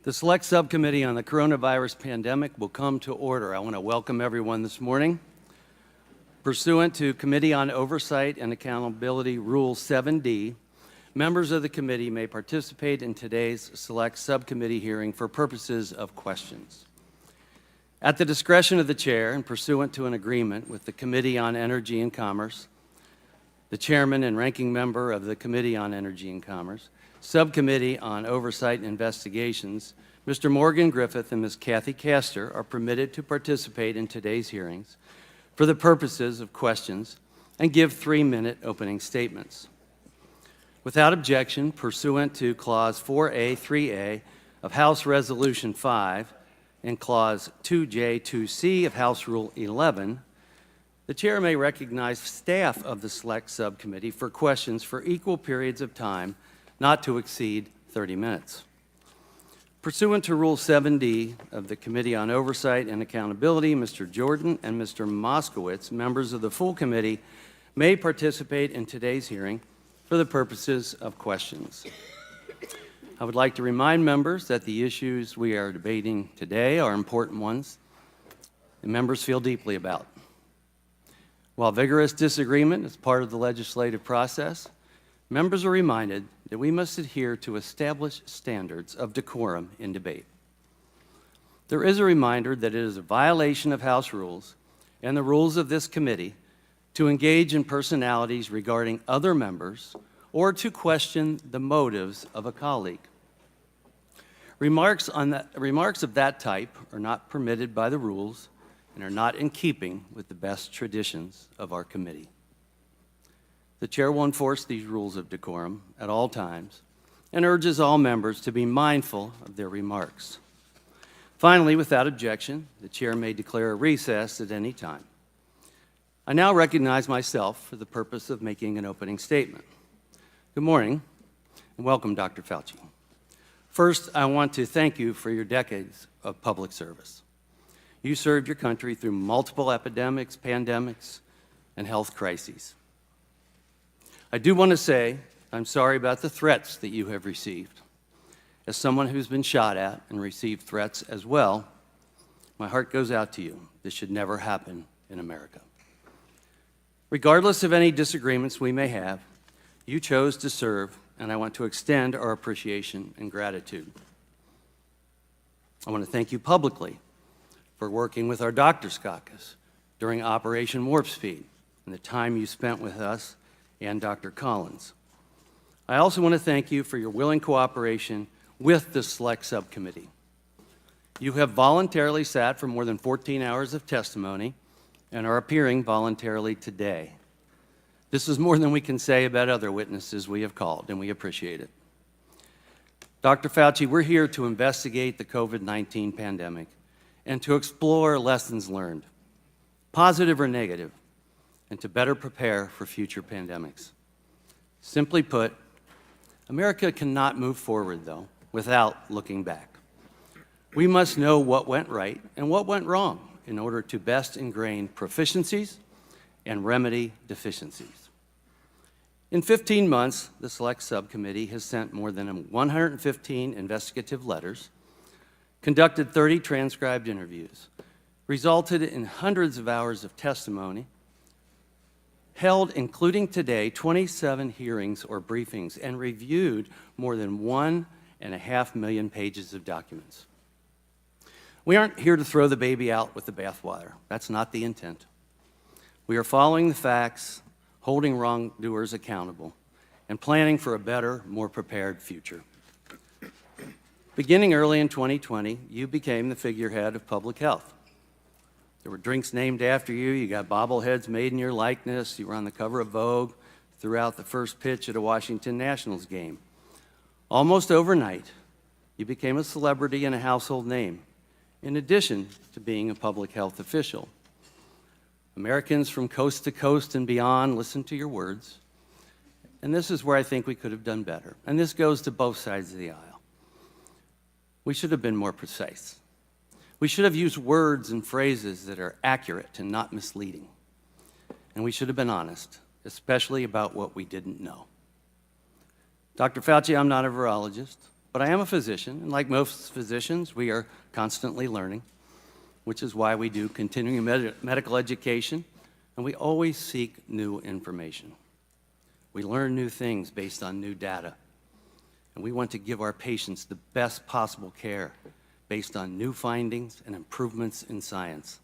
The Select Subcommittee on the Coronavirus Pandemic will come to order. I want to welcome everyone this morning. Pursuant to Committee on Oversight and Accountability Rule 7D, members of the committee may participate in today's Select Subcommittee hearing for purposes of questions. At the discretion of the chair and pursuant to an agreement with the Committee on Energy and Commerce, the chairman and ranking member of the Committee on Energy and Commerce, Subcommittee on Oversight and Investigations, Mr. Morgan Griffith and Ms. Kathy Castor are permitted to participate in today's hearings for the purposes of questions and give 3-minute opening statements. Without objection, pursuant to Clause 4A, 3A of House Resolution 5 and Clause 2J, 2C of House Rule 11, the chair may recognize staff of the Select Subcommittee for questions for equal periods of time not to exceed 30 minutes. Pursuant to Rule 7D of the Committee on Oversight and Accountability, Mr. Jordan and Mr. Moskowitz, members of the full committee, may participate in today's hearing for the purposes of questions. I would like to remind members that the issues we are debating today are important ones and members feel deeply about. While vigorous disagreement is part of the legislative process, members are reminded that we must adhere to established standards of decorum in debate. There is a reminder that it is a violation of House rules and the rules of this committee to engage in personalities regarding other members or to question the motives of a colleague. Remarks of that type are not permitted by the rules and are not in keeping with the best traditions of our committee. The chair will enforce these rules of decorum at all times and urges all members to be mindful of their remarks. Finally, without objection, the chair may declare a recess at any time. I now recognize myself for the purpose of making an opening statement. Good morning and welcome, Dr. Fauci. First, I want to thank you for your decades of public service. You served your country through multiple epidemics, pandemics, and health crises. I do want to say I'm sorry about the threats that you have received. As someone who's been shot at and received threats as well, my heart goes out to you. This should never happen in America. Regardless of any disagreements we may have, you chose to serve, and I want to extend our appreciation and gratitude. I want to thank you publicly for working with our Doctors Caucus during Operation Warp Speed and the time you spent with us and Dr. Collins. I also want to thank you for your willing cooperation with the Select Subcommittee. You have voluntarily sat for more than 14 hours of testimony and are appearing voluntarily today. This is more than we can say about other witnesses we have called, and we appreciate it. Dr. Fauci, we're here to investigate the COVID-19 pandemic and to explore lessons learned, positive or negative, and to better prepare for future pandemics. Simply put, America cannot move forward, though, without looking back. We must know what went right and what went wrong in order to best ingrain proficiencies and remedy deficiencies. In 15 months, the Select Subcommittee has sent more than 115 investigative letters, conducted 30 transcribed interviews, resulted in hundreds of hours of testimony, held, including today, 27 hearings or briefings, and reviewed more than 1.5 million pages of documents. We aren't here to throw the baby out with the bathwater. That's not the intent. We are following the facts, holding wrongdoers accountable, and planning for a better, more prepared future. Beginning early in 2020, you became the figurehead of public health. There were drinks named after you. You got bobbleheads made in your likeness. You were on the cover of Vogue throughout the first pitch at a Washington Nationals game. Almost overnight, you became a celebrity and a household name, in addition to being a public health official. Americans from coast to coast and beyond listened to your words, and this is where I think we could have done better. And this goes to both sides of the aisle. We should have been more precise. We should have used words and phrases that are accurate and not misleading. And we should have been honest, especially about what we didn't know. Dr. Fauci, I'm not a virologist, But I am a physician, and like most physicians, we are constantly learning, which is why we do continuing medical education, and we always seek new information. We learn new things based on new data, and we want to give our patients the best possible care based on new findings and improvements in science.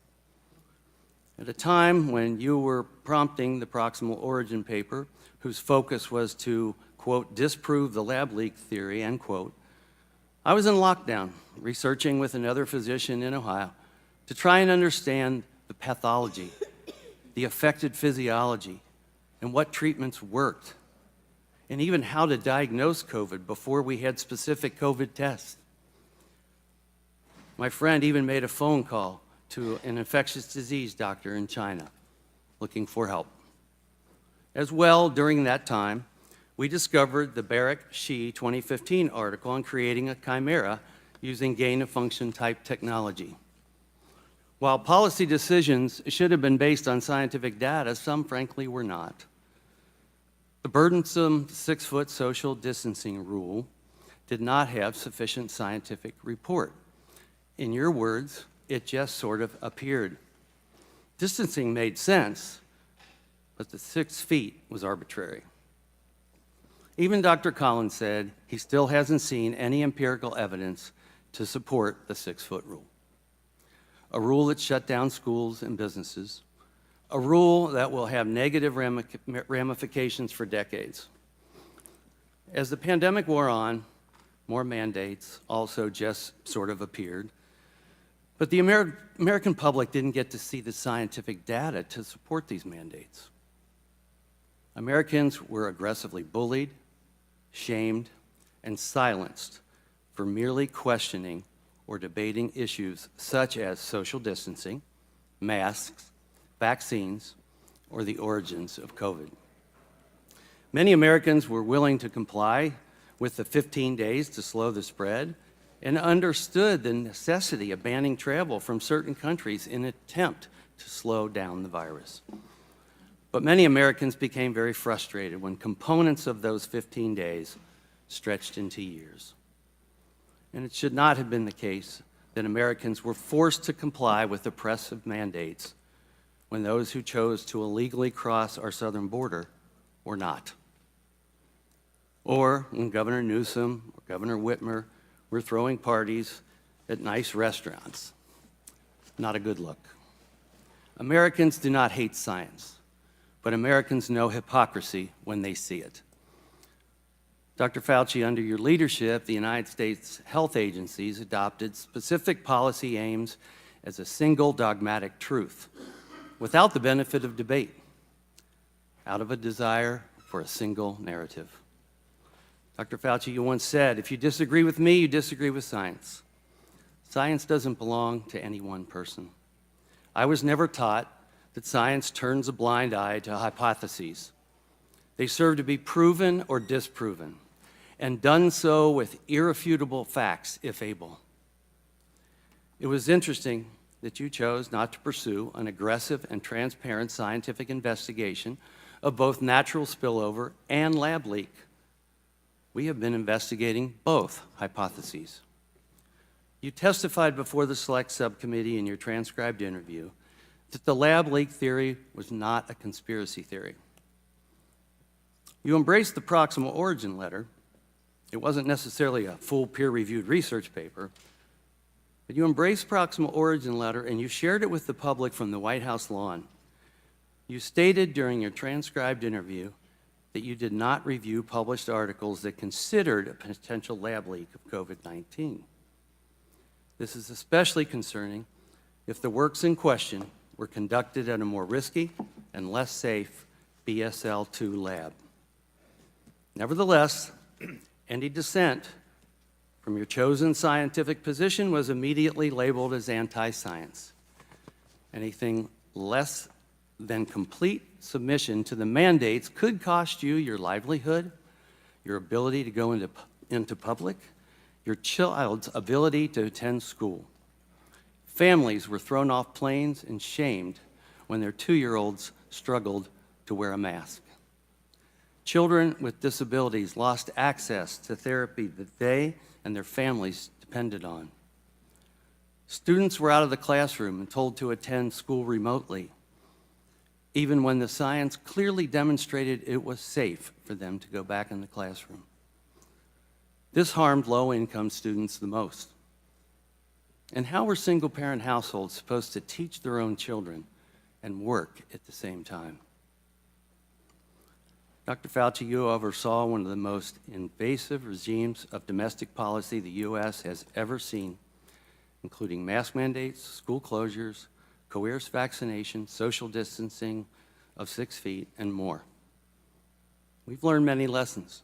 At a time when you were prompting the proximal origin paper, whose focus was to, quote, disprove the lab leak theory, end quote, I was in lockdown, researching with another physician in Ohio to try and understand the pathology, the affected physiology, and what treatments worked, and even how to diagnose COVID before we had specific COVID tests. My friend even made a phone call to an infectious disease doctor in China looking for help. As well, during that time, we discovered the Barrick-Shi 2015 article on creating a chimera using gain-of-function type technology. While policy decisions should have been based on scientific data, some frankly were not. The burdensome 6-foot social distancing rule did not have sufficient scientific report. In your words, it just sort of appeared. Distancing made sense, but the 6 feet was arbitrary. Even Dr. Collins said he still hasn't seen any empirical evidence to support the 6-foot rule. A rule that shut down schools and businesses, a rule that will have negative ramifications for decades. As the pandemic wore on, more mandates also just sort of appeared. But the American public didn't get to see the scientific data to support these mandates. Americans were aggressively bullied, shamed, and silenced for merely questioning or debating issues such as social distancing, masks, vaccines, or the origins of COVID. Many Americans were willing to comply with the 15 days to slow the spread and understood the necessity of banning travel from certain countries in an attempt to slow down the virus. But many Americans became very frustrated when components of those 15 days stretched into years. And it should not have been the case that Americans were forced to comply with oppressive mandates when those who chose to illegally cross our southern border were not. Or when Governor Newsom or Governor Whitmer were throwing parties at nice restaurants. Not a good look. Americans do not hate science, but Americans know hypocrisy when they see it. Dr. Fauci, under your leadership, the United States health agencies adopted specific policy aims as a single dogmatic truth, without the benefit of debate, out of a desire for a single narrative. Dr. Fauci, you once said, if you disagree with me, you disagree with science. Science doesn't belong to any one person. I was never taught that science turns a blind eye to hypotheses. They serve to be proven or disproven, and done so with irrefutable facts, if able. It was interesting that you chose not to pursue an aggressive and transparent scientific investigation of both natural spillover and lab leak. We have been investigating both hypotheses. You testified before the Select Subcommittee in your transcribed interview that the lab leak theory was not a conspiracy theory. You embraced the proximal origin letter. It wasn't necessarily a full peer-reviewed research paper, but you embraced proximal origin letter and you shared it with the public from the White House lawn. You stated during your transcribed interview that you did not review published articles that considered a potential lab leak of COVID-19. This is especially concerning if the works in question were conducted at a more risky and less safe BSL-2 lab. Nevertheless, any dissent from your chosen scientific position was immediately labeled as anti-science. Anything less than complete submission to the mandates could cost you your livelihood, your ability to go into public, your child's ability to attend school. Families were thrown off planes and shamed when their 2-year-olds struggled to wear a mask. Children with disabilities lost access to therapy that they and their families depended on. Students were out of the classroom and told to attend school remotely, even when the science clearly demonstrated it was safe for them to go back in the classroom. This harmed low-income students the most. And how were single-parent households supposed to teach their own children and work at the same time? Dr. Fauci, you oversaw one of the most invasive regimes of domestic policy the U.S. has ever seen, including mask mandates, school closures, coerced vaccination, social distancing of 6 feet, and more. We've learned many lessons.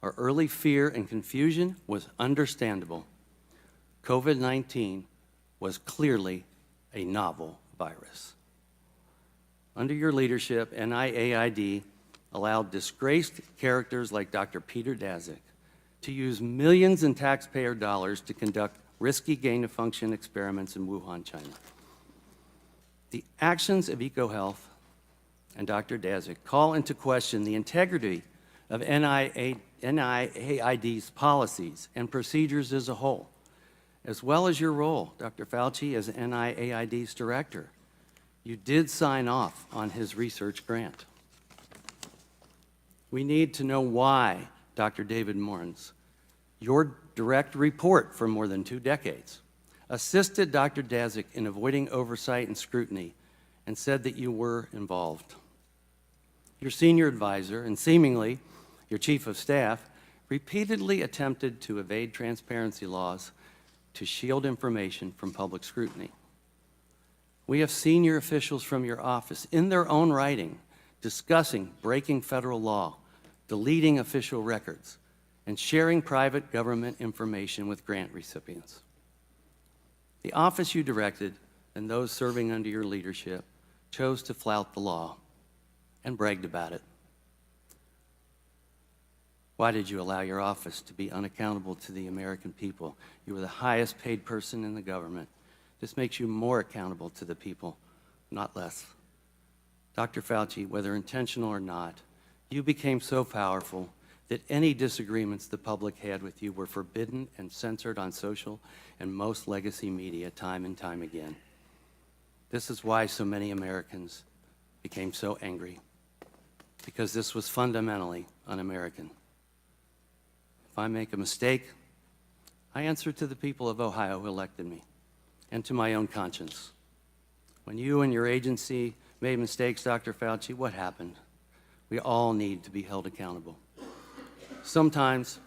Our early fear and confusion was understandable. COVID-19 was clearly a novel virus. Under your leadership, NIAID allowed disgraced characters like Dr. Peter Daszak to use millions in taxpayer dollars to conduct risky gain-of-function experiments in Wuhan, China. The actions of EcoHealth and Dr. Daszak call into question the integrity of NIAID's policies and procedures as a whole, as well as your role, Dr. Fauci, as NIAID's director. You did sign off on his research grant. We need to know why Dr. David Morens, your direct report for more than 2 decades, assisted Dr. Daszak in avoiding oversight and scrutiny and said that you were involved. Your senior advisor and seemingly your chief of staff repeatedly attempted to evade transparency laws to shield information from public scrutiny. We have senior officials from your office in their own writing discussing breaking federal law, deleting official records, and sharing private government information with grant recipients. The office you directed and those serving under your leadership chose to flout the law and bragged about it. Why did you allow your office to be unaccountable to the American people? You were the highest paid person in the government. This makes you more accountable to the people, not less. Dr. Fauci, whether intentional or not, you became so powerful that any disagreements the public had with you were forbidden and censored on social and most legacy media time and time again. This is why so many Americans became so angry, because this was fundamentally un-American. If I make a mistake, I answer to the people of Ohio who elected me and to my own conscience. When you and your agency made mistakes, Dr. Fauci, what happened? We all need to be held accountable. Sometimes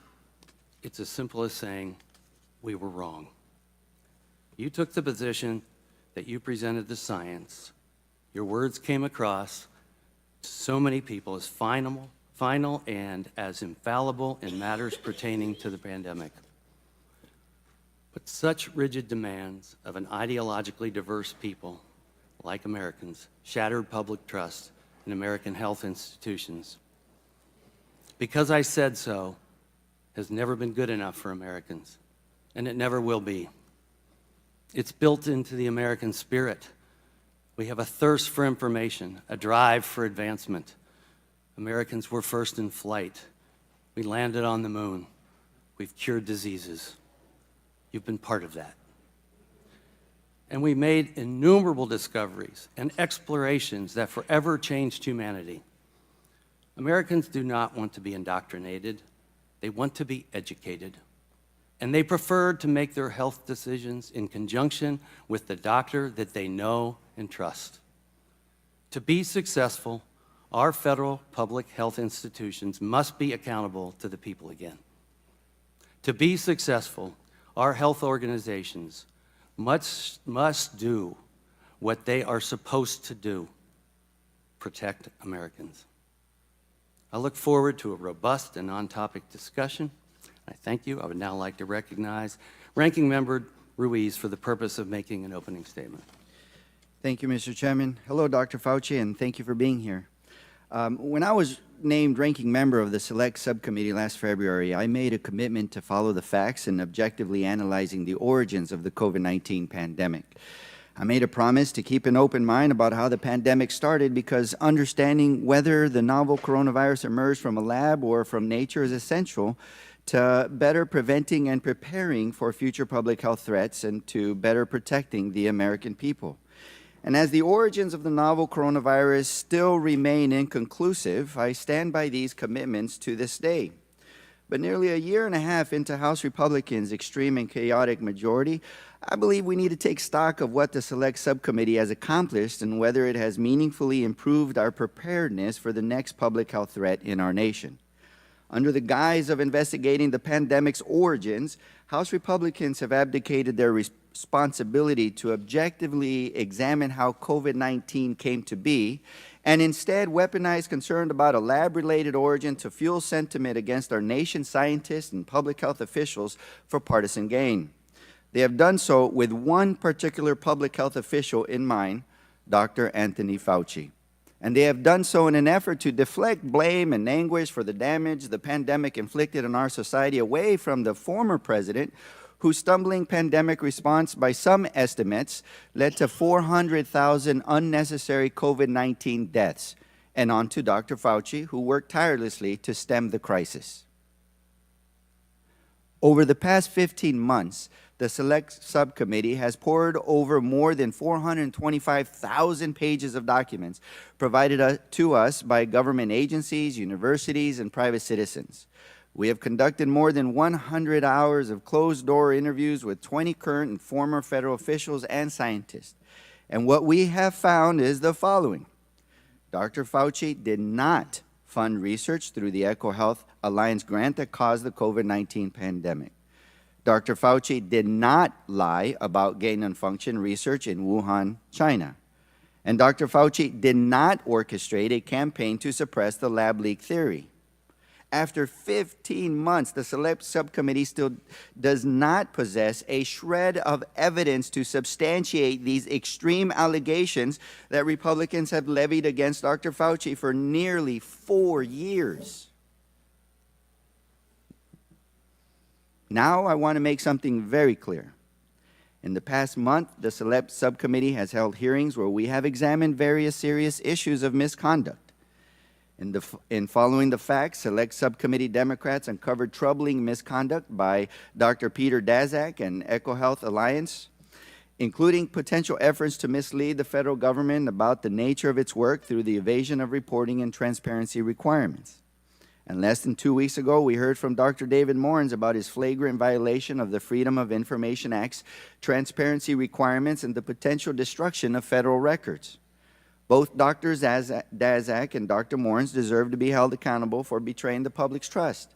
it's as simple as saying, we were wrong. You took the position that you presented the science. Your words came across to so many people as final and as infallible in matters pertaining to the pandemic. But such rigid demands of an ideologically diverse people, like Americans, shattered public trust in American health institutions. Because I said so has never been good enough for Americans, and it never will be. It's built into the American spirit. We have a thirst for information, a drive for advancement. Americans were first in flight. We landed on the moon. We've cured diseases. You've been part of that. And we made innumerable discoveries and explorations that forever changed humanity. Americans do not want to be indoctrinated. They want to be educated. And they prefer to make their health decisions in conjunction with the doctor that they know and trust. To be successful, our federal public health institutions must be accountable to the people again. To be successful, our health organizations must do what they are supposed to do: protect Americans. I look forward to a robust and on-topic discussion. I thank you. I would now like to recognize Ranking Member Ruiz for the purpose of making an opening statement. Thank you, Mr. Chairman. Hello, Dr. Fauci, and thank you for being here. When I was named ranking member of the Select Subcommittee last February, I made a commitment to follow the facts and objectively analyzing the origins of the COVID-19 pandemic. I made a promise to keep an open mind about how the pandemic started because understanding whether the novel coronavirus emerged from a lab or from nature is essential to better preventing and preparing for future public health threats and to better protecting the American people. And as the origins of the novel coronavirus still remain inconclusive, I stand by these commitments to this day. But nearly a year and a half into House Republicans' extreme and chaotic majority, I believe we need to take stock of what the Select Subcommittee has accomplished and whether it has meaningfully improved our preparedness for the next public health threat in our nation. Under the guise of investigating the pandemic's origins, House Republicans have abdicated their responsibility to objectively examine how COVID-19 came to be and instead weaponized concern about a lab-related origin to fuel sentiment against our nation's scientists and public health officials for partisan gain. They have done so with one particular public health official in mind, Dr. Anthony Fauci. And they have done so in an effort to deflect blame and anguish for the damage the pandemic inflicted on our society away from the former president, whose stumbling pandemic response, by some estimates, led to 400,000 unnecessary COVID-19 deaths, and on to Dr. Fauci, who worked tirelessly to stem the crisis. Over the past 15 months, the Select Subcommittee has pored over more than 425,000 pages of documents provided to us by government agencies, universities, and private citizens. We have conducted more than 100 hours of closed-door interviews with 20 current and former federal officials and scientists. And what we have found is the following. Dr. Fauci did not fund research through the EcoHealth Alliance grant that caused the COVID-19 pandemic. Dr. Fauci did not lie about gain-of-function research in Wuhan, China. And Dr. Fauci did not orchestrate a campaign to suppress the lab leak theory. After 15 months, the Select Subcommittee still does not possess a shred of evidence to substantiate these extreme allegations that Republicans have levied against Dr. Fauci for nearly 4 years. Now I want to make something very clear. In the past month, the Select Subcommittee has held hearings where we have examined various serious issues of misconduct. In following the facts, Select Subcommittee Democrats uncovered troubling misconduct by Dr. Peter Daszak and EcoHealth Alliance, including potential efforts to mislead the federal government about the nature of its work through the evasion of reporting and transparency requirements. And less than 2 weeks ago, we heard from Dr. David Morens about his flagrant violation of the Freedom of Information Act's transparency requirements and the potential destruction of federal records. Both Dr. Daszak and Dr. Morens deserve to be held accountable for betraying the public's trust.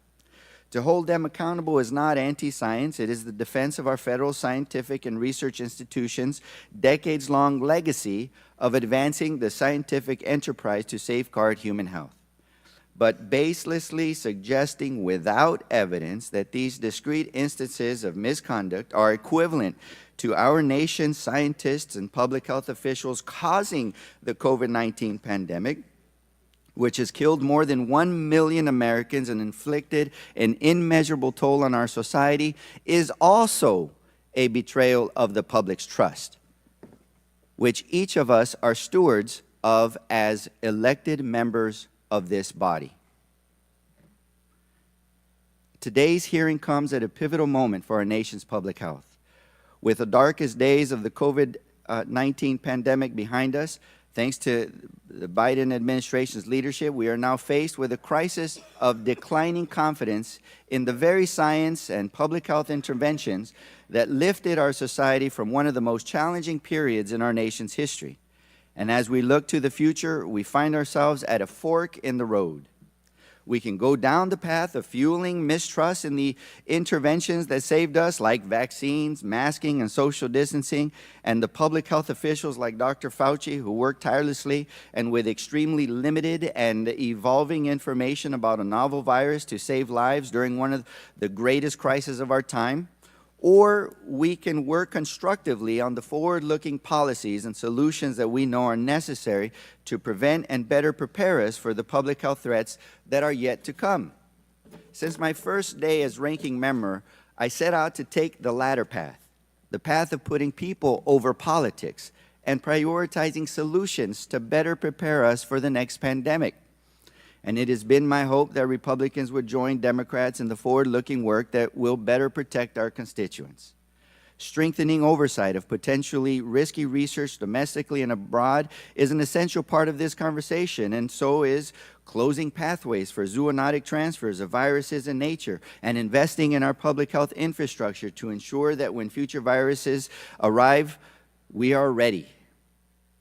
To hold them accountable is not anti-science. It is the defense of our federal scientific and research institutions' decades-long legacy of advancing the scientific enterprise to safeguard human health. But baselessly suggesting without evidence that these discrete instances of misconduct are equivalent to our nation's scientists and public health officials causing the COVID-19 pandemic, which has killed more than 1 million Americans and inflicted an immeasurable toll on our society, is also a betrayal of the public's trust, which each of us are stewards of as elected members of this body. Today's hearing comes at a pivotal moment for our nation's public health. With the darkest days of the COVID-19 pandemic behind us, thanks to the Biden administration's leadership, we are now faced with a crisis of declining confidence in the very science and public health interventions that lifted our society from one of the most challenging periods in our nation's history. And as we look to the future, we find ourselves at a fork in the road. We can go down the path of fueling mistrust in the interventions that saved us, like vaccines, masking, and social distancing, and the public health officials like Dr. Fauci, who worked tirelessly and with extremely limited and evolving information about a novel virus to save lives during one of the greatest crises of our time. Or we can work constructively on the forward-looking policies and solutions that we know are necessary to prevent and better prepare us for the public health threats that are yet to come. Since my first day as ranking member, I set out to take the latter path, the path of putting people over politics and prioritizing solutions to better prepare us for the next pandemic. And it has been my hope that Republicans would join Democrats in the forward-looking work that will better protect our constituents. Strengthening oversight of potentially risky research domestically and abroad is an essential part of this conversation, and so is closing pathways for zoonotic transfers of viruses in nature and investing in our public health infrastructure to ensure that when future viruses arrive, we are ready.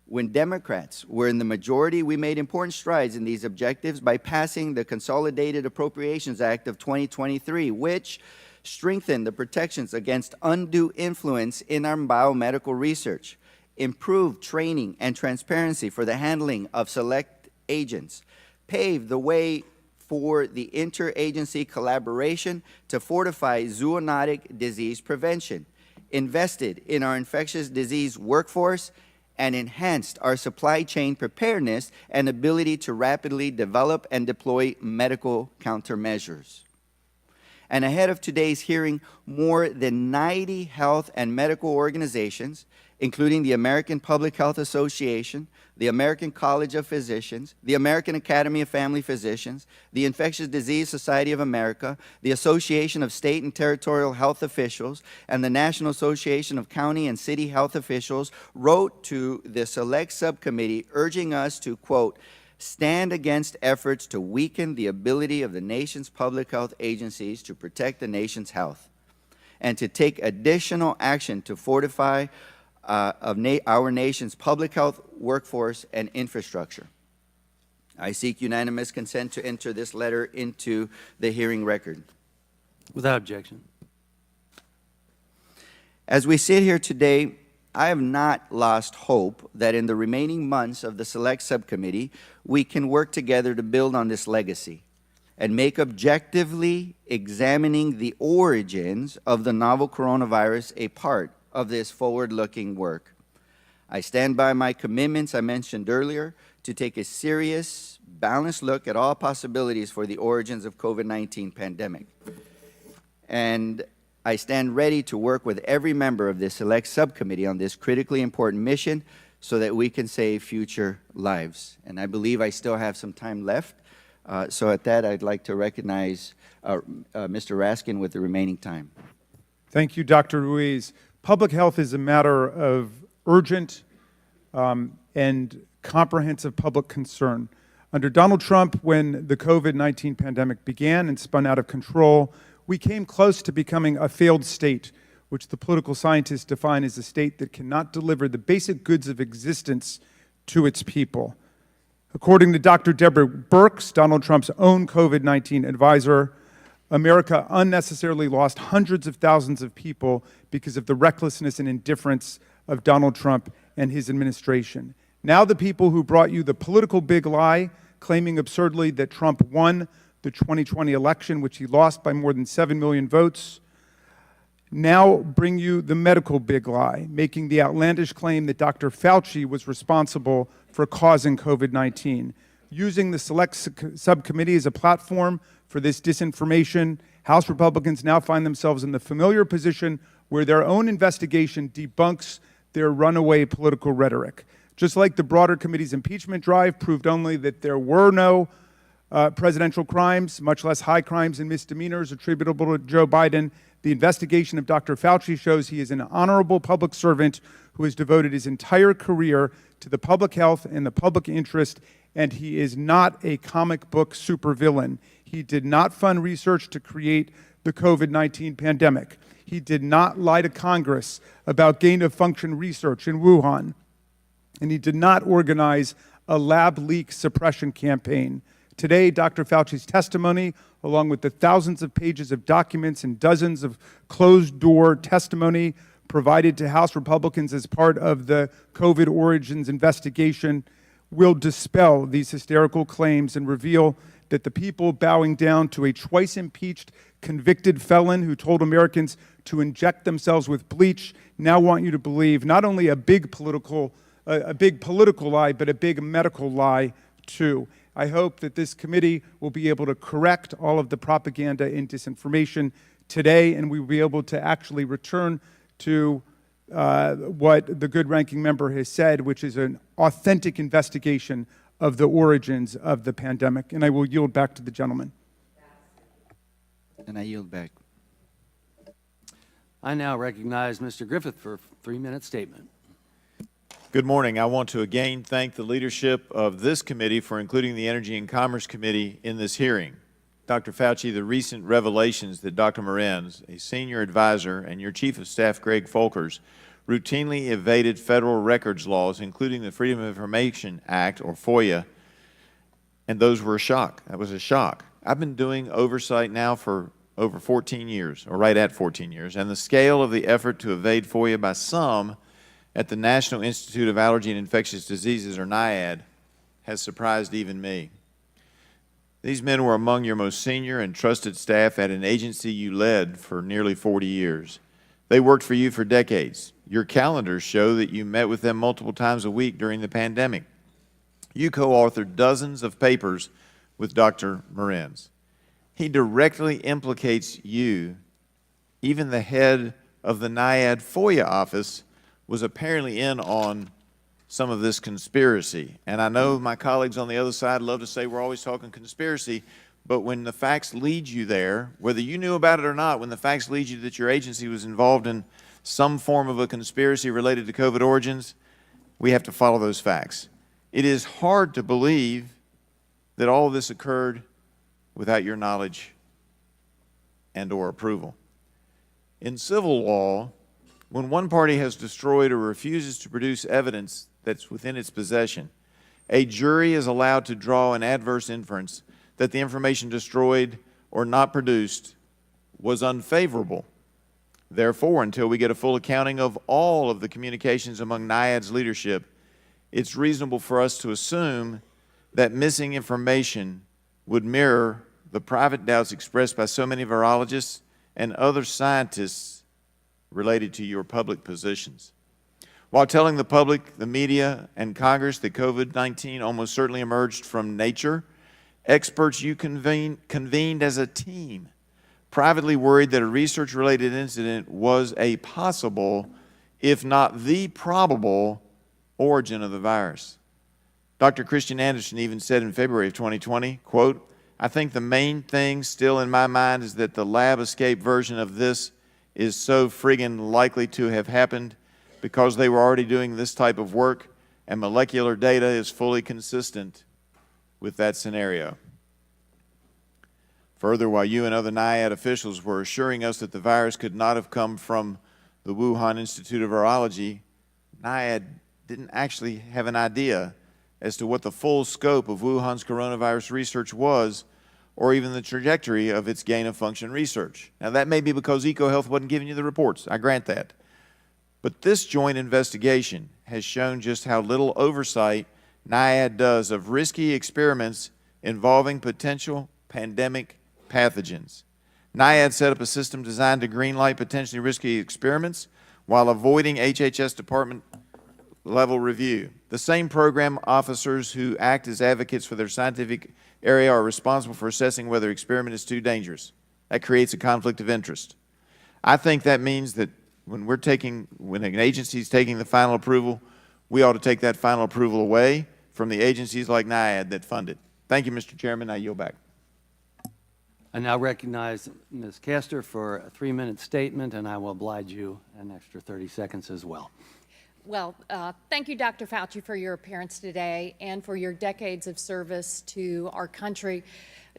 When Democrats were in the majority, we made important strides in these objectives by passing the Consolidated Appropriations Act of 2023, which strengthened the protections against undue influence in our biomedical research, improved training and transparency for the handling of select agents, paved the way for the interagency collaboration to fortify zoonotic disease prevention, invested in our infectious disease workforce, and enhanced our supply chain preparedness and ability to rapidly develop and deploy medical countermeasures. And ahead of today's hearing, more than 90 health and medical organizations, including the American Public Health Association, the American College of Physicians, the American Academy of Family Physicians, the Infectious Disease Society of America, the Association of State and Territorial Health Officials, and the National Association of County and City Health Officials wrote to the Select Subcommittee urging us to, quote, stand against efforts to weaken the ability of the nation's public health agencies to protect the nation's health, and to take additional action to fortify our nation's public health workforce and infrastructure. I seek unanimous consent to enter this letter into the hearing record. Without objection. As we sit here today, I have not lost hope that in the remaining months of the Select Subcommittee, we can work together to build on this legacy and make objectively examining the origins of the novel coronavirus a part of this forward-looking work. I stand by my commitments I mentioned earlier to take a serious, balanced look at all possibilities for the origins of COVID-19 pandemic. And I stand ready to work with every member of this Select Subcommittee on this critically important mission so that we can save future lives. And I believe I still have some time left. So at that, I'd like to recognize Mr. Raskin with the remaining time. Thank you, Dr. Ruiz. Public health is a matter of urgent and comprehensive public concern. Under Donald Trump, when the COVID-19 pandemic began and spun out of control, we came close to becoming a failed state, which the political scientists define as a state that cannot deliver the basic goods of existence to its people. According to Dr. Deborah Birx, Donald Trump's own COVID-19 advisor, America unnecessarily lost hundreds of thousands of people because of the recklessness and indifference of Donald Trump and his administration. Now the people who brought you the political big lie, claiming absurdly that Trump won the 2020 election, which he lost by more than 7 million votes, now bring you the medical big lie, making the outlandish claim that Dr. Fauci was responsible for causing COVID-19. Using the Select Subcommittee as a platform for this disinformation, House Republicans now find themselves in the familiar position where their own investigation debunks their runaway political rhetoric. Just like the broader committee's impeachment drive proved only that there were no presidential crimes, much less high crimes and misdemeanors attributable to Joe Biden, the investigation of Dr. Fauci shows he is an honorable public servant who has devoted his entire career to the public health and the public interest, and he is not a comic book supervillain. He did not fund research to create the COVID-19 pandemic. He did not lie to Congress about gain-of-function research in Wuhan. And he did not organize a lab leak suppression campaign. Today, Dr. Fauci's testimony, along with the thousands of pages of documents and dozens of closed-door testimony provided to House Republicans as part of the COVID origins investigation, will dispel these hysterical claims and reveal that the people bowing down to a twice-impeached convicted felon who told Americans to inject themselves with bleach now want you to believe not only a big political lie, but a big medical lie, too. I hope that this committee will be able to correct all of the propaganda and disinformation today, and we will be able to actually return to what the good ranking member has said, which is an authentic investigation of the origins of the pandemic. And I will yield back to the gentleman. And I yield back. I now recognize Mr. Griffith for a 3-minute statement. Good morning. I want to again thank the leadership of this committee for including the Energy and Commerce Committee in this hearing. Dr. Fauci, the recent revelations that Dr. Morenz, a senior advisor, and your Chief of Staff, Greg Folkers, routinely evaded federal records laws, including the Freedom of Information Act, or FOIA, and those were a shock. That was a shock. I've been doing oversight now for over 14 years, or right at 14 years, and the scale of the effort to evade FOIA by some at the National Institute of Allergy and Infectious Diseases, or NIAID, has surprised even me. These men were among your most senior and trusted staff at an agency you led for nearly 40 years. They worked for you for decades. Your calendars show that you met with them multiple times a week during the pandemic. You co-authored dozens of papers with Dr. Morenz. He directly implicates you. Even the head of the NIAID FOIA office was apparently in on some of this conspiracy. And I know my colleagues on the other side love to say we're always talking conspiracy, but when the facts lead you there, whether you knew about it or not, when the facts lead you that your agency was involved in some form of a conspiracy related to COVID origins, we have to follow those facts. It is hard to believe that all of this occurred without your knowledge and or approval. In civil law, when one party has destroyed or refuses to produce evidence that's within its possession, a jury is allowed to draw an adverse inference that the information destroyed or not produced was unfavorable. Therefore, until we get a full accounting of all of the communications among NIAID's leadership, it's reasonable for us to assume that missing information would mirror the private doubts expressed by so many virologists and other scientists related to your public positions. While telling the public, the media, and Congress that COVID-19 almost certainly emerged from nature, experts you convened as a team privately worried that a research-related incident was a possible, if not the probable, origin of the virus. Dr. Christian Anderson even said in February of 2020, quote, "I think the main thing still in my mind is that the lab escape version of this is so friggin' likely to have happened because they were already doing this type of work and molecular data is fully consistent with that scenario." Further, while you and other NIAID officials were assuring us that the virus could not have come from the Wuhan Institute of Virology, NIAID didn't actually have an idea as to what the full scope of Wuhan's coronavirus research was, or even the trajectory of its gain-of-function research. Now, that may be because EcoHealth wasn't giving you the reports. I grant that. But this joint investigation has shown just how little oversight NIAID does of risky experiments involving potential pandemic pathogens. NIAID set up a system designed to greenlight potentially risky experiments while avoiding HHS department-level review. The same program officers who act as advocates for their scientific area are responsible for assessing whether an experiment is too dangerous. That creates a conflict of interest. I think that means that when an agency is taking the final approval, we ought to take that final approval away from the agencies like NIAID that fund it. Thank you, Mr. Chairman. I yield back. I now recognize Ms. Castor for a 3-minute statement, and I will oblige you an extra 30 seconds as well. Well, thank you, Dr. Fauci, for your appearance today and for your decades of service to our country.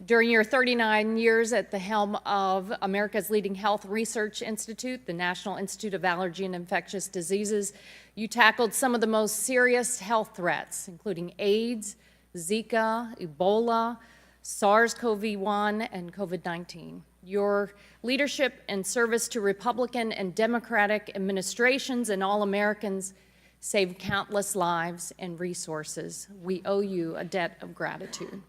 During your 39 years at the helm of America's leading health research institute, the National Institute of Allergy and Infectious Diseases, you tackled some of the most serious health threats, including AIDS, Zika, Ebola, SARS-CoV-1, and COVID-19. Your leadership and service to Republican and Democratic administrations and all Americans saved countless lives and resources. We owe you a debt of gratitude.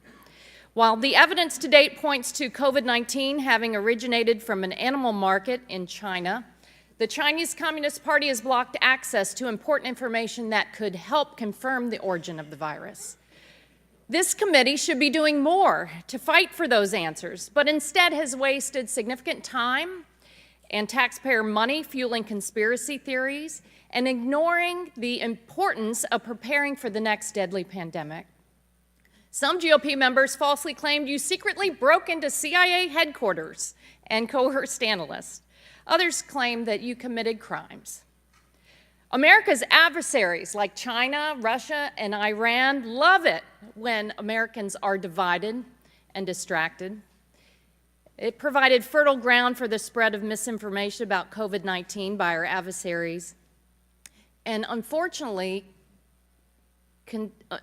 While the evidence to date points to COVID-19 having originated from an animal market in China, the Chinese Communist Party has blocked access to important information that could help confirm the origin of the virus. This committee should be doing more to fight for those answers, but instead has wasted significant time and taxpayer money fueling conspiracy theories, and ignoring the importance of preparing for the next deadly pandemic. Some GOP members falsely claimed you secretly broke into CIA headquarters and coerced analysts. Others claimed that you committed crimes. America's adversaries like China, Russia, and Iran love it when Americans are divided and distracted. It provided fertile ground for the spread of misinformation about COVID-19 by our adversaries. And unfortunately,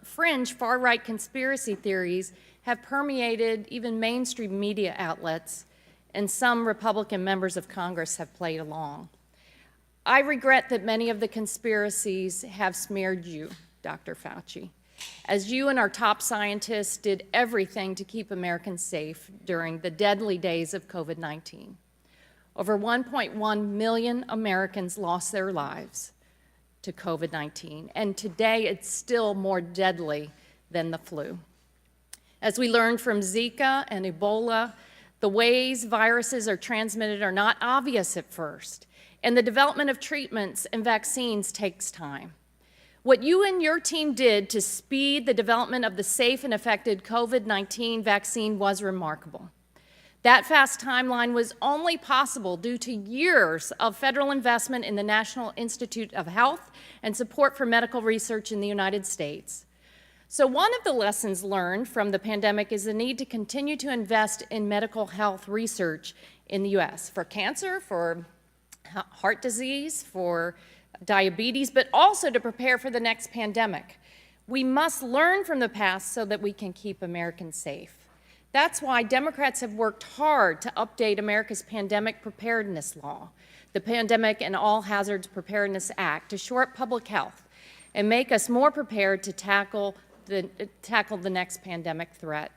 fringe far-right conspiracy theories have permeated even mainstream media outlets, and some Republican members of Congress have played along. I regret that many of the conspiracies have smeared you, Dr. Fauci, as you and our top scientists did everything to keep Americans safe during the deadly days of COVID-19. Over 1.1 million Americans lost their lives to COVID-19, and today it's still more deadly than the flu. As we learned from Zika and Ebola, the ways viruses are transmitted are not obvious at first, and the development of treatments and vaccines takes time. What you and your team did to speed the development of the safe and effective COVID-19 vaccine was remarkable. That fast timeline was only possible due to years of federal investment in the National Institute of Health and support for medical research in the United States. So one of the lessons learned from the pandemic is the need to continue to invest in medical health research in the U.S. for cancer, for heart disease, for diabetes, but also to prepare for the next pandemic. We must learn from the past so that we can keep Americans safe. That's why Democrats have worked hard to update America's pandemic preparedness law, the Pandemic and All Hazards Preparedness Act, to shore up public health and make us more prepared to tackle the next pandemic threat.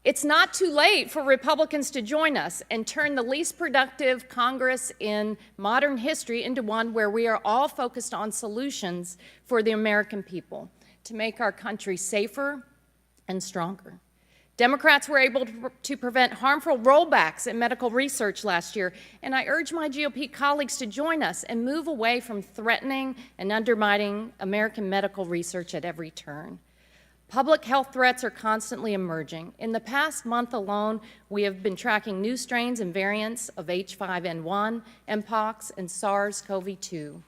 It's not too late for Republicans to join us and turn the least productive Congress in modern history into one where we are all focused on solutions for the American people to make our country safer and stronger. Democrats were able to prevent harmful rollbacks in medical research last year, and I urge my GOP colleagues to join us and move away from threatening and undermining American medical research at every turn. Public health threats are constantly emerging. In the past month alone, we have been tracking new strains and variants of H5N1, Mpox, and SARS-CoV-2.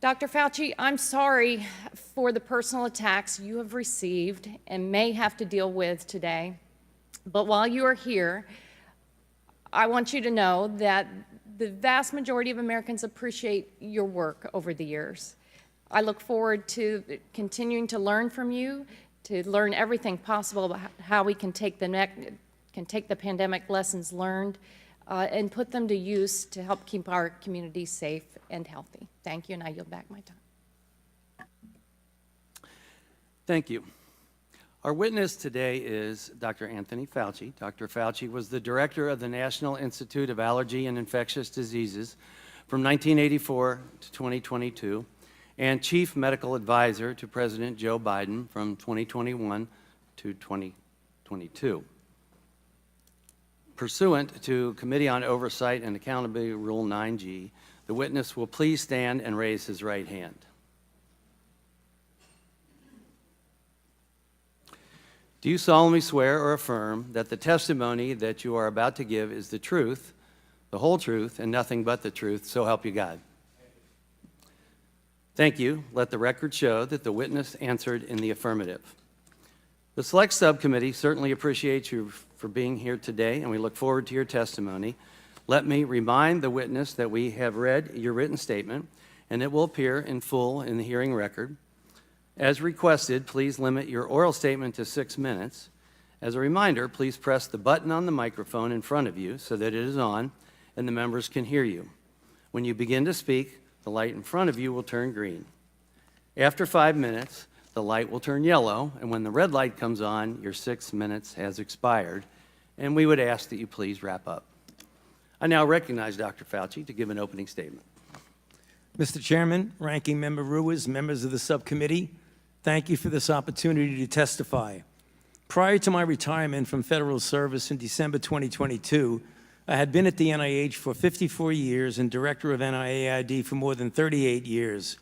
Dr. Fauci, I'm sorry for the personal attacks you have received and may have to deal with today. But while you are here, I want you to know that the vast majority of Americans appreciate your work over the years. I look forward to continuing to learn from you, to learn everything possible about how we can take the pandemic lessons learned and put them to use to help keep our communities safe and healthy. Thank you, and I yield back my time. Thank you. Our witness today is Dr. Anthony Fauci. Dr. Fauci was the director of the National Institute of Allergy and Infectious Diseases from 1984 to 2022 and chief medical advisor to President Joe Biden from 2021 to 2022. Pursuant to Committee on Oversight and Accountability Rule 9G, the witness will please stand and raise his right hand. Do you solemnly swear or affirm that the testimony that you are about to give is the truth, the whole truth, and nothing but the truth, so help you God? Thank you. Let the record show that the witness answered in the affirmative. The Select Subcommittee certainly appreciates you for being here today, and we look forward to your testimony. Let me remind the witness that we have read your written statement, and it will appear in full in the hearing record. As requested, please limit your oral statement to 6 minutes. As a reminder, please press the button on the microphone in front of you so that it is on and the members can hear you. When you begin to speak, the light in front of you will turn green. After 5 minutes, the light will turn yellow, and when the red light comes on, your 6 minutes has expired, and we would ask that you please wrap up. I now recognize Dr. Fauci to give an opening statement. Mr. Chairman, Ranking Member Ruiz, members of the subcommittee, thank you for this opportunity to testify. Prior to my retirement from federal service in December 2022, I had been at the NIH for 54 years and director of NIAID for more than 38 years.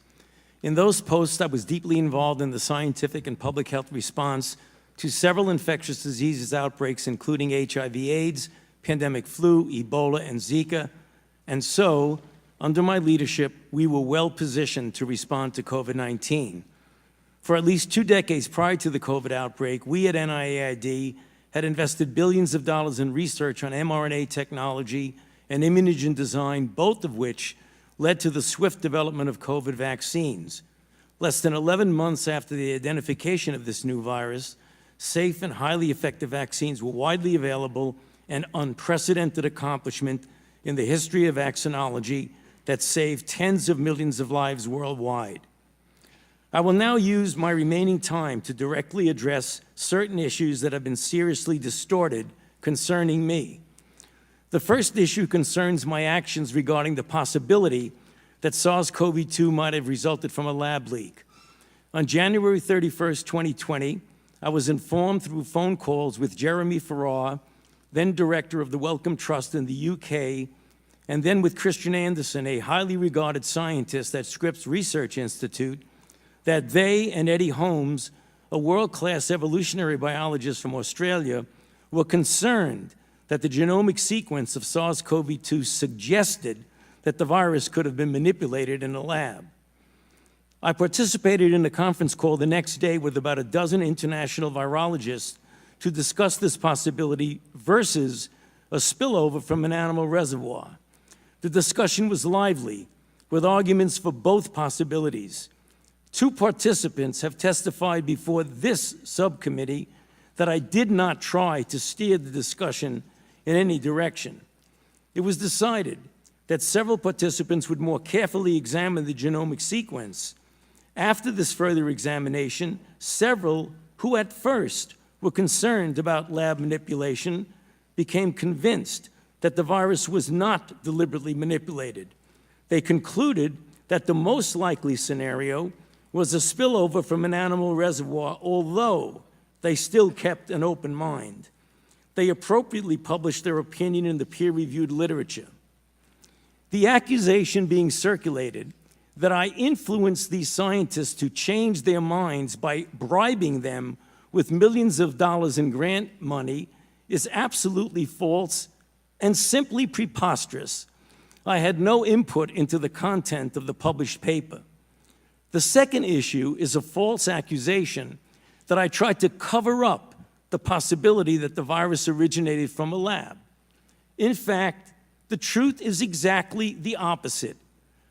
In those posts, I was deeply involved in the scientific and public health response to several infectious diseases outbreaks, including HIV/AIDS, pandemic flu, Ebola, and Zika. And so, under my leadership, we were well positioned to respond to COVID-19. For at least 2 decades prior to the COVID outbreak, we at NIAID had invested billions of dollars in research on mRNA technology and immunogen design, both of which led to the swift development of COVID vaccines. Less than 11 months after the identification of this new virus, safe and highly effective vaccines were widely available, an unprecedented accomplishment in the history of vaccinology that saved tens of millions of lives worldwide. I will now use my remaining time to directly address certain issues that have been seriously distorted concerning me. The first issue concerns my actions regarding the possibility that SARS-CoV-2 might have resulted from a lab leak. On January 31st, 2020, I was informed through phone calls with Jeremy Farrar, then director of the Wellcome Trust in the UK, and then with Christian Anderson, a highly regarded scientist at Scripps Research Institute, that they and Eddie Holmes, a world-class evolutionary biologist from Australia, were concerned that the genomic sequence of SARS-CoV-2 suggested that the virus could have been manipulated in a lab. I participated in a conference call the next day with about a dozen international virologists to discuss this possibility versus a spillover from an animal reservoir. The discussion was lively, with arguments for both possibilities. 2 participants have testified before this subcommittee that I did not try to steer the discussion in any direction. It was decided that several participants would more carefully examine the genomic sequence. After this further examination, several who at first were concerned about lab manipulation became convinced that the virus was not deliberately manipulated. They concluded that the most likely scenario was a spillover from an animal reservoir, although they still kept an open mind. They appropriately published their opinion in the peer-reviewed literature. The accusation being circulated that I influenced these scientists to change their minds by bribing them with millions of dollars in grant money is absolutely false and simply preposterous. I had no input into the content of the published paper. The second issue is a false accusation that I tried to cover up the possibility that the virus originated from a lab. In fact, the truth is exactly the opposite.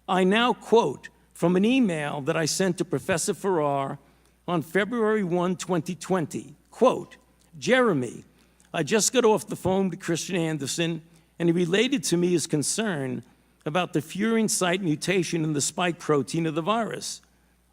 I now quote from an email that I sent to Professor Farrar on February 1, 2020, quote, "Jeremy, I just got off the phone with Christian Anderson, and he related to me his concern about the furin site mutation in the spike protein of the virus.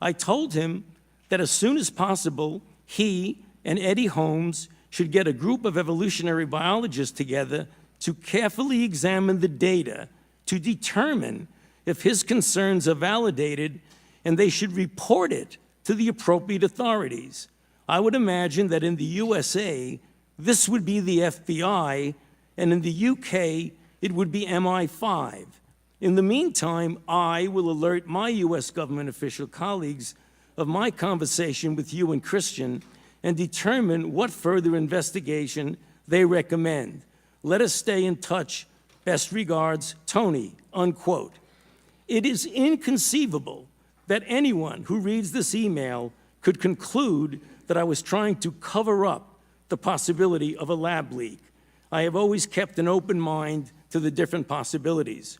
I told him that as soon as possible, he and Eddie Holmes should get a group of evolutionary biologists together to carefully examine the data to determine if his concerns are validated, and they should report it to the appropriate authorities. I would imagine that in the USA, this would be the FBI, and in the UK, it would be MI5. In the meantime, I will alert my U.S. government official colleagues of my conversation with you and Christian and determine what further investigation they recommend. Let us stay in touch. Best regards, Tony," unquote. It is inconceivable that anyone who reads this email could conclude that I was trying to cover up the possibility of a lab leak. I have always kept an open mind to the different possibilities.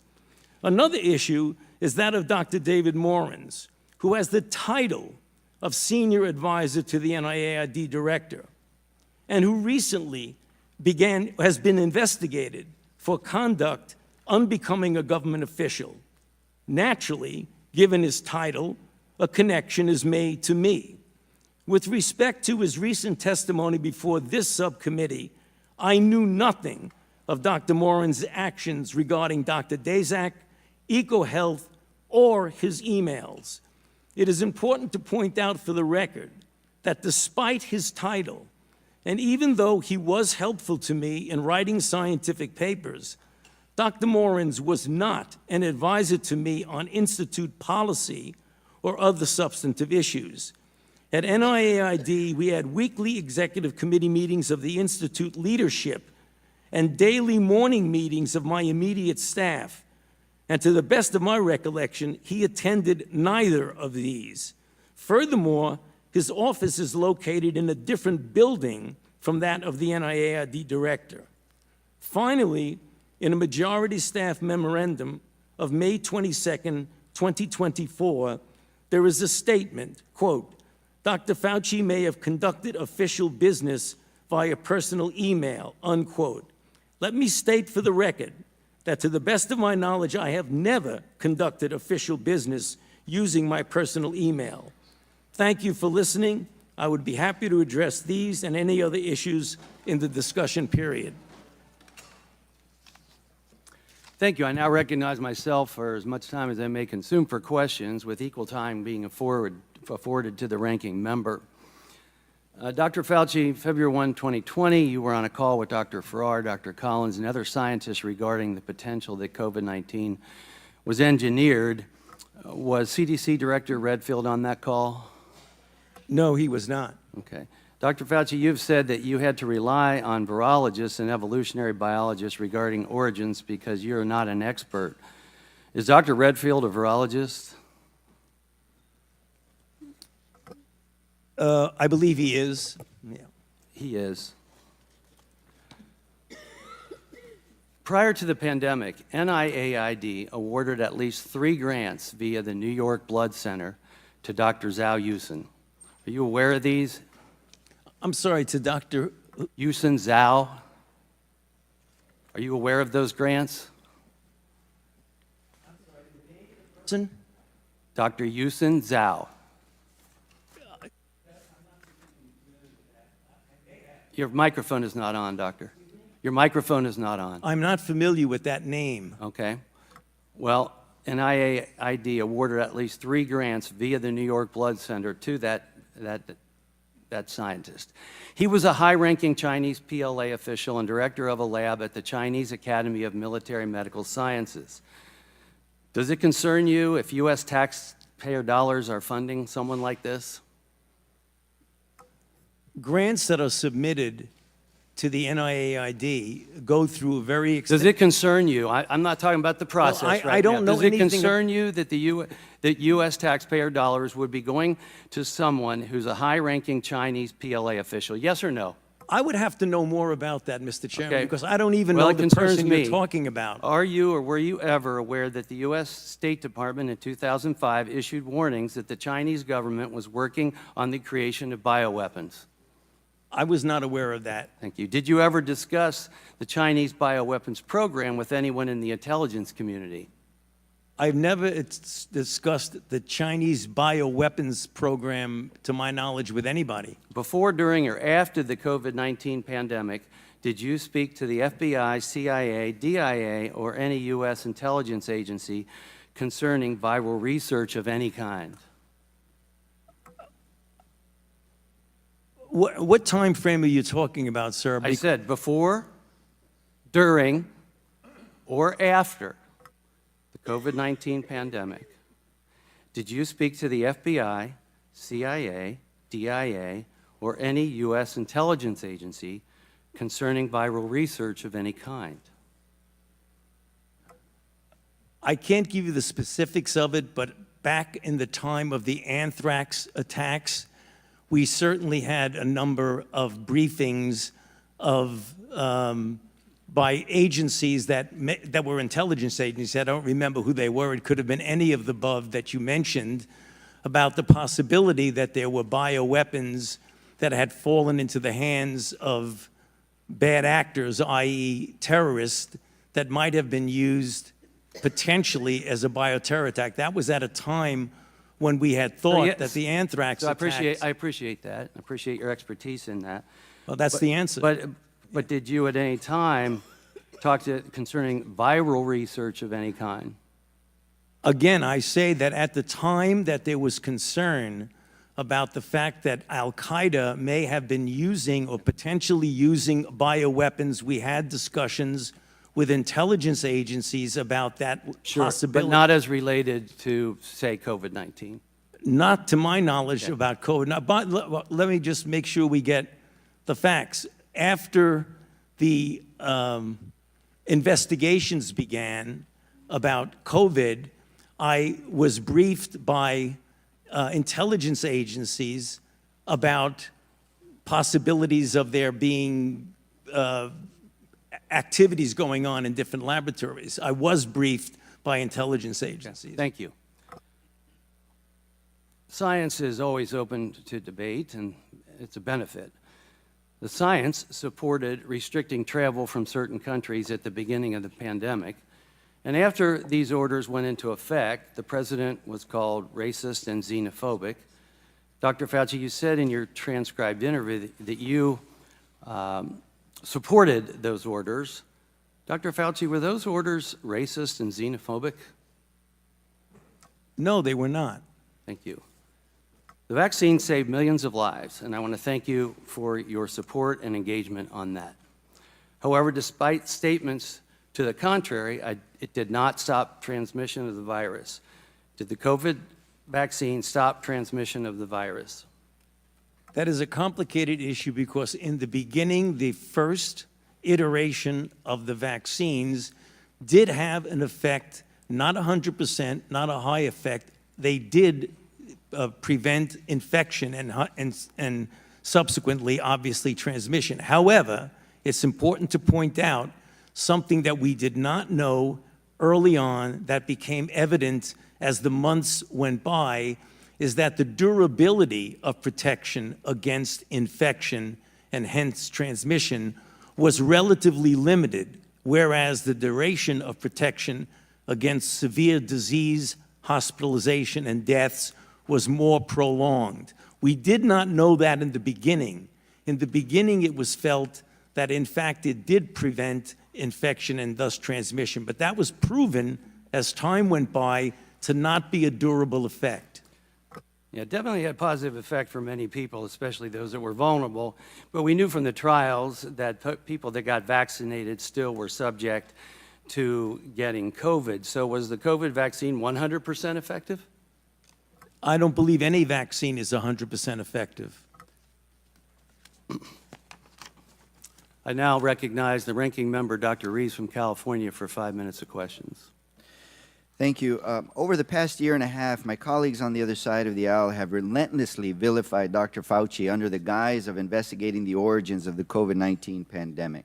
Another issue is that of Dr. David Morans, who has the title of Senior Advisor to the NIAID Director, and who recently has been investigated for conduct unbecoming a government official. Naturally, given his title, a connection is made to me. With respect to his recent testimony before this subcommittee, I knew nothing of Dr. Morans' actions regarding Dr. Daszak, EcoHealth, or his emails. It is important to point out for the record that despite his title, and even though he was helpful to me in writing scientific papers, Dr. Morens was not an advisor to me on institute policy or other substantive issues. At NIAID, we had weekly executive committee meetings of the institute leadership and daily morning meetings of my immediate staff. And to the best of my recollection, he attended neither of these. Furthermore, his office is located in a different building from that of the NIAID director. Finally, in a majority staff memorandum of May 22nd, 2024, there is a statement, quote, Dr. Fauci may have conducted official business via personal email, unquote. Let me state for the record that to the best of my knowledge, I have never conducted official business using my personal email. Thank you for listening. I would be happy to address these and any other issues in the discussion period. Thank you. I now recognize myself for as much time as I may consume for questions, with equal time being afforded to the ranking member. Dr. Fauci, February 1, 2020, you were on a call with Dr. Farrar, Dr. Collins, and other scientists regarding the potential that COVID-19 was engineered. Was CDC Director Redfield on that call? No, he was not. Okay. Dr. Fauci, you've said that you had to rely on virologists and evolutionary biologists regarding origins because you're not an expert. Is Dr. Redfield a virologist? I believe he is. Yeah. He is. Prior to the pandemic, NIAID awarded at least 3 grants via the New York Blood Center to Dr. Zhao Yusen. Are you aware of these? I'm sorry, to Dr. Yusen Zhao? Are you aware of those grants? Hudson? Dr. Yusen Zhao. Your microphone is not on, Doctor. Your microphone is not on. I'm not familiar with that name. Okay. Well, NIAID awarded at least 3 grants via the New York Blood Center to that scientist. He was a high-ranking Chinese PLA official and director of a lab at the Chinese Academy of Military Medical Sciences. Does it concern you if U.S. taxpayer dollars are funding someone like this? Grants that are submitted to the NIAID go through a very Does extensive... it concern you? I'm not talking about the process Well, right I don't now. know Does it anything concern you that that U.S. taxpayer dollars would be going to someone who's a high-ranking Chinese PLA official? Yes or no? I would have to know more about that, Mr. Chairman, Okay. because I don't even Well, know it the concerns person me. you're talking about. Are you or were you ever aware that the U.S. State Department in 2005 issued warnings that the Chinese government was working on the creation of bioweapons? I was not aware of that. Thank you. Did you ever discuss the Chinese bioweapons program with anyone in the intelligence community? I've never discussed the Chinese bioweapons program, to my knowledge, with anybody. Before, during, or after the COVID-19 pandemic, did you speak to the FBI, CIA, DIA, or any U.S. intelligence agency concerning viral research of any kind? What time frame are you talking about, sir? I said before, during, or after the COVID-19 pandemic. Did you speak to the FBI, CIA, DIA, or any U.S. intelligence agency concerning viral research of any kind? I can't give you the specifics of it, but back in the time of the anthrax attacks, we certainly had a number of briefings of by agencies that were intelligence agencies. I don't remember who they were. It could have been any of the above that you mentioned, about the possibility that there were bioweapons that had fallen into the hands of bad actors, i.e. terrorists, that might have been used potentially as a bioterror attack. That was at a time when we had thought that the anthrax So attacks... I appreciate that. I appreciate your expertise in that. Well, that's the answer. But did you at any time talk to concerning viral research of any kind? Again, I say that at the time that there was concern about the fact that Al-Qaeda may have been using or potentially using bioweapons, we had discussions with intelligence agencies about that possibility. But not as related to, say, COVID-19. Not to my knowledge about COVID. Now, but let me just make sure we get the facts. After the investigations began about COVID, I was briefed by intelligence agencies about possibilities of there being activities going on in different laboratories. I was briefed by intelligence agencies. Thank you. Science is always open to debate, and it's a benefit. The science supported restricting travel from certain countries at the beginning of the pandemic, and after these orders went into effect, the president was called racist and xenophobic. Dr. Fauci, you said in your transcribed interview that you supported those orders. Dr. Fauci, were those orders racist and xenophobic? No, they were not. Thank you. The vaccine saved millions of lives, and I want to thank you for your support and engagement on that. However, despite statements to the contrary, it did not stop transmission of the virus. Did the COVID vaccine stop transmission of the virus? That is a complicated issue because in the beginning, the first iteration of the vaccines did have an effect, not 100%, not a high effect. They did prevent infection and subsequently, obviously, transmission. However, it's important to point out something that we did not know early on that became evident as the months went by, is that the durability of protection against infection and hence transmission was relatively limited, whereas the duration of protection against severe disease, hospitalization, and deaths was more prolonged. We did not know that in the beginning. In the beginning, it was felt that, in fact, it did prevent infection and thus transmission, but that was proven as time went by to not be a durable effect. Yeah, it definitely had a positive effect for many people, especially those that were vulnerable. But we knew from the trials that people that got vaccinated still were subject to getting COVID. So was the COVID vaccine 100% effective? I don't believe any vaccine is 100% effective. I now recognize the ranking member, Dr. Reeves from California, for 5 minutes of questions. Thank you. Over the past year and a half, my colleagues on the other side of the aisle have relentlessly vilified Dr. Fauci under the guise of investigating the origins of the COVID-19 pandemic.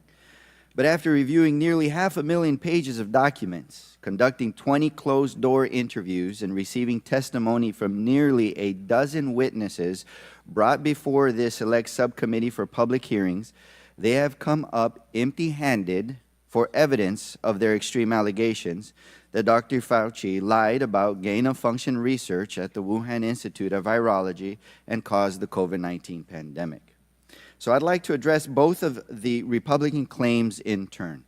But after reviewing nearly 500,000 pages of documents, conducting 20 closed-door interviews, and receiving testimony from nearly a dozen witnesses brought before this select subcommittee for public hearings, they have come up empty-handed for evidence of their extreme allegations that Dr. Fauci lied about gain-of-function research at the Wuhan Institute of Virology and caused the COVID-19 pandemic. So I'd like to address both of the Republican claims in turn.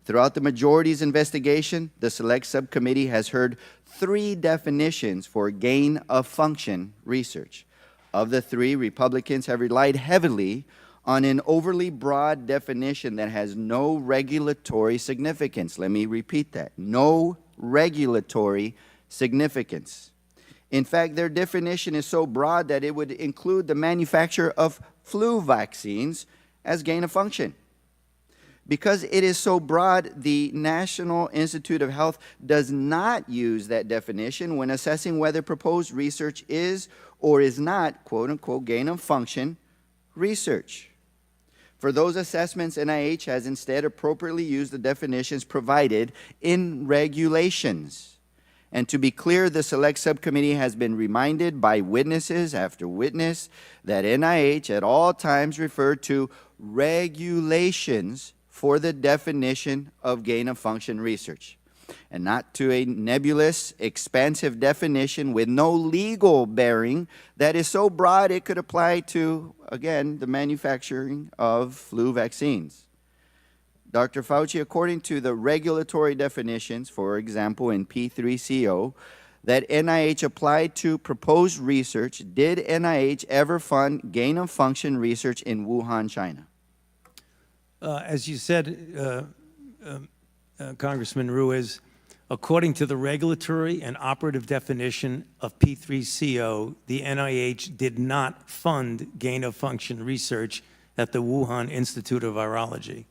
Throughout the majority's investigation, the Select Subcommittee has heard 3 definitions for gain-of-function research. Of the 3, Republicans have relied heavily on an overly broad definition that has no regulatory significance. Let me repeat that. No regulatory significance. In fact, their definition is so broad that it would include the manufacture of flu vaccines as gain of function. Because it is so broad, the National Institute of Health does not use that definition when assessing whether proposed research is or is not, quote unquote, gain of function research. For those assessments, NIH has instead appropriately used the definitions provided in regulations. And to be clear, the Select Subcommittee has been reminded by witnesses after witness that NIH at all times referred to regulations for the definition of gain-of-function research, and not to a nebulous, expansive definition with no legal bearing that is so broad it could apply to, again, the manufacturing of flu vaccines. Dr. Fauci, according to the regulatory definitions, for example, in P3CO, that NIH applied to proposed research, did NIH ever fund gain-of-function research in Wuhan, China? As you said, Congressman Ruiz, according to the regulatory and operative definition of P3CO, the NIH did not fund gain-of-function research at the Wuhan Institute of Virology.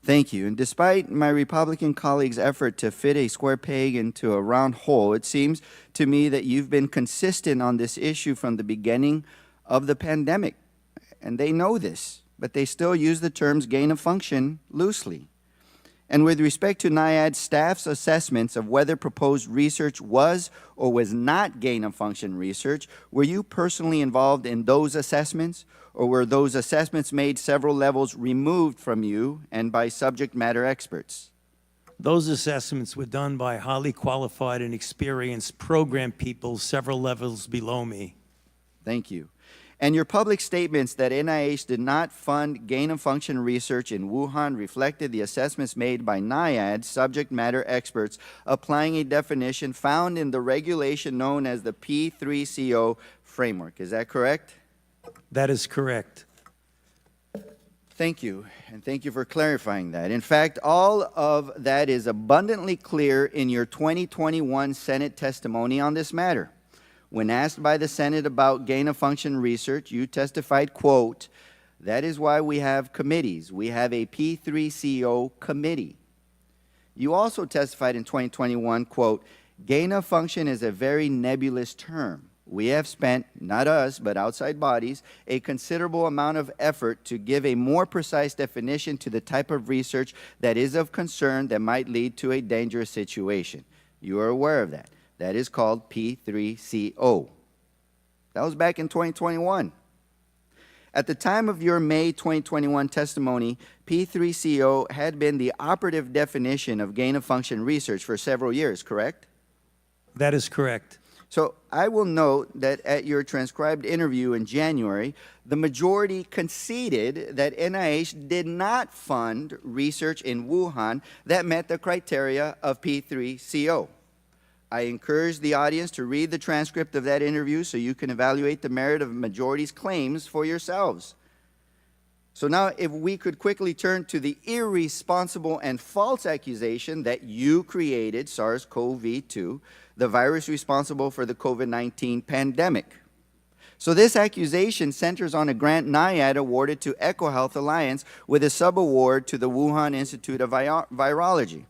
Thank you. And despite my Republican colleagues' effort to fit a square peg into a round hole, it seems to me that you've been consistent on this issue from the beginning of the pandemic. And they know this, but they still use the terms gain of function loosely. And with respect to NIAID staff's assessments of whether proposed research was or was not gain of function research, were you personally involved in those assessments, or were those assessments made several levels removed from you and by subject matter experts? Those assessments were done by highly qualified and experienced program people several levels below me. Thank you. And your public statements that NIH did not fund gain-of-function research in Wuhan reflected the assessments made by NIAID subject matter experts applying a definition found in the regulation known as the P3CO framework. Is that correct? That is correct. Thank you, and thank you for clarifying that. In fact, all of that is abundantly clear in your 2021 Senate testimony on this matter. When asked by the Senate about gain-of-function research, you testified, quote, "That is why we have committees. We have a P3CO committee." You also testified in 2021, quote, "Gain-of-function is a very nebulous term. We have spent, not us, but outside bodies, a considerable amount of effort to give a more precise definition to the type of research that is of concern that might lead to a dangerous situation." You are aware of that. That is called P3CO. That was back in 2021. At the time of your May 2021 testimony, P3CO had been the operative definition of gain-of-function research for several years, correct? That is correct. So I will note that at your transcribed interview in January, the majority conceded that NIH did not fund research in Wuhan that met the criteria of P3CO. I encourage the audience to read the transcript of that interview so you can evaluate the merit of the majority's claims for yourselves. So now, if we could quickly turn to the irresponsible and false accusation that you created SARS-CoV-2, the virus responsible for the COVID-19 pandemic. So this accusation centers on a grant NIAID awarded to EcoHealth Alliance with a subaward to the Wuhan Institute of Virology.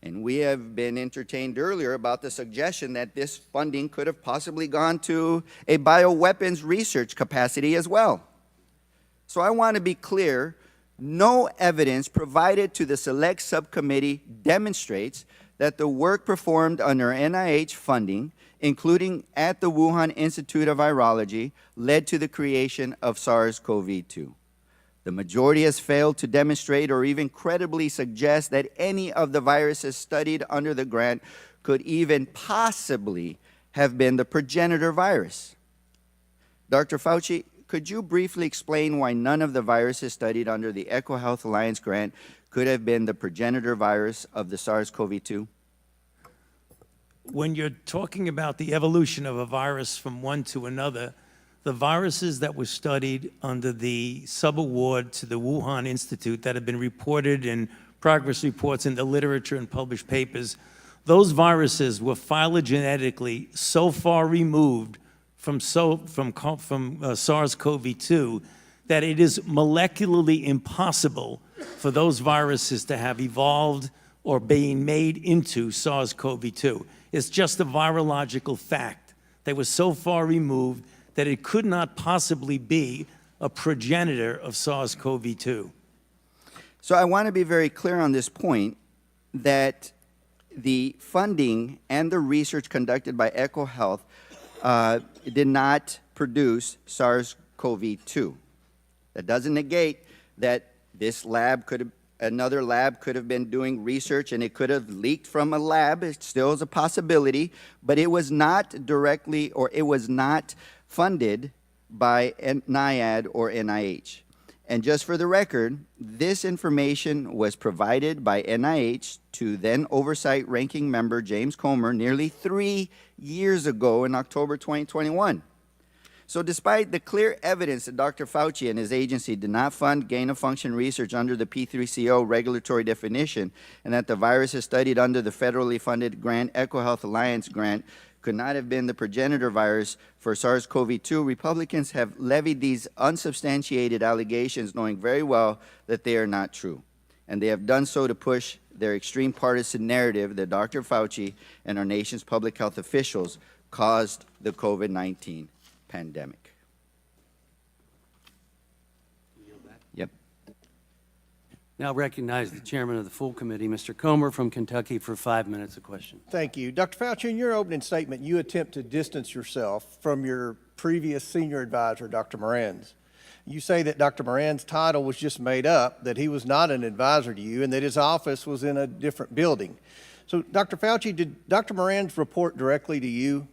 And we have been entertained earlier about the suggestion that this funding could have possibly gone to a bioweapons research capacity as well. So I want to be clear, no evidence provided to the Select Subcommittee demonstrates that the work performed under NIH funding, including at the Wuhan Institute of Virology, led to the creation of SARS-CoV-2. The majority has failed to demonstrate or even credibly suggest that any of the viruses studied under the grant could even possibly have been the progenitor virus. Dr. Fauci, could you briefly explain why none of the viruses studied under the EcoHealth Alliance grant could have been the progenitor virus of the SARS-CoV-2? When you're talking about the evolution of a virus from one to another, the viruses that were studied under the subaward to the Wuhan Institute that have been reported in progress reports in the literature and published papers, those viruses were phylogenetically so far removed from SARS-CoV-2 that it is molecularly impossible for those viruses to have evolved or being made into SARS-CoV-2. It's just a virological fact. They were so far removed that it could not possibly be a progenitor of SARS-CoV-2. So I want to be very clear on this point that the funding and the research conducted by EcoHealth did not produce SARS-CoV-2. That doesn't negate that this lab another lab could have been doing research and it could have leaked from a lab. It still is a possibility, but it was not directly, or it was not funded by NIAID or NIH. And just for the record, this information was provided by NIH to then Oversight Ranking Member James Comer nearly 3 years ago in October 2021. So despite the clear evidence that Dr. Fauci and his agency did not fund gain-of-function research under the P3CO regulatory definition, and that the virus is studied under the federally funded grant EcoHealth Alliance grant could not have been the progenitor virus for SARS-CoV-2, Republicans have levied these unsubstantiated allegations knowing very well that they are not true. And they have done so to push their extreme partisan narrative that Dr. Fauci and our nation's public health officials caused the COVID-19 pandemic. Yep. Now recognize the chairman of the full committee, Mr. Comer from Kentucky, for 5 minutes of question. Thank you. Dr. Fauci, in your opening statement, you attempt to distance yourself from your previous senior advisor, Dr. Moran's. You say that Dr. Moran's title was just made up, that he was not an advisor to you, and that his office was in a different building. So, Dr. Fauci, did Dr. Moran's report directly to you?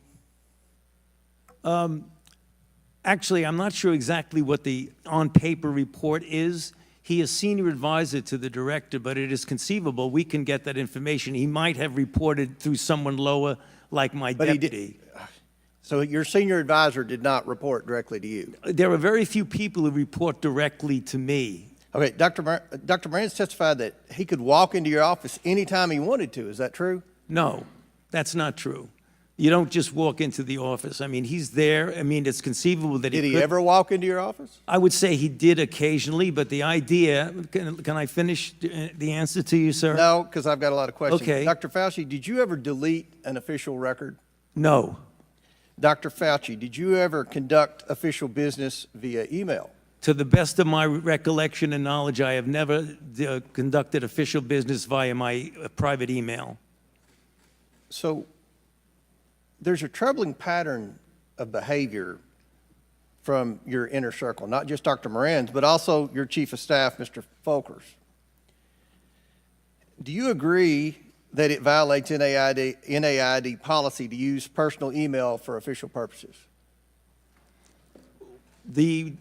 Actually, I'm not sure exactly what the on-paper report is. He is senior advisor to the director, but it is conceivable we can get that information. He might have reported through someone lower, like my But he did- deputy. So your senior advisor did not report directly to you? There are very few people who report directly to me. Okay, Dr. Moran's testified that he could walk into your office anytime he wanted to. Is that true? No, that's not true. You don't just walk into the office. I mean, he's there. I mean, it's conceivable that Did he he could. ever walk into your office? I would say he did occasionally, but the idea, can I finish the answer to you, sir? No, because I've got a lot of questions. Okay. Dr. Fauci, did you ever delete an official record? No. Dr. Fauci, did you ever conduct official business via email? To the best of my recollection and knowledge, I have never conducted official business via my private email. So there's a troubling pattern of behavior from your inner circle, not just Dr. Moran's, but also your chief of staff, Mr. Folkers. Do you agree that it violates NAID policy to use personal email for official purposes? The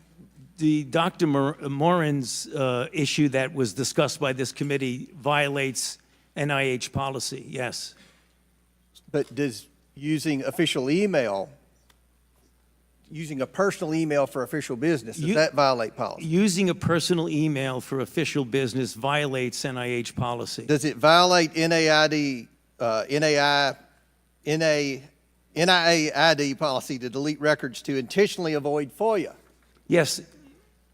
Dr. Morin's issue that was discussed by this committee violates NIH policy, yes. But does using official email, using a personal email for official business, does that violate policy? Using a personal email for official business violates NIH policy. Does it violate NIAID policy to delete records to intentionally avoid FOIA? Yes,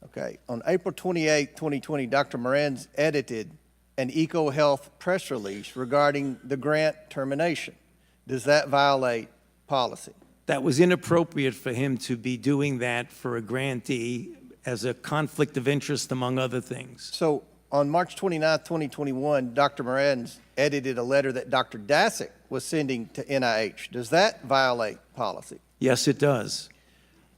Okay. On April 28, 2020, Dr. Moran's edited an EcoHealth press release regarding the grant termination. Does that violate policy? that was inappropriate for him to be doing that for a grantee as a conflict of interest, among other things. So on March 29, 2021, Dr. Moran's edited a letter that Dr. Dasick was sending to NIH. Does that violate policy? Yes, it does.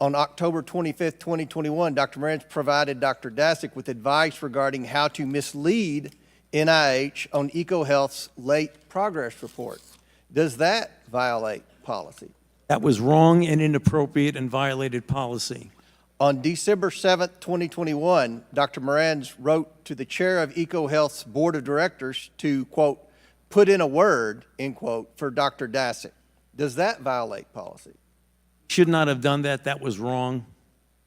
On October 25, 2021, Dr. Moran's provided Dr. Dasick with advice regarding how to mislead NIH on EcoHealth's late progress report. Does that violate policy? That was wrong and inappropriate and violated policy. On December 7, 2021, Dr. Moran's wrote to the chair of EcoHealth's board of directors to, quote, put in a word, end quote, for Dr. Dasick. Does that violate policy? Should not have done that. That was wrong.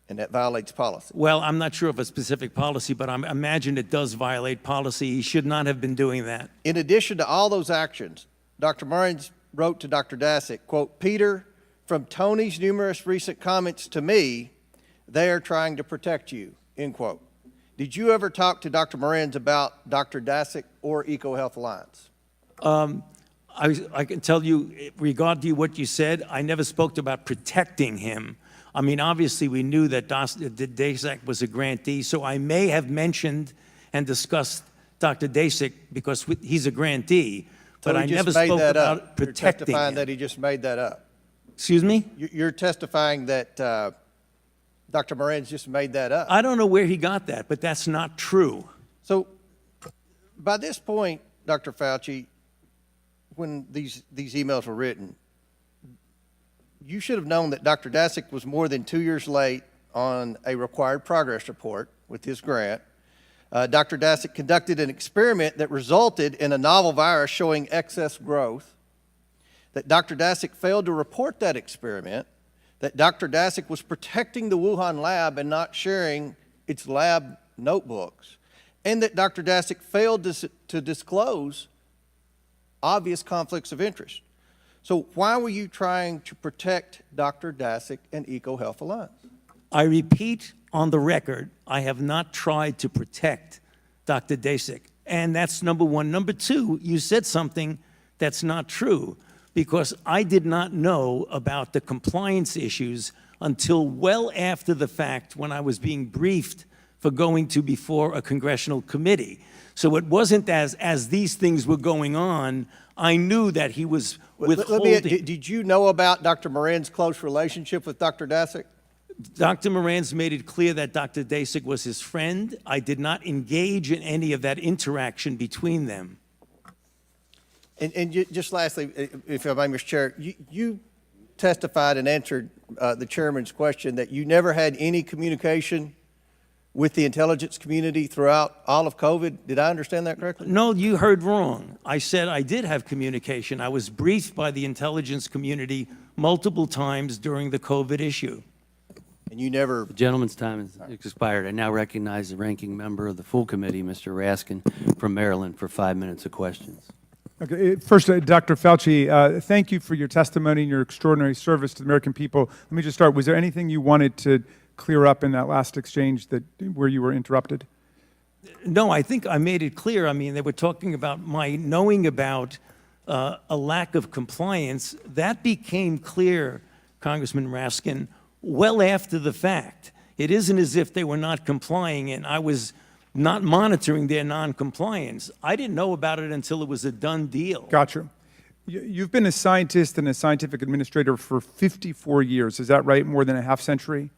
And that violates policy. Well, I'm not sure of a specific policy, but I imagine it does violate policy. He should not have been doing that. In addition to all those actions, Dr. Moran's wrote to Dr. Dasick, quote, Peter, from Tony's numerous recent comments to me, they are trying to protect you, end quote. Did you ever talk to Dr. Moran's about Dr. Dasick or EcoHealth Alliance? I can tell you, regarding what you said, I never spoke about protecting him. I mean, obviously, we knew that Dasick was a grantee, so I may have mentioned and discussed Dr. Dasick because he's a grantee, but So I he just never made spoke that about up. You're protecting testifying him. that he just made that up. Excuse me? You're testifying that Dr. Moran's just made that up. I don't know where he got that, but that's not true. So by this point, Dr. Fauci, when these emails were written, you should have known that Dr. Dasick was more than 2 years late on a required progress report with his grant. Dr. Dasick conducted an experiment that resulted in a novel virus showing excess growth, that Dr. Dasick failed to report that experiment, that Dr. Dasick was protecting the Wuhan lab and not sharing its lab notebooks, and that Dr. Dasick failed to disclose obvious conflicts of interest. So why were you trying to protect Dr. Dasick and EcoHealth Alliance? I repeat on the record, I have not tried to protect Dr. Dasick. And that's number one. Number two, you said something that's not true, because I did not know about the compliance issues until well after the fact, when I was being briefed for going to before a congressional committee. So it wasn't as these things were going on, I knew that he was withholding. Did you know about Dr. Moran's close relationship with Dr. Dasick? Dr. Moran's made it clear that Dr. Dasick was his friend. I did not engage in any of that interaction between them. And just lastly, if I may, Mr. Chair, you testified and answered the chairman's question that you never had any communication with the intelligence community throughout all of COVID. Did I understand that correctly? No, you heard wrong. I said I did have communication. I was briefed by the intelligence community multiple times during the COVID issue. And you never... The gentleman's time has expired. I now recognize the ranking member of the full committee, Mr. Raskin from Maryland, for 5 minutes of questions. Okay, first, Dr. Fauci, thank you for your testimony and your extraordinary service to the American people. Let me just start. Was there anything you wanted to clear up in that last exchange where you were interrupted? No, I think I made it clear. I mean, they were talking about my knowing about a lack of compliance. That became clear, Congressman Raskin, well after the fact. It isn't as if they were not complying and I was not monitoring their non-compliance. I didn't know about it until it was a done deal. Gotcha. You've been a scientist and a scientific administrator for 54 years. Is that right? More than a half century?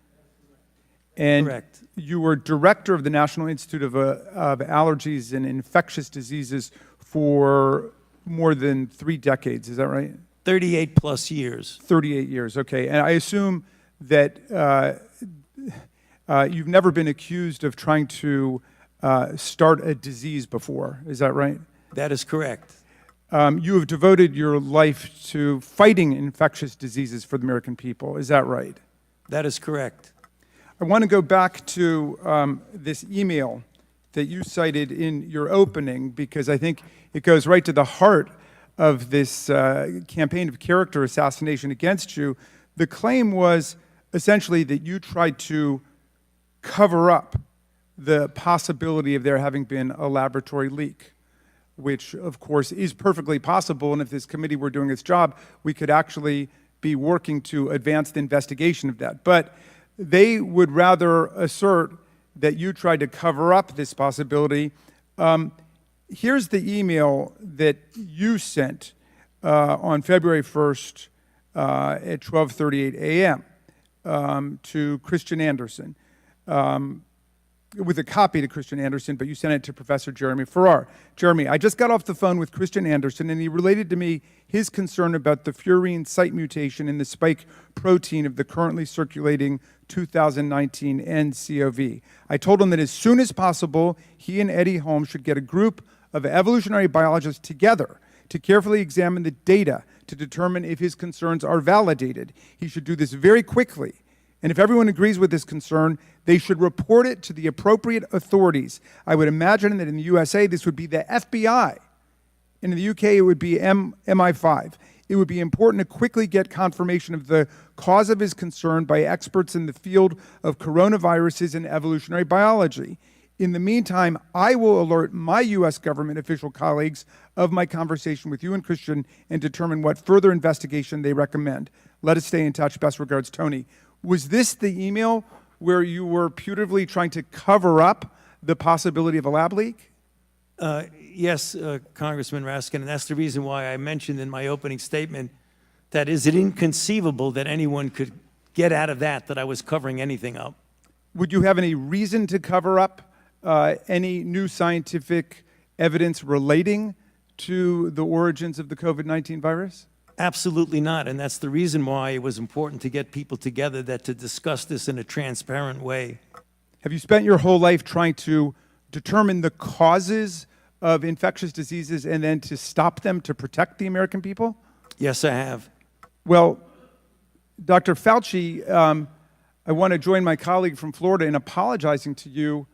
And Correct. You were director of the National Institute of Allergies and Infectious Diseases for more than 3 decades. Is that right? 38 plus years. 38 years, okay. And I assume that you've never been accused of trying to start a disease before. Is that right? That is correct. You have devoted your life to fighting infectious diseases for the American people. Is that right? That is correct. I want to go back to this email that you cited in your opening, because I think it goes right to the heart of this campaign of character assassination against you. The claim was essentially that you tried to cover up the possibility of there having been a laboratory leak, which of course is perfectly possible. And if this committee were doing its job, we could actually be working to advance the investigation of that. But they would rather assert that you tried to cover up this possibility. Here's the email that you sent on February 1st at 12:38 a.m. To Christian Anderson, with a copy to Christian Anderson, but you sent it to Professor Jeremy Farrar. Jeremy, I just got off the phone with Christian Anderson, and he related to me his concern about the furin site mutation in the spike protein of the currently circulating 2019 nCoV. I told him that as soon as possible, he and Eddie Holmes should get a group of evolutionary biologists together to carefully examine the data to determine if his concerns are validated. He should do this very quickly. And if everyone agrees with this concern, they should report it to the appropriate authorities. I would imagine that in the USA, this would be the FBI. And in the UK, it would be MI5. It would be important to quickly get confirmation of the cause of his concern by experts in the field of coronaviruses and evolutionary biology. In the meantime, I will alert my U.S. government official colleagues of my conversation with you and Christian and determine what further investigation they recommend. Let us stay in touch. Best regards, Tony. Was this the email where you were putatively trying to cover up the possibility of a lab leak? Yes, Congressman Raskin, and that's the reason why I mentioned in my opening statement that is it inconceivable that anyone could get out of that I was covering anything up. Would you have any reason to cover up any new scientific evidence relating to the origins of the COVID-19 virus? Absolutely not, and that's the reason why it was important to get people together to discuss this in a transparent way. Have you spent your whole life trying to determine the causes of infectious diseases and then to stop them to protect the American people? Yes, I have. Well, Dr. Fauci, I want to join my colleague from Florida in apologizing to you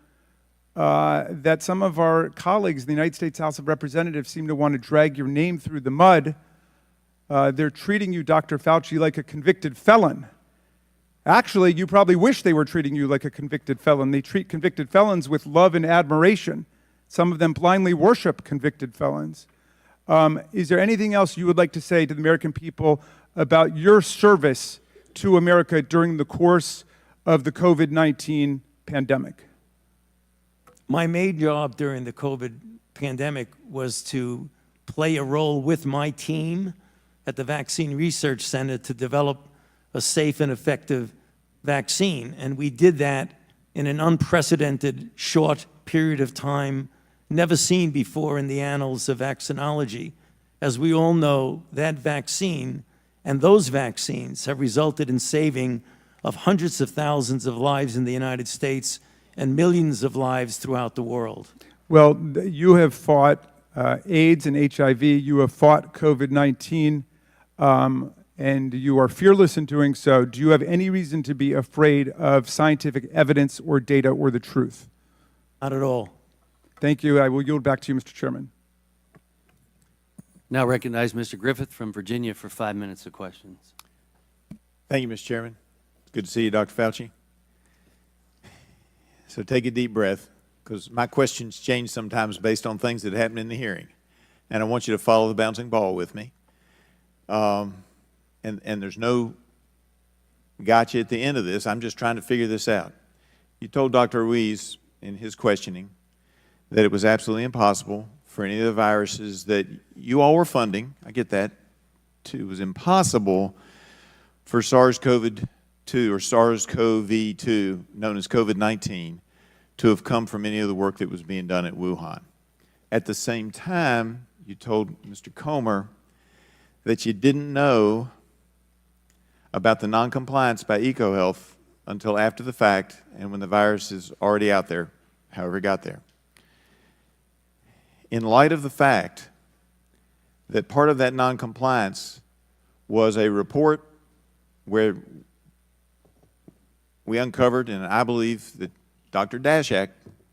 that some of our colleagues in the United States House of Representatives seem to want to drag your name through the mud. They're treating you, Dr. Fauci, like a convicted felon. Actually, you probably wish they were treating you like a convicted felon. They treat convicted felons with love and admiration. Some of them blindly worship convicted felons. Is there anything else you would like to say to the American people about your service to America during the course of the COVID-19 pandemic? My main job during the COVID pandemic was to play a role with my team at the Vaccine Research Center to develop a safe and effective vaccine. And we did that in an unprecedented short period of time, never seen before in the annals of vaccinology. As we all know, that vaccine and those vaccines have resulted in saving of hundreds of thousands of lives in the United States and millions of lives throughout the world. Well, you have fought AIDS and HIV. You have fought COVID-19, and you are fearless in doing so. Do you have any reason to be afraid of scientific evidence or data or the truth? Not at all. Thank you. I will yield back to you, Mr. Chairman. Now recognize Mr. Griffith from Virginia for 5 minutes of questions. Thank you, Mr. Chairman. Good to see you, Dr. Fauci. So take a deep breath, because my questions change sometimes based on things that happen in the hearing. And I want you to follow the bouncing ball with me. And there's no gotcha at the end of this. I'm just trying to figure this out. You told Dr. Ruiz in his questioning that it was absolutely impossible for any of the viruses that you all were funding, I get that, it was impossible for SARS-CoV-2 or SARS-CoV-2, known as COVID-19, to have come from any of the work that was being done at Wuhan. At the same time, you told Mr. Comer that you didn't know about the noncompliance by EcoHealth until after the fact and when the virus is already out there, however it got there. In light of the fact that part of that noncompliance was a report where we uncovered, and I believe that Dr. Daszak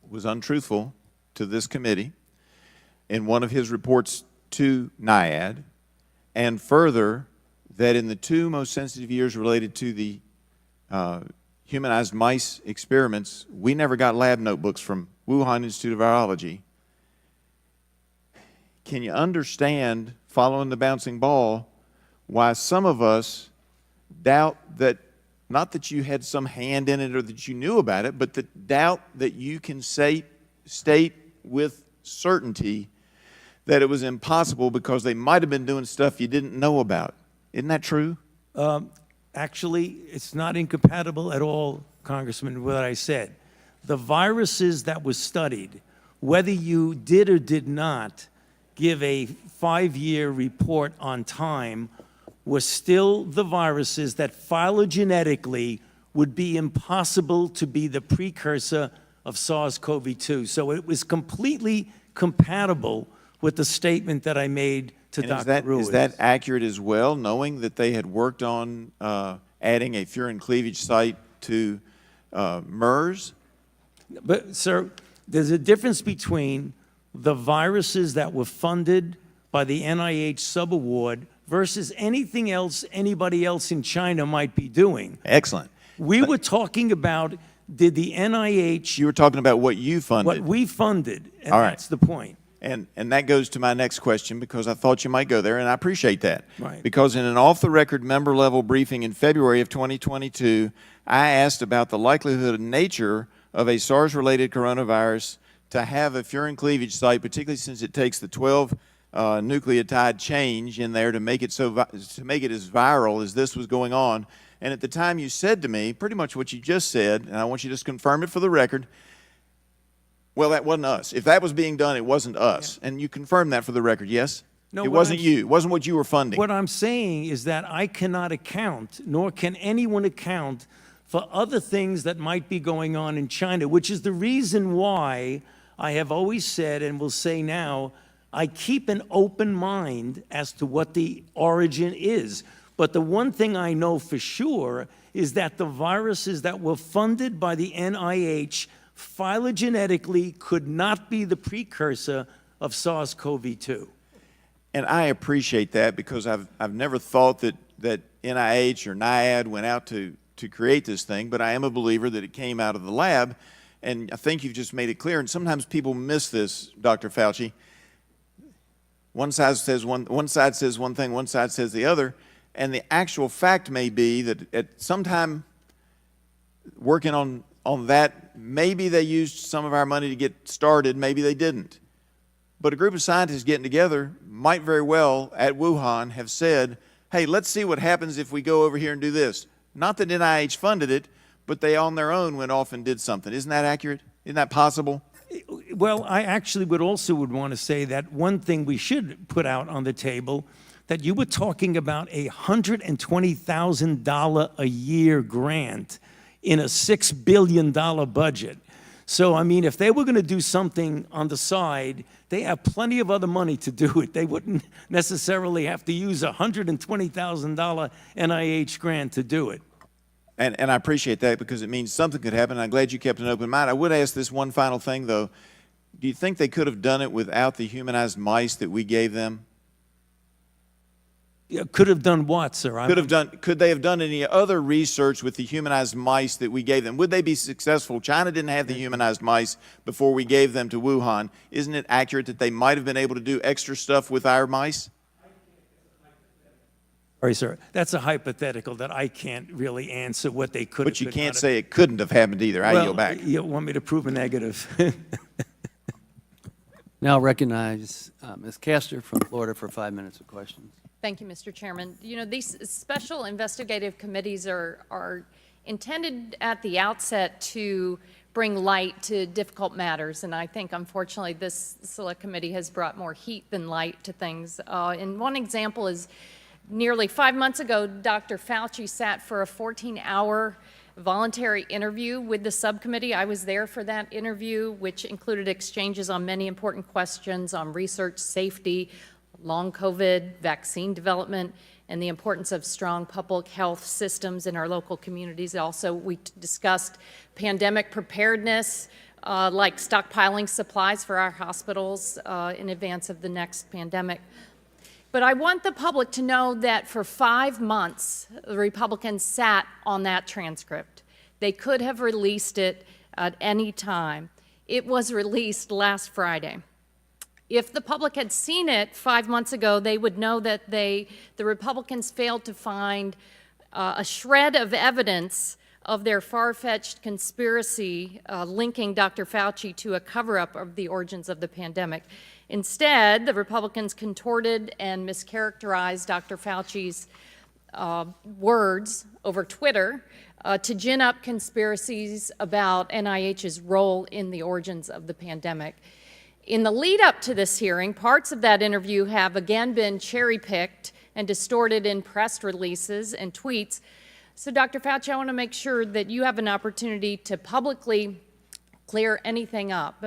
was untruthful to this committee in one of his reports to NIAID, and further, that in the 2 most sensitive years related to the humanized mice experiments, we never got lab notebooks from Wuhan Institute of Virology. Can you understand, following the bouncing ball, why some of us doubt that, not that you had some hand in it or that you knew about it, but that doubt that you can state with certainty that it was impossible because they might have been doing stuff you didn't know about? Isn't that true? Actually, it's not incompatible at all, Congressman, with what I said. The viruses that were studied, whether you did or did not give a 5-year report on time, were still the viruses that phylogenetically would be impossible to be the precursor of SARS-CoV-2. So it was completely compatible with the statement that I made to Dr. Ruiz. Is that accurate as well, knowing that they had worked on adding a furin cleavage site to MERS? But, sir, there's a difference between the viruses that were funded by the NIH subaward versus anything else anybody else in China might be doing. Excellent. We were talking about, did the NIH... You were talking about what you funded. What we funded, and All right. That's the point. And that goes to my next question, because I thought you might go there, and I appreciate that. Right. Because in an off-the-record member-level briefing in February of 2022, I asked about the likelihood and nature of a SARS-related coronavirus to have a furin cleavage site, particularly since it takes the 12 nucleotide change in there to make it as viral as this was going on. And at the time, you said to me pretty much what you just said, and I want you to just confirm it for the record. Well, that wasn't us. If that was being done, it wasn't us. Yeah. And you confirmed that for the record, yes? No, it wasn't you. It wasn't what you were funding. What I'm saying is that I cannot account, nor can anyone account, for other things that might be going on in China, which is the reason why I have always said, and will say now, I keep an open mind as to what the origin is. But the one thing I know for sure is that the viruses that were funded by the NIH phylogenetically could not be the precursor of SARS-CoV-2. And I appreciate that, because I've never thought that NIH or NIAID went out to create this thing, but I am a believer that it came out of the lab, and I think you've just made it clear, and sometimes people miss this, Dr. Fauci. One side says one thing, one side says the other, and the actual fact may be that at some time working on that, maybe they used some of our money to get started, maybe they didn't. But a group of scientists getting together might very well, at Wuhan, have said, hey, let's see what happens if we go over here and do this. Not that NIH funded it, but they on their own went off and did something. Isn't that accurate? Isn't that possible? Well, I actually would want to say that one thing we should put out on the table, that you were talking about a $120,000 a year grant in a $6 billion budget. So, I mean, if they were going to do something on the side, they have plenty of other money to do it. They wouldn't necessarily have to use a $120,000 NIH grant to do it. And I appreciate that, because it means something could happen. I'm glad you kept an open mind. I would ask this one final thing, though. Do you think they could have done it without the humanized mice that we gave them? Yeah, could have done what, sir? Could they have done any other research with the humanized mice that we gave them? Would they be successful? China didn't have the humanized mice before we gave them to Wuhan. Isn't it accurate that they might have been able to do extra stuff with our mice? Sorry, sir. That's a hypothetical that I can't really answer what they could have. But you can't say it couldn't have happened either. I yield back. You want me to prove a negative? Now recognize Ms. Castor from Florida for 5 minutes of questions. Thank you, Mr. Chairman. You know, these special investigative committees are intended at the outset to bring light to difficult matters, and I think, unfortunately, this select committee has brought more heat than light to things. And one example is nearly 5 months ago, Dr. Fauci sat for a 14-hour voluntary interview with the subcommittee. I was there for that interview, which included exchanges on many important questions on research, safety, long COVID, vaccine development, and the importance of strong public health systems in our local communities. Also, we discussed pandemic preparedness, like stockpiling supplies for our hospitals in advance of the next pandemic. But I want the public to know that for 5 months, the Republicans sat on that transcript. They could have released it at any time. It was released last Friday. If the public had seen it 5 months ago, they would know that the Republicans failed to find a shred of evidence of their far-fetched conspiracy linking Dr. Fauci to a cover-up of the origins of the pandemic. Instead, the Republicans contorted and mischaracterized Dr. Fauci's words over Twitter to gin up conspiracies about NIH's role in the origins of the pandemic. In the lead up to this hearing, parts of that interview have again been cherry-picked and distorted in press releases and tweets. So, Dr. Fauci, I want to make sure that you have an opportunity to publicly clear anything up.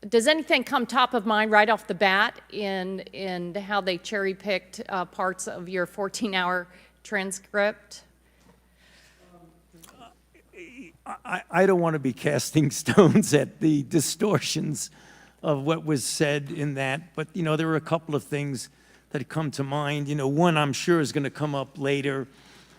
Does anything come top of mind right off the bat in how they cherry-picked parts of your 14-hour transcript? I don't want to be casting stones at the distortions of what was said in that, but, you know, there were a couple of things that come to mind. You know, one I'm sure is going to come up later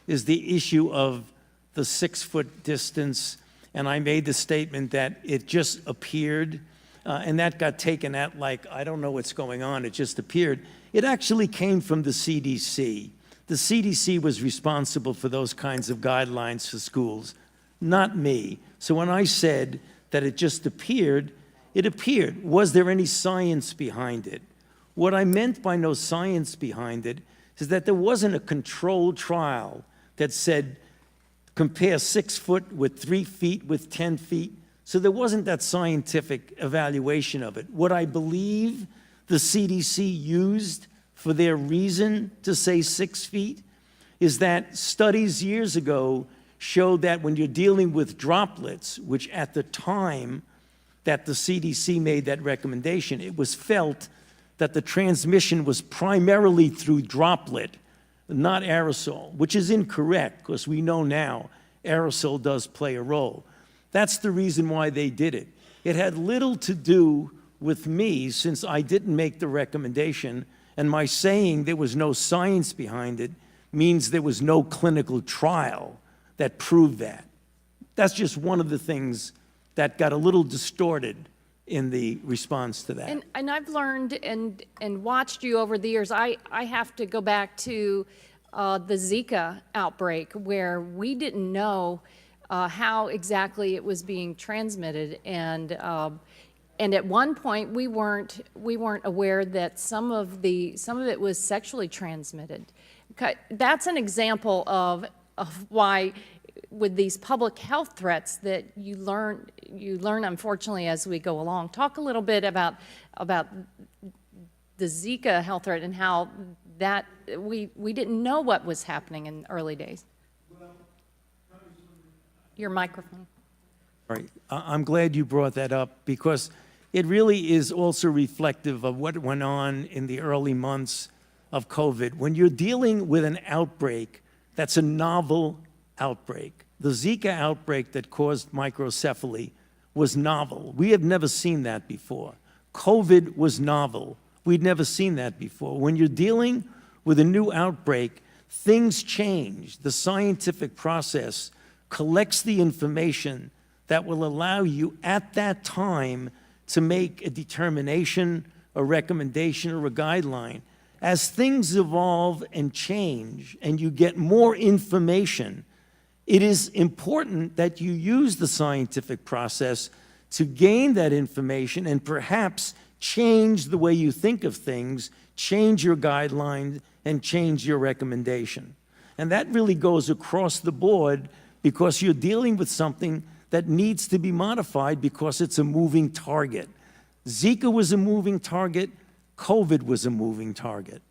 is the issue of the 6-foot distance, and I made the statement that it just appeared, and that got taken at like, I don't know what's going on, it just appeared. It actually came from the CDC. The CDC was responsible for those kinds of guidelines for schools, not me. So when I said that it just appeared, it appeared. Was there any science behind it? What I meant by no science behind it is that there wasn't a controlled trial that said compare 6 foot with 3 feet with 10 feet. So there wasn't that scientific evaluation of it. What I believe the CDC used for their reason to say 6 feet is that studies years ago showed that when you're dealing with droplets, which at the time that the CDC made that recommendation, it was felt that the transmission was primarily through droplet, not aerosol, which is incorrect because we know now aerosol does play a role. That's the reason why they did it. It had little to do with me since I didn't make the recommendation, and my saying there was no science behind it means there was no clinical trial that proved that. That's just one of the things that got a little distorted in the response to that. And I've learned and watched you over the years. I have to go back to the Zika outbreak, where we didn't know how exactly it was being transmitted, and at one point we weren't aware that some of it was sexually transmitted. That's an example of why, with these public health threats, that you learn unfortunately as we go along. Talk a little bit about the Zika health threat and how that we didn't know what was happening in the early days. Your microphone. All right. I'm glad you brought that up because it really is also reflective of what went on in the early months of COVID. When you're dealing with an outbreak that's a novel outbreak, the Zika outbreak that caused microcephaly was novel. We have never seen that before. COVID was novel. We'd never seen that before. When you're dealing with a new outbreak, things change. The scientific process collects the information that will allow you at that time to make a determination, a recommendation, or a guideline. As things evolve and change and you get more information, it is important that you use the scientific process to gain that information and perhaps change the way you think of things, change your guidelines, and change your recommendation. And that really goes across the board because you're dealing with something that needs to be modified because it's a moving target. Zika was a moving target. COVID was a moving target.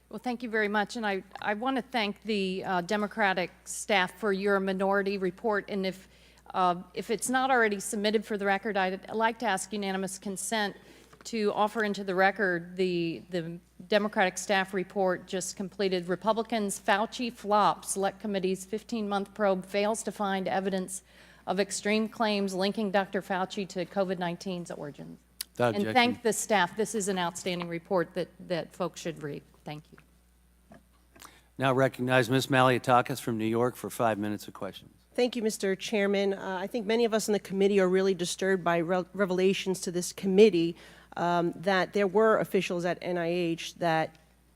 Well, thank you very much, and I want to thank the Democratic staff for your minority report, and if it's not already submitted for the record, I'd like to ask unanimous consent to offer into the record the Democratic staff report just completed. Republicans, Fauci flop. Select Committee's 15-month probe fails to find evidence of extreme claims linking Dr. Fauci to COVID-19's origins. And thank the staff. This is an outstanding report that folks should read. Thank you. Now recognize Ms. Maliotakis from New York for 5 minutes of questions. Thank you, Mr. Chairman. I think many of us in the committee are really disturbed by revelations to this committee that there were officials at NIH that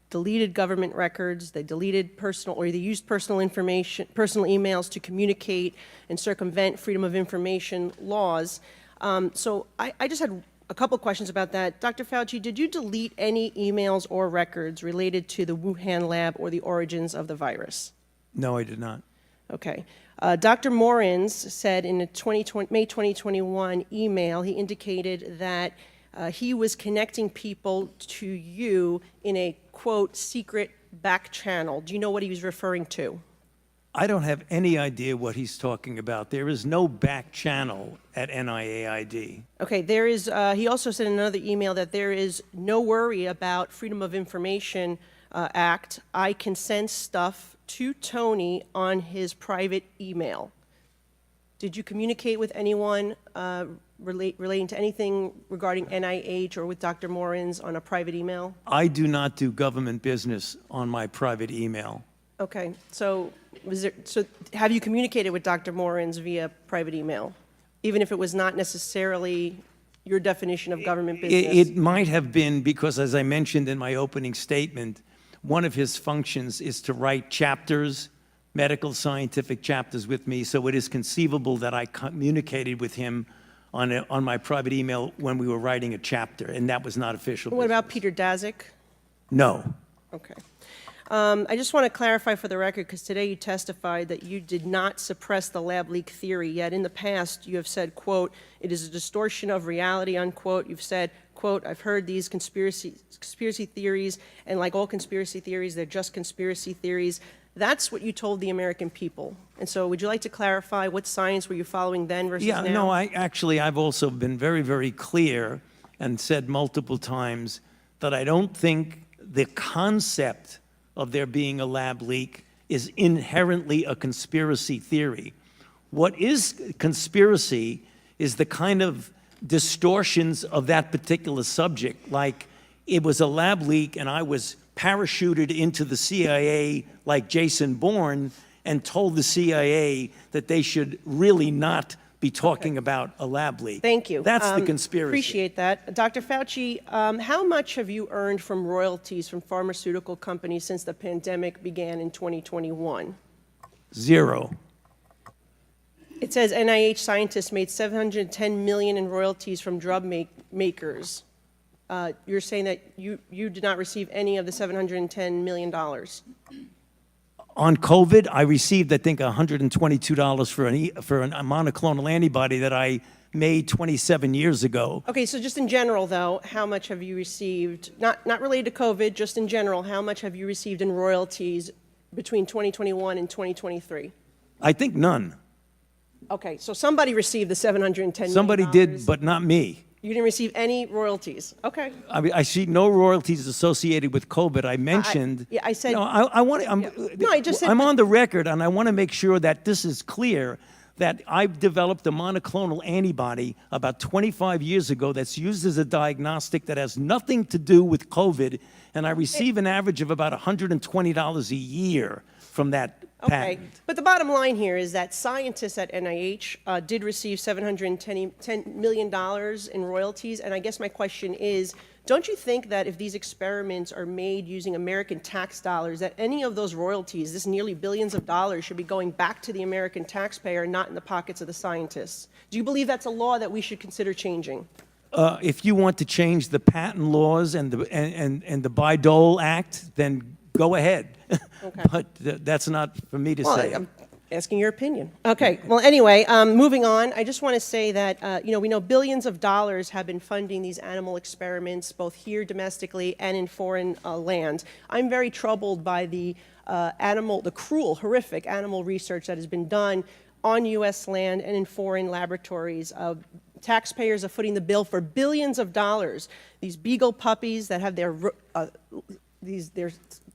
deleted government records, they deleted they used personal emails to communicate and circumvent freedom of information laws. So I just had a couple questions about that. Dr. Fauci, did you delete any emails or records related to the Wuhan lab or the origins of the virus? No, I did not. Okay. Dr. Morins said in a May 2021 email, he indicated that he was connecting people to you in a, quote, secret back channel. Do you know what he was referring to? I don't have any idea what he's talking about. There is no back channel at NIAID. Okay, there is, he also said in another email that there is no worry about Freedom of Information Act. I can send stuff to Tony on his private email. Did you communicate with anyone relating to anything regarding NIH or with Dr. Morins on a private email? I do not do government business on my private email. Okay, so have you communicated with Dr. Morins via private email, even if it was not necessarily your definition of government business? It might have been because, as I mentioned in my opening statement, one of his functions is to write chapters, medical scientific chapters with me, so it is conceivable that I communicated with him on my private email when we were writing a chapter, and that was not official. What about Peter Daszak? No. Okay. I just want to clarify for the record, because today you testified that you did not suppress the lab leak theory, yet in the past you have said, quote, it is a distortion of reality, unquote. You've said, quote, I've heard these conspiracy theories, and like all conspiracy theories, they're just conspiracy theories. That's what you told the American people. And so would you like to clarify what science were you following then versus now? Yeah, no, I've also been very, very clear and said multiple times that I don't think the concept of there being a lab leak is inherently a conspiracy theory. What is conspiracy is the kind of distortions of that particular subject, like it was a lab leak and I was parachuted into the CIA like Jason Bourne and told the CIA that they should really not be talking about a lab leak. Thank you. That's the conspiracy. Appreciate that. Dr. Fauci, how much have you earned from royalties from pharmaceutical companies since the pandemic began in 2021? Zero. It says NIH scientists made $710 million in royalties from drug makers. You're saying that you did not receive any of the $710 million. On COVID, I received, I think, $122 for a monoclonal antibody that I made 27 years ago. Okay, so just in general, though, how much have you received, not related to COVID, just in general, how much have you received in royalties between 2021 and 2023? I think none. Okay, so somebody received the $710 million. Somebody did, but not me. You didn't receive any royalties. Okay. I mean, I see no royalties associated with COVID. I mentioned. yeah, I said. No, I want. No, I just said. I'm on the record, and I want to make sure that this is clear. That I've developed a monoclonal antibody about 25 years ago that's used as a diagnostic that has nothing to do with COVID, and I receive an average of about $120 a year from that Okay, patent. but the bottom line here is that scientists at NIH did receive $710 million in royalties, and I guess my question is, don't you think that if these experiments are made using American tax dollars, that any of those royalties, this nearly billions of dollars, should be going back to the American taxpayer, not in the pockets of the scientists? Do you believe that's a law that we should consider changing? If you want to change the patent laws and the Bayh-Dole Act, then go ahead. Okay. But that's not for me to Well, say. I'm asking your opinion. Okay. Well, anyway, moving on, I just want to say that, we know billions of dollars have been funding these animal experiments, both here domestically and in foreign lands. I'm very troubled by the cruel, horrific animal research that has been done on U.S. land and in foreign laboratories. Taxpayers are footing the bill for billions of dollars. These beagle puppies that have their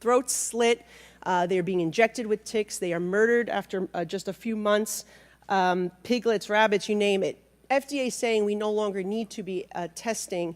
throats slit, they are being injected with ticks, they are murdered after just a few months, piglets, rabbits, you name it. FDA is saying we no longer need to be testing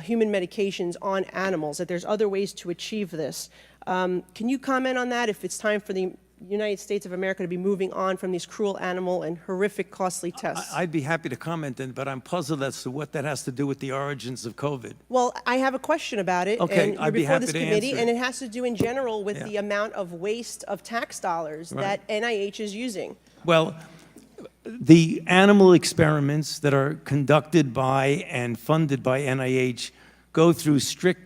human medications on animals, that there's other ways to achieve this. Can you comment on that, if it's time for the United States of America to be moving on from these cruel animal and horrific costly tests? I'd be happy to comment, but I'm puzzled as to what that has to do with the origins of COVID. Well, I have a question about it. Okay, and you're I'd be before happy this to committee, answer and it. it has to do in general with Yeah. the amount of waste of tax dollars that NIH is using. Well, the animal experiments that are conducted by and funded by NIH go through strict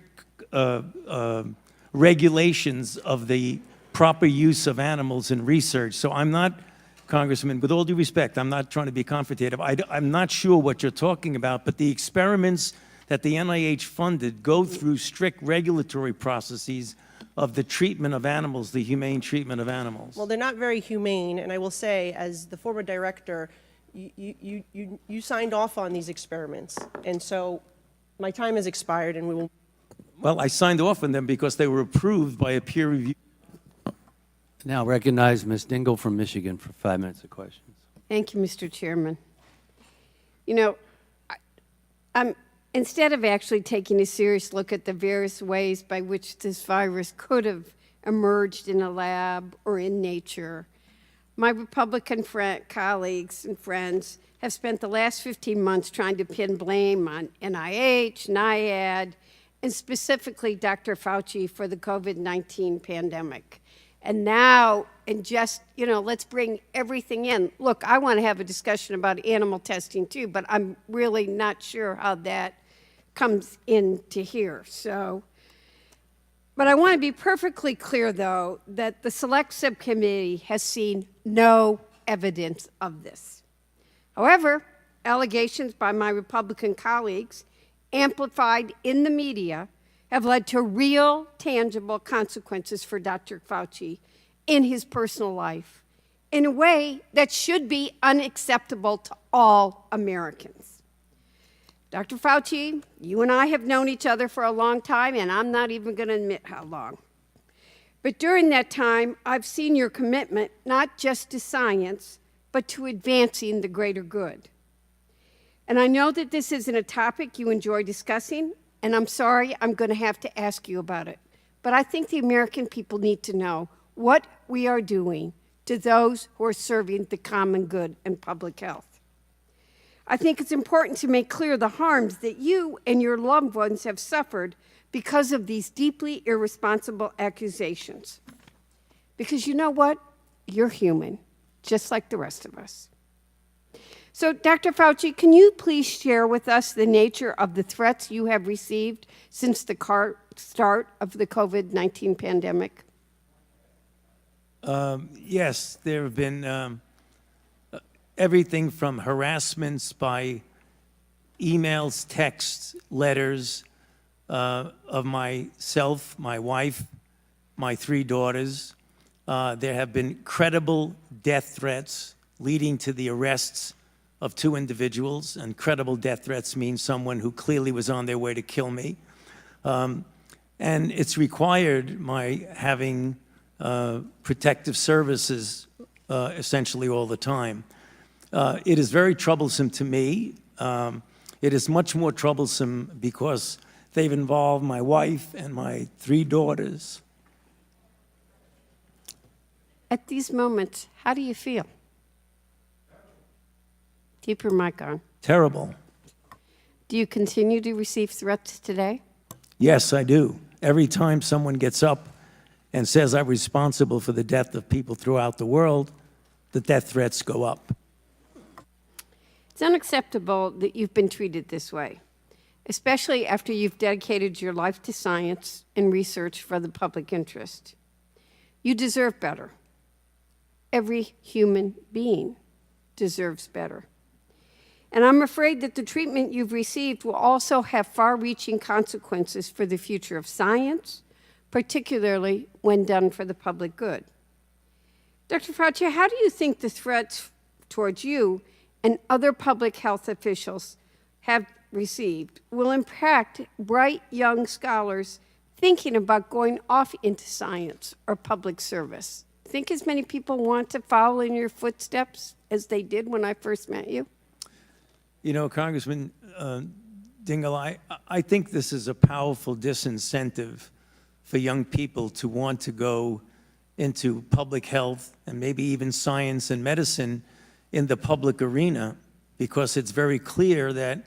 regulations of the proper use of animals in research. So I'm not, Congressman, with all due respect, I'm not trying to be confrontative. I'm not sure what you're talking about, but the experiments that the NIH funded go through strict regulatory processes of the treatment of animals, the humane treatment of animals. Well, they're not very humane, and I will say, as the former director, you signed off on these experiments, and so my time has expired, and we will. Well, I signed off on them because they were approved by a peer review. Now recognize Ms. Dingle from Michigan for 5 minutes of questions. Thank you, Mr. Chairman. You know, instead of actually taking a serious look at the various ways by which this virus could have emerged in a lab or in nature, my Republican colleagues and friends have spent the last 15 months trying to pin blame on NIH, NIAID, and specifically Dr. Fauci for the COVID-19 pandemic. And now, let's bring everything in. Look, I want to have a discussion about animal testing too, but I'm really not sure how that comes into here. But I want to be perfectly clear, though, that the Select Subcommittee has seen no evidence of this. However, allegations by my Republican colleagues, amplified in the media, have led to real, tangible consequences for Dr. Fauci in his personal life in a way that should be unacceptable to all Americans. Dr. Fauci, you and I have known each other for a long time, and I'm not even going to admit how long. But during that time, I've seen your commitment not just to science, but to advancing the greater good. And I know that this isn't a topic you enjoy discussing, and I'm sorry I'm going to have to ask you about it. But I think the American people need to know what we are doing to those who are serving the common good and public health. I think it's important to make clear the harms that you and your loved ones have suffered because of these deeply irresponsible accusations. Because you know what? You're human, just like the rest of us. So, Dr. Fauci, can you please share with us the nature of the threats you have received since the start of the COVID-19 pandemic? Yes, there have been everything from harassments by emails, texts, letters of myself, my wife, my 3 daughters. There have been credible death threats leading to the arrests of 2 individuals, and credible death threats mean someone who clearly was on their way to kill me. And it's required my having protective services essentially all the time. It is very troublesome to me. It is much more troublesome because they've involved my wife and my 3 daughters. At these moments, how do you feel? Keep your mic on. Terrible. Do you continue to receive threats today? Yes, I do. Every time someone gets up and says I'm responsible for the death of people throughout the world, the death threats go up. It's unacceptable that you've been treated this way, especially after you've dedicated your life to science and research for the public interest. You deserve better. Every human being deserves better. And I'm afraid that the treatment you've received will also have far-reaching consequences for the future of science, particularly when done for the public good. Dr. Fauci, how do you think the threats towards you and other public health officials have received will impact bright young scholars thinking about going off into science or public service? Think as many people want to follow in your footsteps as they did when I first met you? You know, Congressman Dingell, I think this is a powerful disincentive for young people to want to go into public health and maybe even science and medicine in the public arena, because it's very clear that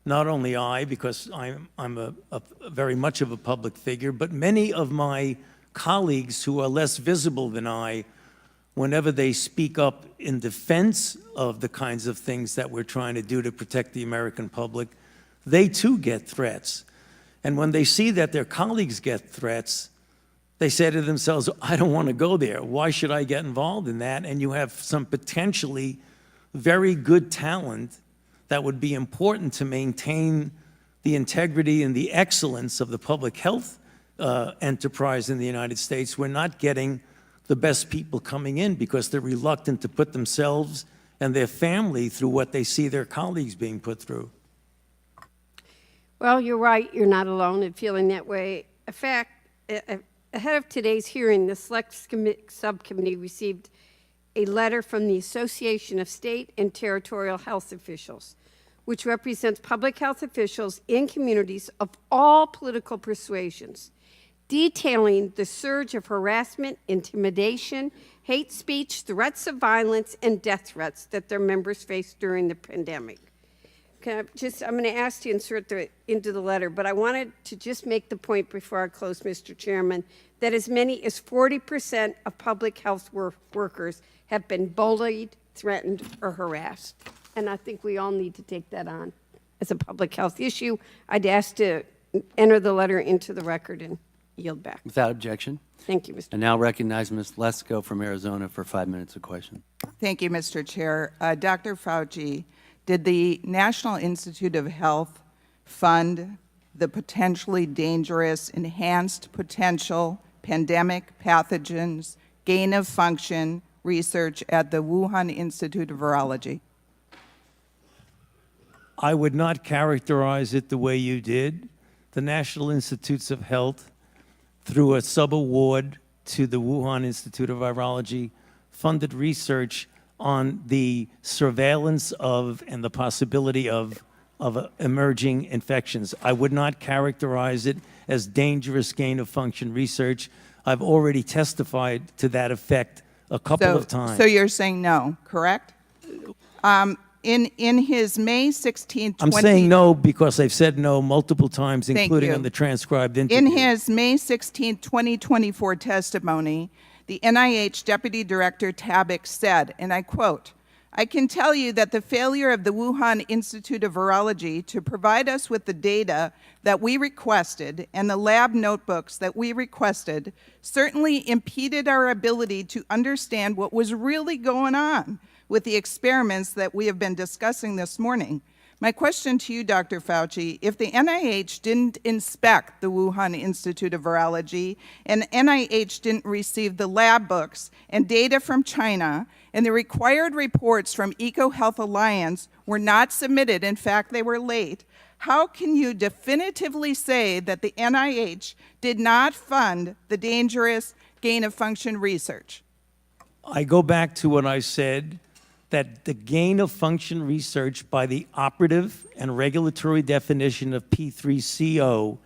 not only I, because I'm a very much of a public figure, but many of my colleagues who are less visible than I, whenever they speak up in defense of the kinds of things that we're trying to do to protect the American public, they too get threats. And when they see that their colleagues get threats, they say to themselves, I don't want to go there. Why should I get involved in that? And you have some potentially very good talent that would be important to maintain the integrity and the excellence of the public health enterprise in the United States. We're not getting the best people coming in because they're reluctant to put themselves and their family through what they see their colleagues being put through. Well, you're right. You're not alone in feeling that way. In fact, ahead of today's hearing, the Select Subcommittee received a letter from the Association of State and Territorial Health Officials, which represents public health officials in communities of all political persuasions, detailing the surge of harassment, intimidation, hate speech, threats of violence, and death threats that their members faced during the pandemic. I'm going to ask to insert into the letter, but I wanted to just make the point before I close, Mr. Chairman, that as many as 40% of public health workers have been bullied, threatened, or harassed. And I think we all need to take that on as a public health issue. I'd ask to enter the letter into the record and yield back. Without objection. Thank you, Mr. I now recognize Ms. Lesko from Arizona for 5 minutes of question. Thank you, Mr. Chair. Dr. Fauci, did the National Institute of Health fund the potentially dangerous enhanced potential pandemic pathogens gain of function research at the Wuhan Institute of Virology? I would not characterize it the way you did. The National Institutes of Health, through a subaward to the Wuhan Institute of Virology funded research on the surveillance of and the possibility of emerging infections. I would not characterize it as dangerous gain-of-function research. I've already testified to that effect a couple of times. So you're saying no, correct? In his May 16, I'm saying no because I've said no multiple times, Thank including you. on the transcribed interview. In his May 16, 2024 testimony, the NIH Deputy Director Tabak said, and I quote, "I can tell you that the failure of the Wuhan Institute of Virology to provide us with the data that we requested and the lab notebooks that we requested certainly impeded our ability to understand what was really going on with the experiments that we have been discussing this morning." My question to you, Dr. Fauci, if the NIH didn't inspect the Wuhan Institute of Virology and NIH didn't receive the lab books and data from China, and the required reports from EcoHealth Alliance were not submitted, in fact, they were late, how can you definitively say that the NIH did not fund the dangerous gain-of-function research? I go back to what I said, that the gain-of-function research by the operative and regulatory definition of P3CO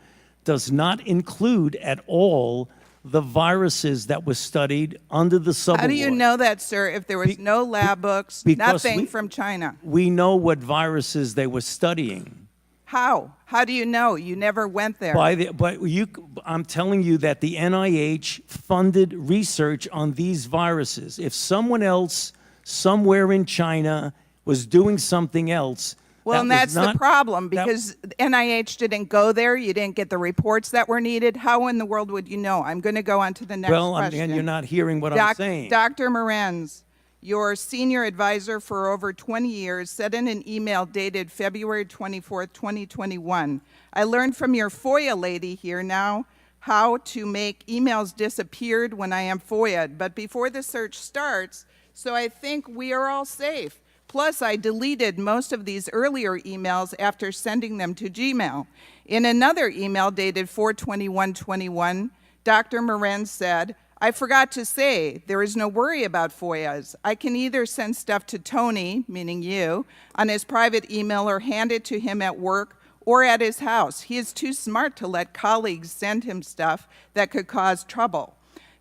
does not include at all the viruses that were studied under the subaward. How do you know that, sir, if there was no lab books, nothing from China? We know what viruses they were studying. How? How do you know? You never went there. I'm telling you that the NIH funded research on these viruses. If someone else somewhere in China was doing something else, Well, and that's the problem, because NIH didn't go there. You didn't get the reports that were needed. How in the world would you know? I'm going to go on to the next question. And you're not hearing what I'm saying. Dr. Morenz, your senior advisor for over 20 years, said in an email dated February 24th, 2021, "I learned from your FOIA lady here now how to make emails disappeared when I am FOIA'd, but before the search starts, so I think we are all safe. Plus, I deleted most of these earlier emails after sending them to Gmail." In another email dated 4/21/21, Dr. Morenz said, "I forgot to say, there is no worry about FOIAs. I can either send stuff to Tony," meaning you, "on his private email or hand it to him at work or at his house. He is too smart to let colleagues send him stuff that could cause trouble."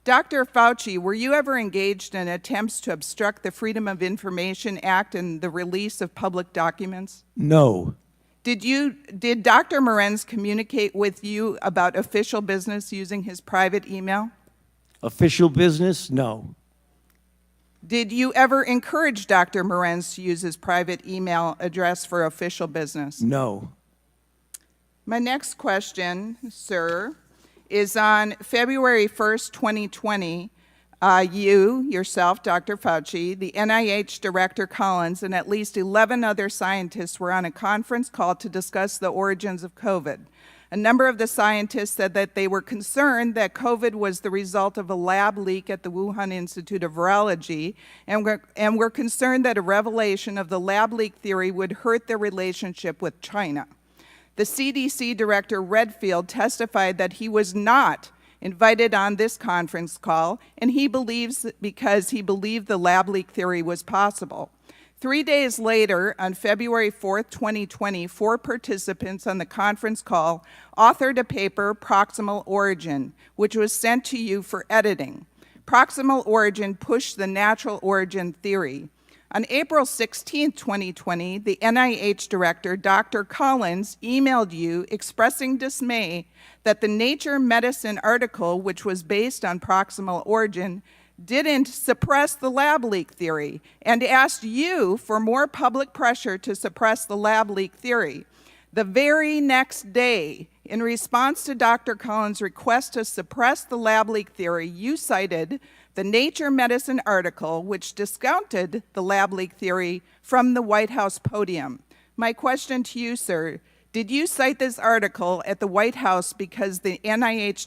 Dr. Fauci, were you ever engaged in attempts to obstruct the Freedom of Information Act and the release of public documents? No. Did Dr. Morenz communicate with you about official business using his private email? Official business? No. Did you ever encourage Dr. Morenz to use his private email address for official business? No. My next question, sir, is on February 1st, 2020, you, yourself, Dr. Fauci, the NIH Director Collins, and at least 11 other scientists were on a conference call to discuss the origins of COVID. A number of the scientists said that they were concerned that COVID was the result of a lab leak at the Wuhan Institute of Virology, and were concerned that a revelation of the lab leak theory would hurt their relationship with China. The CDC Director Redfield testified that he was not invited on this conference call, and he believes because he believed the lab leak theory was possible. 3 days later, on February 4th, 2020, 4 participants on the conference call authored a paper, Proximal Origin, which was sent to you for editing. Proximal Origin pushed the natural origin theory. On April 16, 2020, the NIH director, Dr. Collins, emailed you expressing dismay that the Nature Medicine article, which was based on proximal origin, didn't suppress the lab leak theory, and asked you for more public pressure to suppress the lab leak theory. The very next day, in response to Dr. Collins' request to suppress the lab leak theory, you cited the Nature Medicine article, which discounted the lab leak theory from the White House podium. My question to you, sir, did you cite this article at the White House because the NIH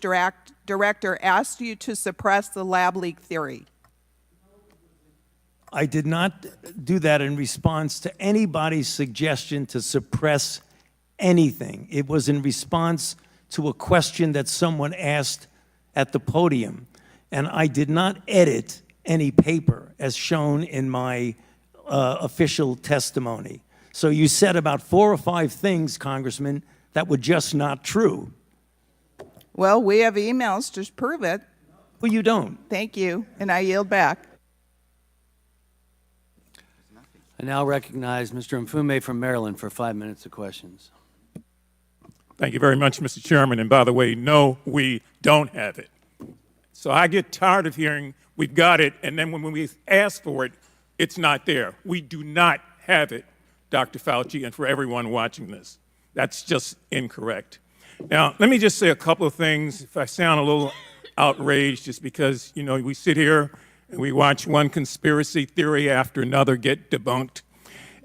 director asked you to suppress the lab leak theory? I did not do that in response to anybody's suggestion to suppress anything. It was in response to a question that someone asked at the podium. and I did not edit any paper as shown in my official testimony. So you said about 4 or 5 things, Congressman, that were just not true. Well, we have emails to prove it. Well, you don't. Thank you, and I yield back. I now recognize Mr. Mfume from Maryland for 5 minutes of questions. Thank you very much, Mr. Chairman. And by the way, no, we don't have it. So I get tired of hearing we've got it, and then when we ask for it, it's not there. We do not have it, Dr. Fauci, and for everyone watching this. That's just incorrect. Now, let me just say a couple of things. If I sound a little outraged, just because, you know, we sit here and we watch one conspiracy theory after another get debunked.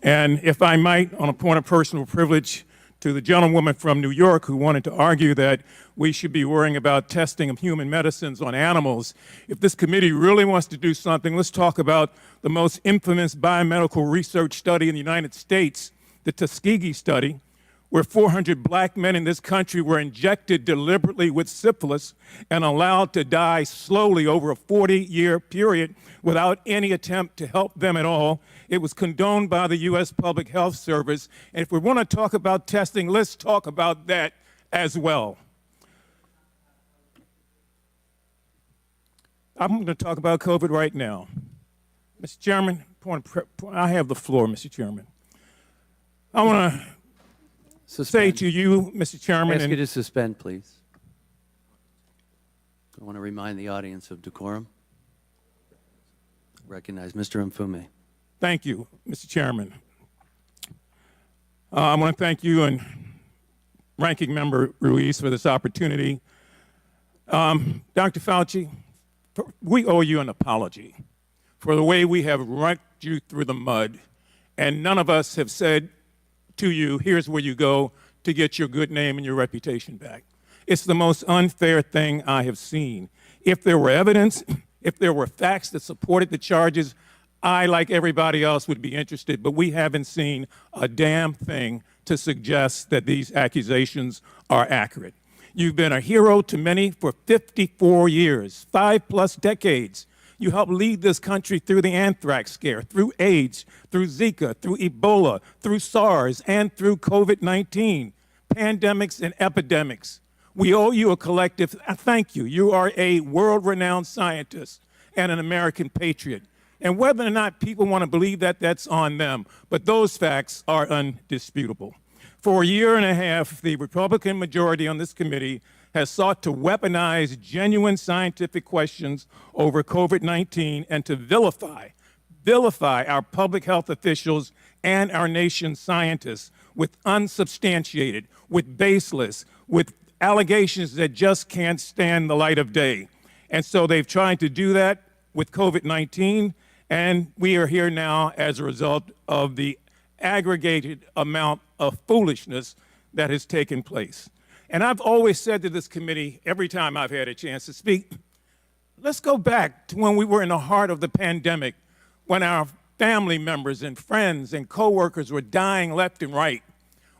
And if I might, on a point of personal privilege, to the gentlewoman from New York who wanted to argue that we should be worrying about testing of human medicines on animals, if this committee really wants to do something, let's talk about the most infamous biomedical research study in the United States, the Tuskegee study, where 400 black men in this country were injected deliberately with syphilis and allowed to die slowly over a 40-year period without any attempt to help them at all. It was condoned by the U.S. Public Health Service. And if we want to talk about testing, let's talk about that as well. I'm going to talk about COVID right now. Mr. Chairman, I have the floor, Mr. Chairman. I want to say to you, Mr. Chairman, Ask you to suspend, please. I want to remind the audience of decorum. Recognize Mr. Mfume. thank you, Mr. Chairman. I want to thank you and Ranking Member Ruiz for this opportunity. Dr. Fauci, we owe you an apology for the way we have raked you through the mud, and none of us have said to you, here's where you go to get your good name and your reputation back. It's the most unfair thing I have seen. If there were evidence, if there were facts that supported the charges, I, like everybody else, would be interested, but we haven't seen a damn thing to suggest that these accusations are accurate. You've been a hero to many for 54 years, 5+ decades. You helped lead this country through the anthrax scare, through AIDS, through Zika, through Ebola, through SARS, and through COVID-19, pandemics and epidemics. We owe you a collective thank you. You are a world-renowned scientist and an American patriot. And whether or not people want to believe that, that's on them. But those facts are undisputable. For a year and a half, the Republican majority on this committee has sought to weaponize genuine scientific questions over COVID-19 and to vilify our public health officials and our nation's scientists with unsubstantiated, with baseless, with allegations that just can't stand the light of day. And so they've tried to do that with COVID-19, and we are here now as a result of the aggregated amount of foolishness that has taken place. And I've always said to this committee, every time I've had a chance to speak, let's go back to when we were in the heart of the pandemic, when our family members and friends and coworkers were dying left and right,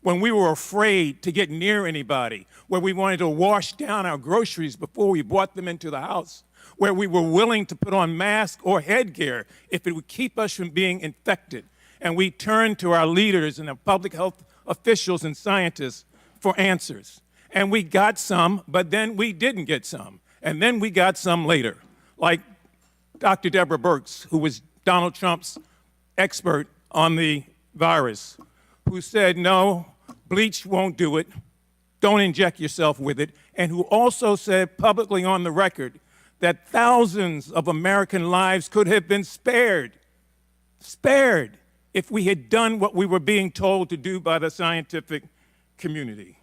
when we were afraid to get near anybody, where we wanted to wash down our groceries before we brought them into the house, where we were willing to put on masks or headgear if it would keep us from being infected. And we turned to our leaders and our public health officials and scientists for answers. And we got some, but then we didn't get some. And then we got some later, like Dr. Deborah Birx, who was Donald Trump's expert on the virus, who said, no, bleach won't do it, don't inject yourself with it, and who also said publicly on the record that thousands of American lives could have been spared if we had done what we were being told to do by the scientific community.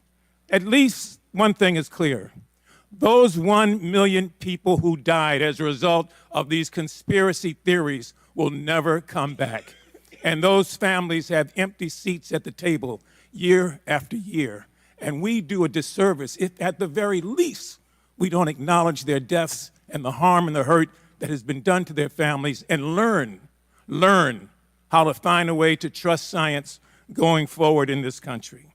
At least one thing is clear. Those 1 million people who died as a result of these conspiracy theories will never come back. And those families have empty seats at the table year after year. And we do a disservice if, at the very least, we don't acknowledge their deaths and the harm and the hurt that has been done to their families and learn how to find a way to trust science going forward in this country.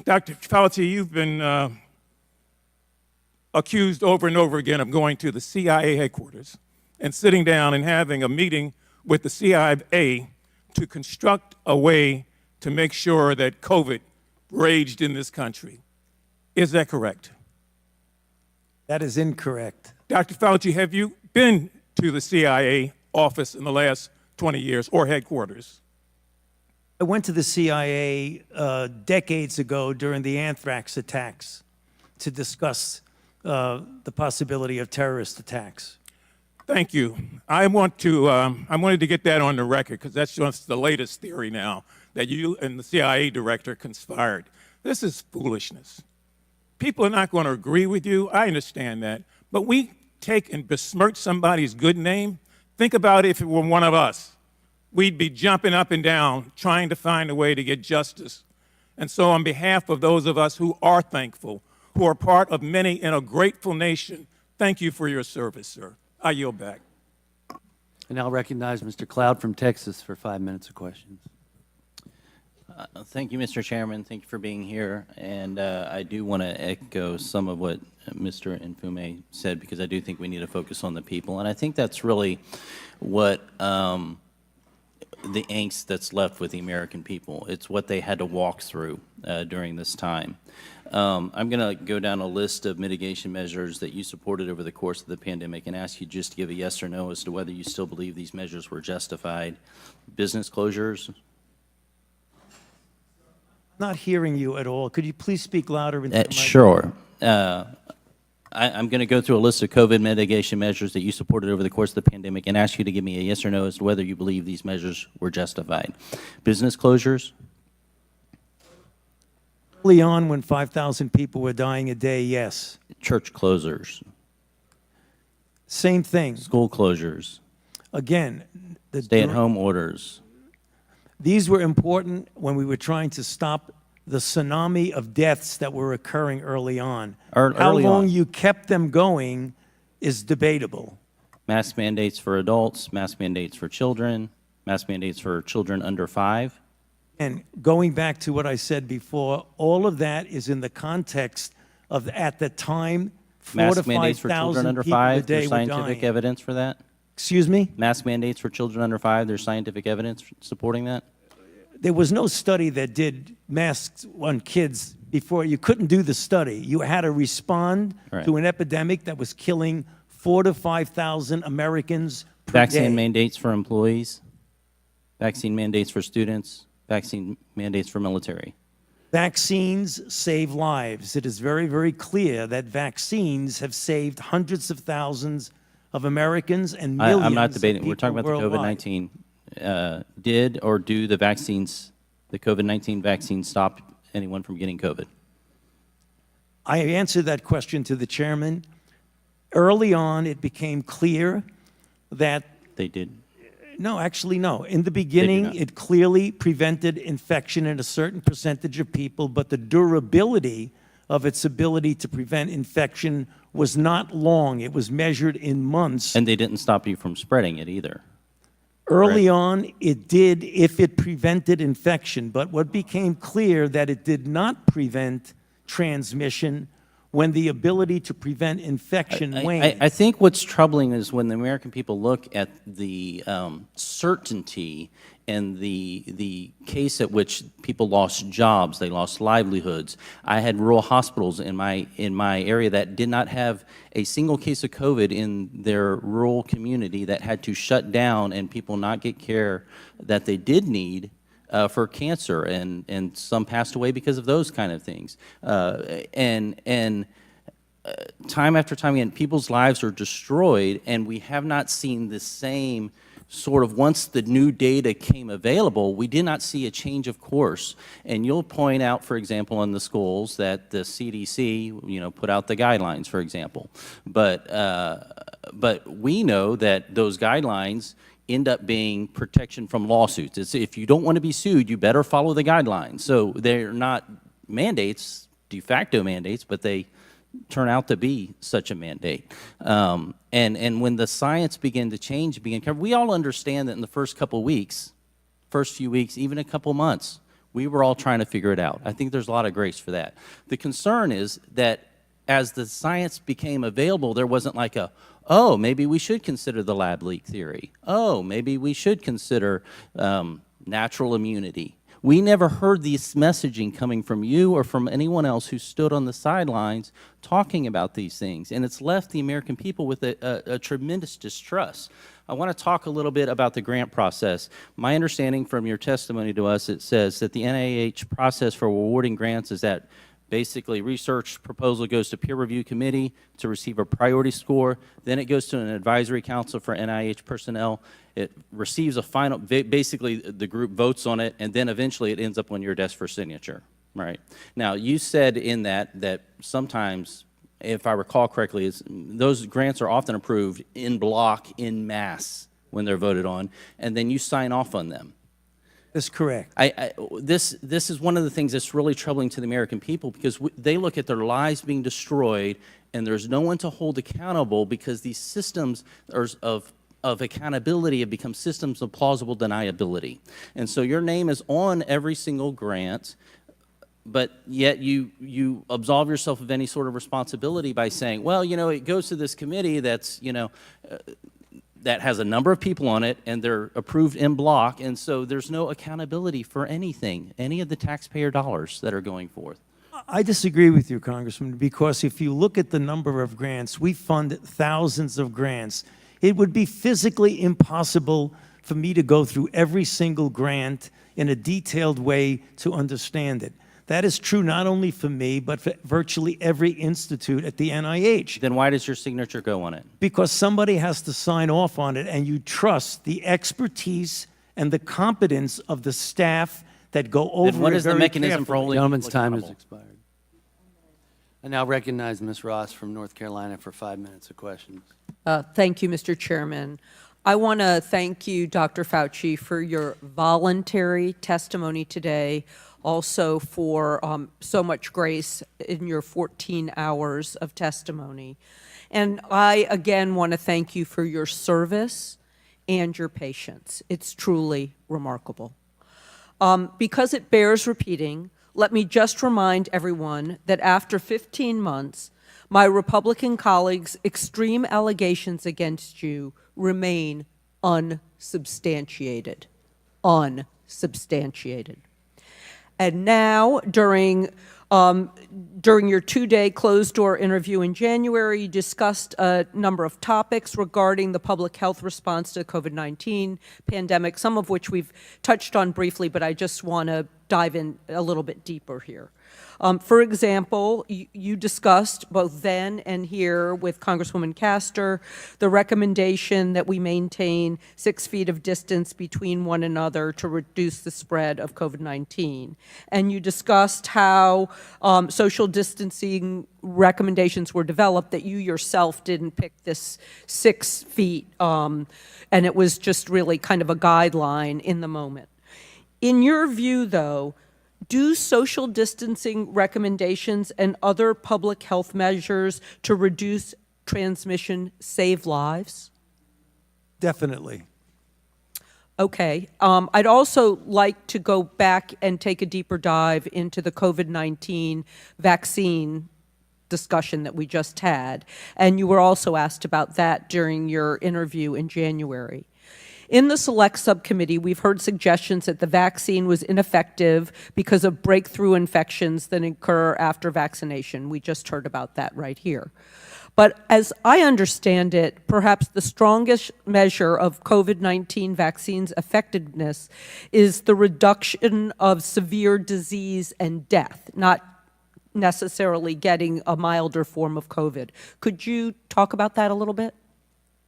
Dr. Fauci, you've been accused over and over again of going to the CIA headquarters and sitting down and having a meeting with the CIA to construct a way to make sure that COVID raged in this country. Is that correct? That is incorrect. Dr. Fauci, have you been to the CIA office in the last 20 years or headquarters? I went to the CIA decades ago during the anthrax attacks to discuss the possibility of terrorist attacks. Thank you. I wanted to get that on the record because that's just the latest theory now, that you and the CIA director conspired. This is foolishness. People are not going to agree with you. I understand that. But we take and besmirch somebody's good name. Think about if it were one of us. We'd be jumping up and down trying to find a way to get justice. And so on behalf of those of us who are thankful, who are part of many in a grateful nation, thank you for your service, sir. I yield back. And I'll recognize Mr. Cloud from Texas for 5 minutes of questions. Thank you, Mr. Chairman. Thank you for being here. And I do want to echo some of what Mr. Nfume said, because I do think we need to focus on the people. And I think that's really what the angst that's left with the American people. It's what they had to walk through during this time. I'm going to go down a list of mitigation measures that you supported over the course of the pandemic and ask you just to give a yes or no as to whether you still believe these measures were justified. Business closures. Not hearing you at all. Could you please speak louder into the mic? Sure. I'm going to go through a list of COVID mitigation measures that you supported over the course of the pandemic and ask you to give me a yes or no as to whether you believe these measures were justified. Business closures. Early on, when 5,000 people were dying a day, yes. Church closures. Same thing. School closures. Again, Stay-at-home orders. These were important when we were trying to stop the tsunami of deaths that were occurring early on. How long you kept them going is debatable. Mask mandates for adults, mask mandates for children, mask mandates for children under 5. And going back to what I said before, all of that is in the context of, at the time, 4,000 to 5,000 mask mandates for children under people 5, a day there's were scientific dying. evidence for that? Excuse me? Mask mandates for children under 5, there's scientific evidence supporting that? There was no study that did masks on kids before. You couldn't do the study. You had to respond to an epidemic that was killing 4,000 to 5,000 Americans per Vaccine day. mandates for employees, vaccine mandates for students, vaccine mandates for military. Vaccines save lives. It is very, very clear that vaccines have saved hundreds of thousands of Americans and millions I'm not of debating. people We're talking about the worldwide. COVID-19. Did or do the vaccines, the COVID-19 vaccine, stop anyone from getting COVID? I answered that question to the chairman. Early on, it became clear that They did. no, actually, no. In the beginning, not. it clearly prevented infection in a certain percentage of people, but the durability of its ability to prevent infection was not long. It was measured in months. And they didn't stop you from spreading it either. Early on, it did if it prevented infection, but what became clear that it did not prevent transmission when the ability to prevent infection waned. I think what's troubling is when the American people look at the certainty and the case at which people lost jobs, they lost livelihoods. I had rural hospitals in my area that did not have a single case of COVID in their rural community that had to shut down and people not get care that they did need for cancer, and some passed away because of those kind of things. Time after time again, people's lives are destroyed, and we have not seen the same sort of, once the new data came available, we did not see a change of course. And you'll point out, for example, in the schools that the CDC, put out the guidelines, for example. But we know that those guidelines end up being protection from lawsuits. It's, if you don't want to be sued, you better follow the guidelines. So they're not mandates, de facto mandates, but they turn out to be such a mandate. And when the science began to change, we all understand that in the first couple weeks, first few weeks, even a couple months, we were all trying to figure it out. I think there's a lot of grace for that. The concern is that as the science became available, there wasn't like a, oh, maybe we should consider the lab leak theory. Oh, maybe we should consider natural immunity. We never heard this messaging coming from you or from anyone else who stood on the sidelines talking about these things. And it's left the American people with a tremendous distrust. I want to talk a little bit about the grant process. My understanding from your testimony to us, it says that the NIH process for awarding grants is that basically research proposal goes to peer review committee to receive a priority score. Then it goes to an advisory council for NIH personnel. It receives a final, basically the group votes on it, and then eventually it ends up on your desk for signature, right? Now, you said in that sometimes, if I recall correctly, those grants are often approved in block, in mass, when they're voted on, and then you sign off on them. That's correct. This is one of the things that's really troubling to the American people, because they look at their lives being destroyed, and there's no one to hold accountable because these systems of accountability have become systems of plausible deniability. And so your name is on every single grant, but yet you absolve yourself of any sort of responsibility by saying, well, you know, it goes to this committee that's, you know, that has a number of people on it, and they're approved in block, and so there's no accountability for anything, any of the taxpayer dollars that are going forth. I disagree with you, Congressman, because if you look at the number of grants, we fund thousands of grants. It would be physically impossible for me to go through every single grant in a detailed way to understand it. That is true not only for me, but for virtually every institute at the NIH. Then why does your signature go on it? Because somebody has to sign off on it, and you trust the expertise and the competence of the staff that go over it very carefully. Then what is the mechanism for holding Gentleman's people time has accountable? expired. I now recognize Ms. Ross from North Carolina for 5 minutes of questions. Thank you, Mr. Chairman. I want to thank you, Dr. Fauci, for your voluntary testimony today, also for so much grace in your 14 hours of testimony. And I, again, want to thank you for your service and your patience. It's truly remarkable. Because it bears repeating, let me just remind everyone that after 15 months, my Republican colleagues' extreme allegations against you remain unsubstantiated. Unsubstantiated. And now, during your two-day closed-door interview in January, you discussed a number of topics regarding the public health response to the COVID-19 pandemic, some of which we've touched on briefly, but I just want to dive in a little bit deeper here. For example, you discussed both then and here with Congresswoman Castor the recommendation that we maintain 6 feet of distance between one another to reduce the spread of COVID-19. And you discussed how social distancing recommendations were developed, that you yourself didn't pick this 6 feet, and it was just really kind of a guideline in the moment. In your view, though, do social distancing recommendations and other public health measures to reduce transmission save lives? Definitely. Okay. I'd also like to go back and take a deeper dive into the COVID-19 vaccine discussion that we just had. And you were also asked about that during your interview in January. In the Select Subcommittee, we've heard suggestions that the vaccine was ineffective because of breakthrough infections that occur after vaccination. We just heard about that right here. But as I understand it, perhaps the strongest measure of COVID-19 vaccines' effectiveness is the reduction of severe disease and death, not necessarily getting a milder form of COVID. Could you talk about that a little bit?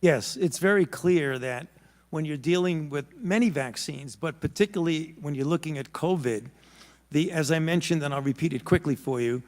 Yes, it's very clear that when you're dealing with many vaccines, but particularly when you're looking at COVID, as I mentioned, and I'll repeat it quickly for you,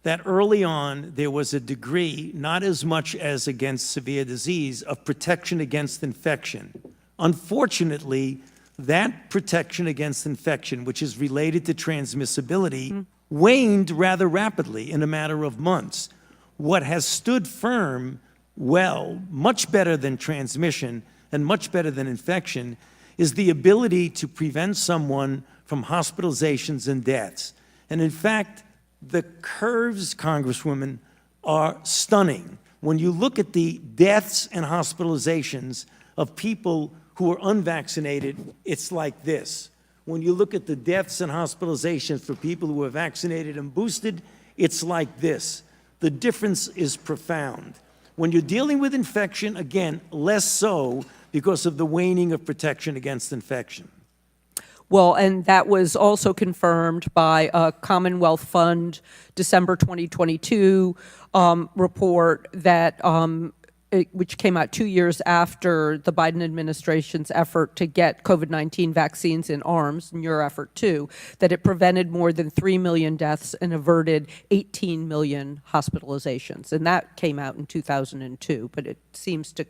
that early on there was a degree, not as much as against severe disease, of protection against infection. Unfortunately, that protection against infection, which is related to transmissibility, waned rather rapidly in a matter of months. What has stood firm, well, much better than transmission and much better than infection, is the ability to prevent someone from hospitalizations and deaths. And in fact, the curves, Congresswoman, are stunning. When you look at the deaths and hospitalizations of people who are unvaccinated, it's like this. When you look at the deaths and hospitalizations for people who are vaccinated and boosted, it's like this. The difference is profound. When you're dealing with infection, again, less so because of the waning of protection against infection. Well, and that was also confirmed by a Commonwealth Fund December 2022 report that which came out 2 years after the Biden administration's effort to get COVID-19 vaccines in arms, and your effort too, that it prevented more than 3 million deaths and averted 18 million hospitalizations. And that came out in 2002, but it seems to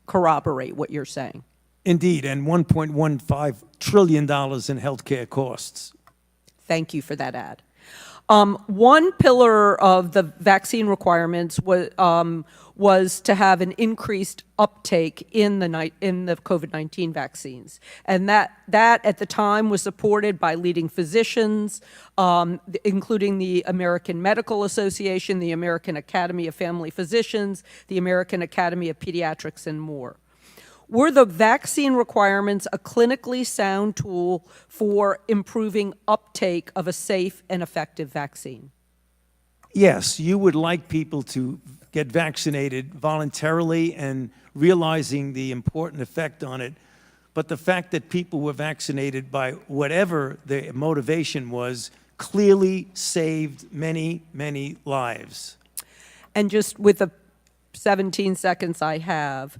corroborate what you're saying. Indeed, and $1.15 trillion in healthcare costs. Thank you for that add. One pillar of the vaccine requirements was to have an increased uptake in the COVID-19 vaccines, and that at the time was supported by leading physicians, including the American Medical Association, the American Academy of Family Physicians, the American Academy of Pediatrics, and more. Were the vaccine requirements a clinically sound tool for improving uptake of a safe and effective vaccine? Yes, you would like people to get vaccinated voluntarily and realizing the important effect on it. But the fact that people were vaccinated by whatever their motivation was clearly saved many, many lives. And just with the 17 seconds I have,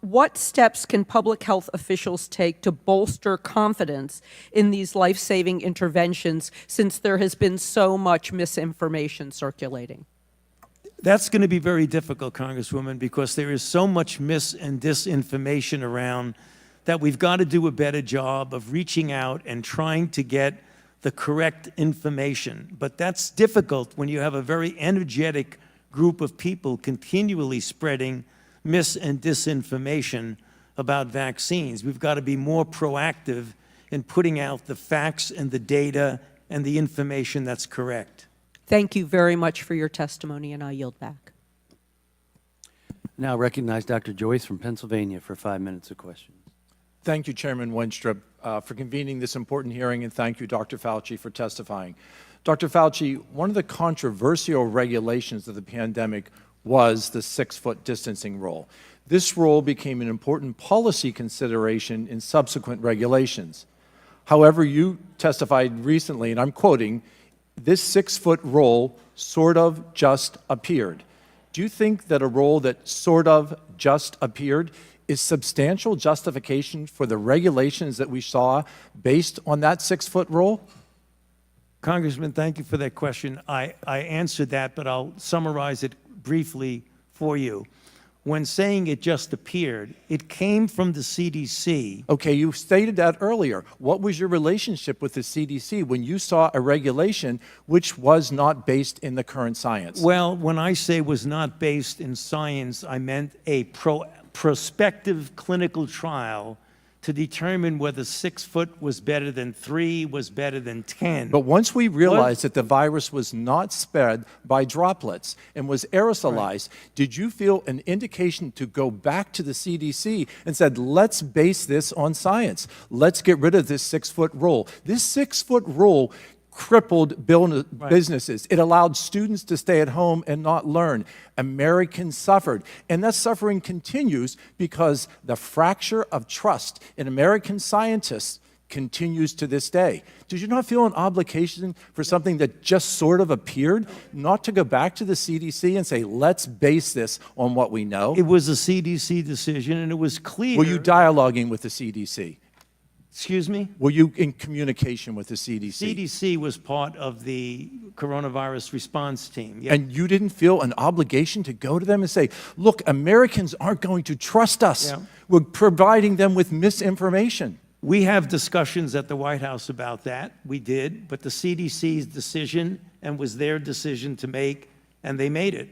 what steps can public health officials take to bolster confidence in these life-saving interventions since there has been so much misinformation circulating? That's going to be very difficult, Congresswoman, because there is so much mis and disinformation around that we've got to do a better job of reaching out and trying to get the correct information. But that's difficult when you have a very energetic group of people continually spreading mis and disinformation about vaccines. We've got to be more proactive in putting out the facts and the data and the information that's correct. Thank you very much for your testimony, and I yield back. Now recognize Dr. Joyce from Pennsylvania for 5 minutes of questions. Thank you, Chairman Wenstrup, for convening this important hearing, and thank you, Dr. Fauci, for testifying. Dr. Fauci, one of the controversial regulations of the pandemic was the 6-foot distancing rule. This rule became an important policy consideration in subsequent regulations. However, you testified recently, and I'm quoting, "This 6-foot rule sort of just appeared." Do you think that a rule that sort of just appeared is substantial justification for the regulations that we saw based on that 6-foot rule? Congressman, thank you for that question. I answered that, but I'll summarize it briefly for you. When saying it just appeared, it came from the CDC. Okay, you stated that earlier. What was your relationship with the CDC when you saw a regulation which was not based in the current science? Well, when I say was not based in science, I meant a prospective clinical trial to determine whether 6 foot was better than 3, was better than 10. But once we realized that the virus was not spread by droplets and was aerosolized, did you feel an indication to go back to the CDC and said, let's base this on science. Let's get rid of this 6-foot rule. This 6-foot rule crippled businesses. It allowed students to stay at home and not learn. Americans suffered. And that suffering continues because the fracture of trust in American scientists continues to this day. Did you not feel an obligation for something that just sort of appeared, not to go back to the CDC and say, let's base this on what we know? It was a CDC decision, and it was clear. Were you dialoguing with the CDC? Excuse me? Were you in communication with the CDC? CDC was part of the coronavirus response team. Yeah. And you didn't feel an obligation to go to them and say, look, Americans aren't going to trust us. Yeah. We're providing them with misinformation. We have discussions at the White House about that. We did, but the CDC's decision and was their decision to make, and they made it.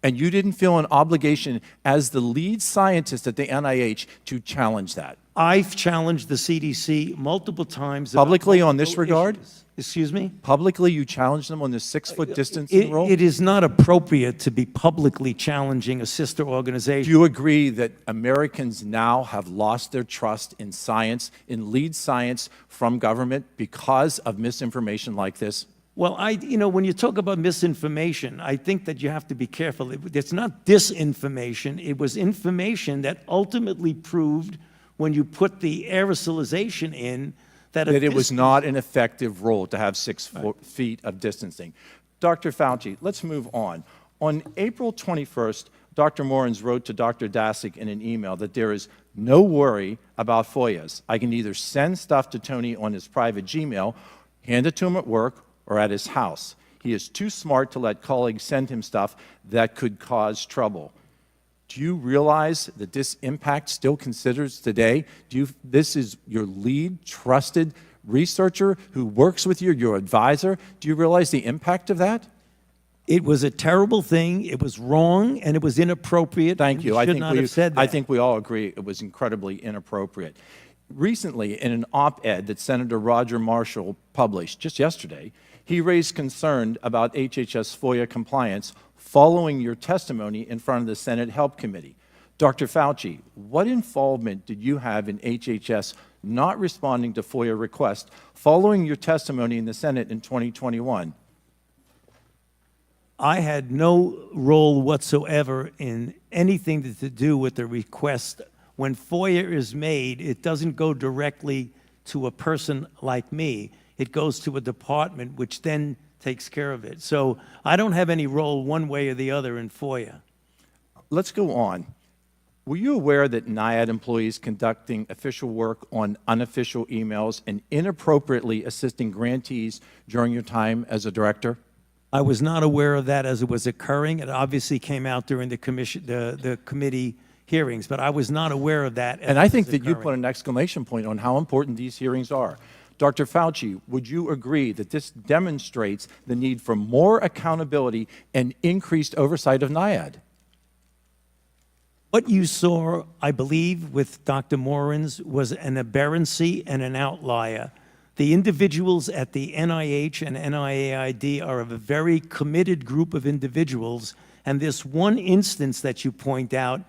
And you didn't feel an obligation as the lead scientist at the NIH to challenge that? I've challenged the CDC multiple times. about Publicly on this multiple regard? issues. Excuse me? Publicly, you challenged them on the 6-foot distancing rule? It is not appropriate to be publicly challenging a sister Do organization. you agree that Americans now have lost their trust in science, in lead science from government because of misinformation like this? Well, when you talk about misinformation, I think that you have to be careful. It's not disinformation. It was information that ultimately proved, when you put the aerosolization in, that That it was not an effective rule to have 6 feet of distancing. Dr. Fauci, let's move on. On April 21st, Dr. Morens wrote to Dr. Daszak in an email that there is no worry about FOIAs. I can either send stuff to Tony on his private Gmail, hand it to him at work, or at his house. He is too smart to let colleagues send him stuff that could cause trouble. Do you realize that this impact still considers today? This is your lead trusted researcher who works with you, your advisor. Do you realize the impact of that? It was a terrible thing. It was wrong, and it was inappropriate. Thank you. I think we all agree it was incredibly inappropriate. Recently, in an op-ed that Senator Roger Marshall published just yesterday, he raised concern about HHS FOIA compliance following your testimony in front of the Senate Help Committee. Dr. Fauci, what involvement did you have in HHS not responding to FOIA requests following your testimony in the Senate in 2021? I had no role whatsoever in anything to do with the request. When FOIA is made, it doesn't go directly to a person like me. It goes to a department, which then takes care of it. So I don't have any role one way or the other in FOIA. Let's go on. Were you aware that NIAID employees conducting official work on unofficial emails and inappropriately assisting grantees during your time as a director? I was not aware of that as it was occurring. It obviously came out during the committee hearings, but I was not aware of that. And I think that you put an exclamation point on how important these hearings are. Dr. Fauci, would you agree that this demonstrates the need for more accountability and increased oversight of NIAID? What you saw, I believe, with Dr. Morens was an aberrancy and an outlier. The individuals at the NIH and NIAID are a very committed group of individuals, and this one instance that you point out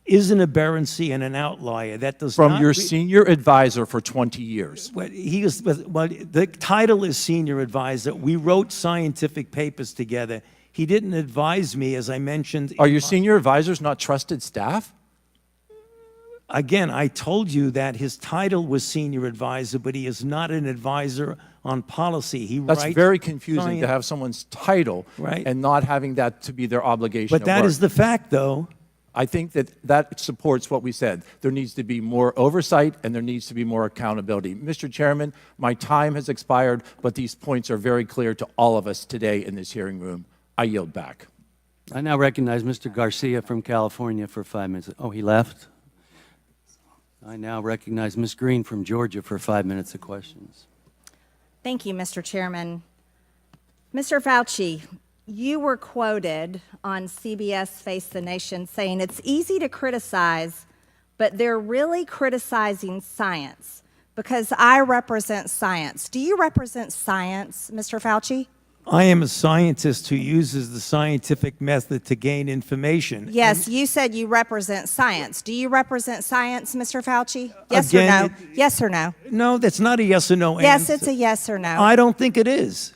is an aberrancy and an outlier. That does From not your senior advisor for 20 years. Well, the title is senior advisor. We wrote scientific papers together. He didn't advise me, as I mentioned. Are your senior advisors not trusted staff? Again, I told you that his title was senior advisor, but he is not an advisor on policy. That's very confusing to have someone's title and not having that to be their obligation But that is the fact, though. I think that supports what we said. There needs to be more oversight and there needs to be more accountability. Mr. Chairman, my time has expired, but these points are very clear to all of us today in this hearing room. I yield back. I now recognize Mr. Garcia from California for 5 minutes. Oh, he left? I now recognize Ms. Green from Georgia for 5 minutes of questions. Thank you, Mr. Chairman. Mr. Fauci, you were quoted on CBS Face the Nation saying it's easy to criticize, but they're really criticizing science because I represent science. Do you represent science, Mr. Fauci? I am a scientist who uses the scientific method to gain information. Yes, you said you represent science. Do you represent science, Mr. Fauci? Yes Again, or no? Yes or no? No, that's not a yes or no Yes, answer. it's a yes or no. I don't think it is.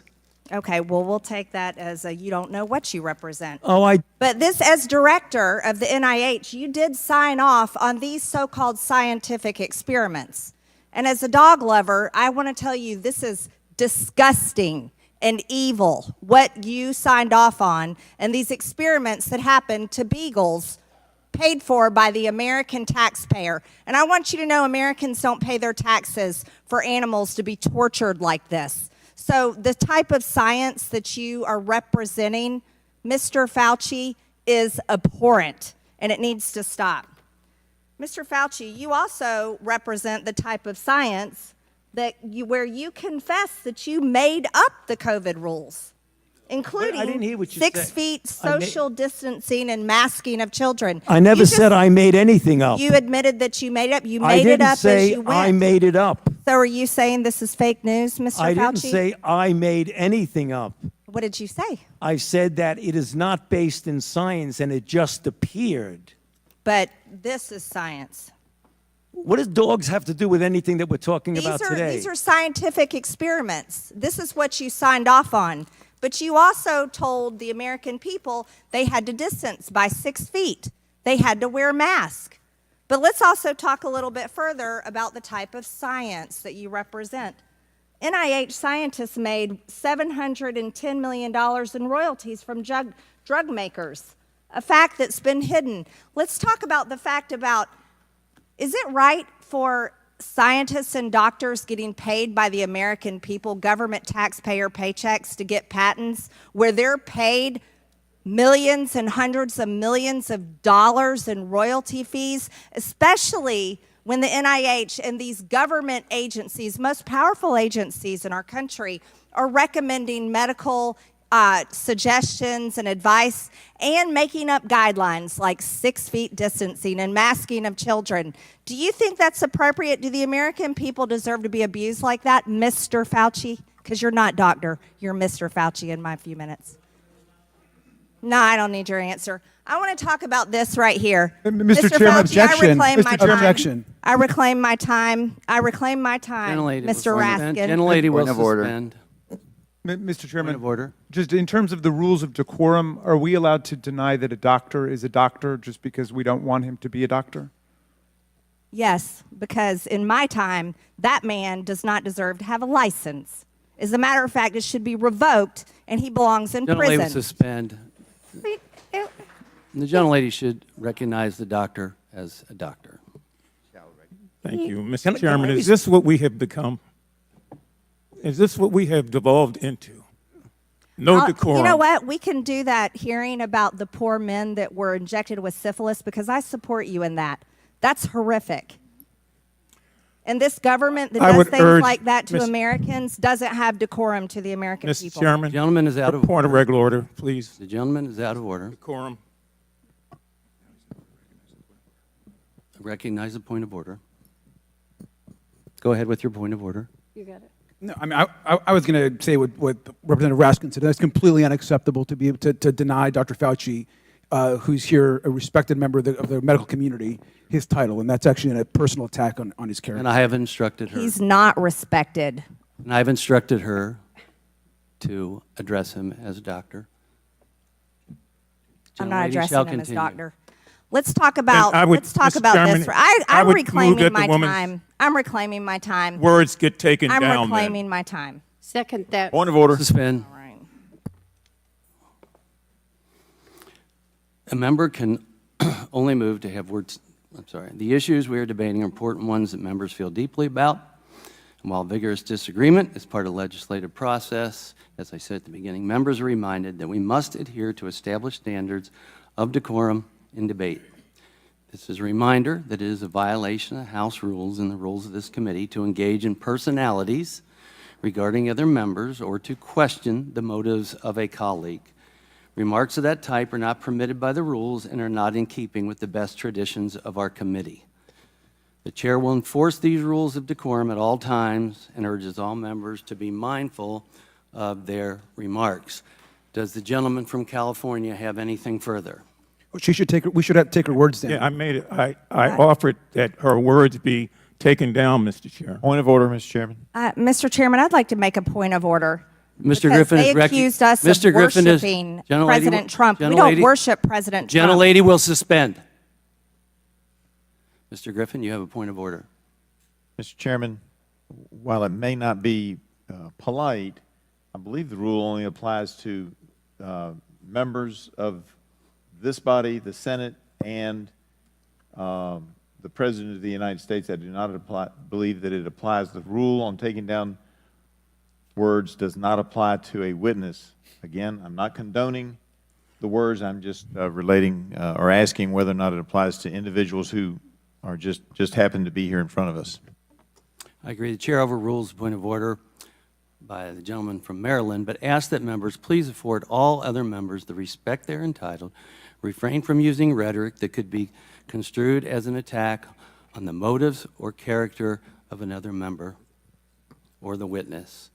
Okay, well, we'll take that as a you don't know what you represent. Oh, But this, as director of the NIH, you did sign off on these so-called scientific experiments. And as a dog lover, I want to tell you this is disgusting and evil, what you signed off on, and these experiments that happened to beagles paid for by the American taxpayer. And I want you to know Americans don't pay their taxes for animals to be tortured like this. So the type of science that you are representing, Mr. Fauci, is abhorrent, and it needs to stop. Mr. Fauci, you also represent the type of science where you confess that you made up the COVID rules. including I didn't hear what you 6 said. feet social distancing and masking of children. I never You said just- I made anything up. You admitted that you made it up. You I made it didn't up say as you went. I made it up. So are you saying this is fake news, Mr. Fauci? I didn't say I made anything up. What did you say? I said that it is not based in science and it just appeared. But this is science. What does dogs have to do with anything that we're talking about today? These are scientific experiments. This is what you signed off on. But you also told the American people they had to distance by 6 feet. They had to wear masks. But let's also talk a little bit further about the type of science that you represent. NIH scientists made $710 million in royalties from drug makers, a fact that's been hidden. Let's talk about the fact about, is it right for scientists and doctors getting paid by the American people, government taxpayer paychecks, to get patents where they're paid millions and hundreds of millions of dollars in royalty fees, especially when the NIH and these government agencies, most powerful agencies in our country, are recommending medical suggestions and advice and making up guidelines like 6 feet distancing and masking of children. Do you think that's appropriate? Do the American people deserve to be abused like that, Mr. Fauci? Because you're not doctor, you're Mr. Fauci in my few minutes. No, I don't need your answer. I want to talk about this right here. Mr. Chairman, Fauci, objection. I reclaim my Mr. Chairman, time. objection. I reclaim my time. I reclaim my time, Gentlelady will Mr. suspend. Raskin. Gentlelady will Point of order. suspend. Mr. Chairman, Point of order. just in terms of the rules of decorum, are we allowed to deny that a doctor is a doctor just because we don't want him to be a doctor? Yes, because in my time, that man does not deserve to have a license. As a matter of fact, it should be revoked, and he belongs in Gentlelady will prison. suspend. The gentlelady should recognize the doctor as a doctor. Thank you. Mr. Chairman, is this what we have become? Is this what we have devolved into? No decorum. You know what? We can do that hearing about the poor men that were injected with syphilis because I support you in that. That's horrific. And this government that I does would things urge like that to Miss- Americans doesn't have decorum to the American Mr. people. Chairman, The gentleman is out of point of regular order, please. The gentleman is out of order. Decorum. Recognize the point of order. Go ahead with your point of order. You got it. No, I mean, I was going to say what Representative Raskin said. That's completely unacceptable to be able to deny Dr. Fauci, who's here, a respected member of the medical community, his title, and that's actually a personal attack on his character. And I have instructed her. He's not respected. And I've instructed her to address him as doctor. I'm not Gentlelady shall addressing him as continue. doctor. Let's talk about Mr. Chairman, this. I I'm would move reclaiming that the my woman's time. I'm reclaiming my time. Words get taken I'm down reclaiming my time. Second that. Point of order. Suspend. All right. A member can only move to have words, I'm sorry. The issues we are debating are important ones that members feel deeply about. And while vigorous disagreement is part of the legislative process, as I said at the beginning, members are reminded that we must adhere to established standards of decorum in debate. This is a reminder that it is a violation of House rules and the rules of this committee to engage in personalities regarding other members or to question the motives of a colleague. Remarks of that type are not permitted by the rules and are not in keeping with the best traditions of our committee. The chair will enforce these rules of decorum at all times and urges all members to be mindful of their remarks. Does the gentleman from California have anything further? We should have to take her words down. Yeah, I made it. I offered that her words be taken down, Mr. Chair. Point of order, Mr. Chairman. Mr. Chairman, I'd like to make a point of order. Mr. Because Griffin they is accused us Mr. of Griffin is- worshiping Gentlelady President will- Trump. We don't Gentlelady- worship President Trump. Gentlelady will suspend. Mr. Griffin, you have a point of order. Mr. Chairman, while it may not be polite, I believe the rule only applies to members of this body, the Senate, and the President of the United States. I do not believe that it applies. The rule on taking down words does not apply to a witness. Again, I'm not condoning the words. I'm just relating or asking whether or not it applies to individuals who are just happen to be here in front of us. I agree. The chair overrules the point of order. by the gentleman from Maryland, but ask that members please afford all other members the respect they're entitled, refrain from using rhetoric that could be construed as an attack on the motives or character of another member or the witness.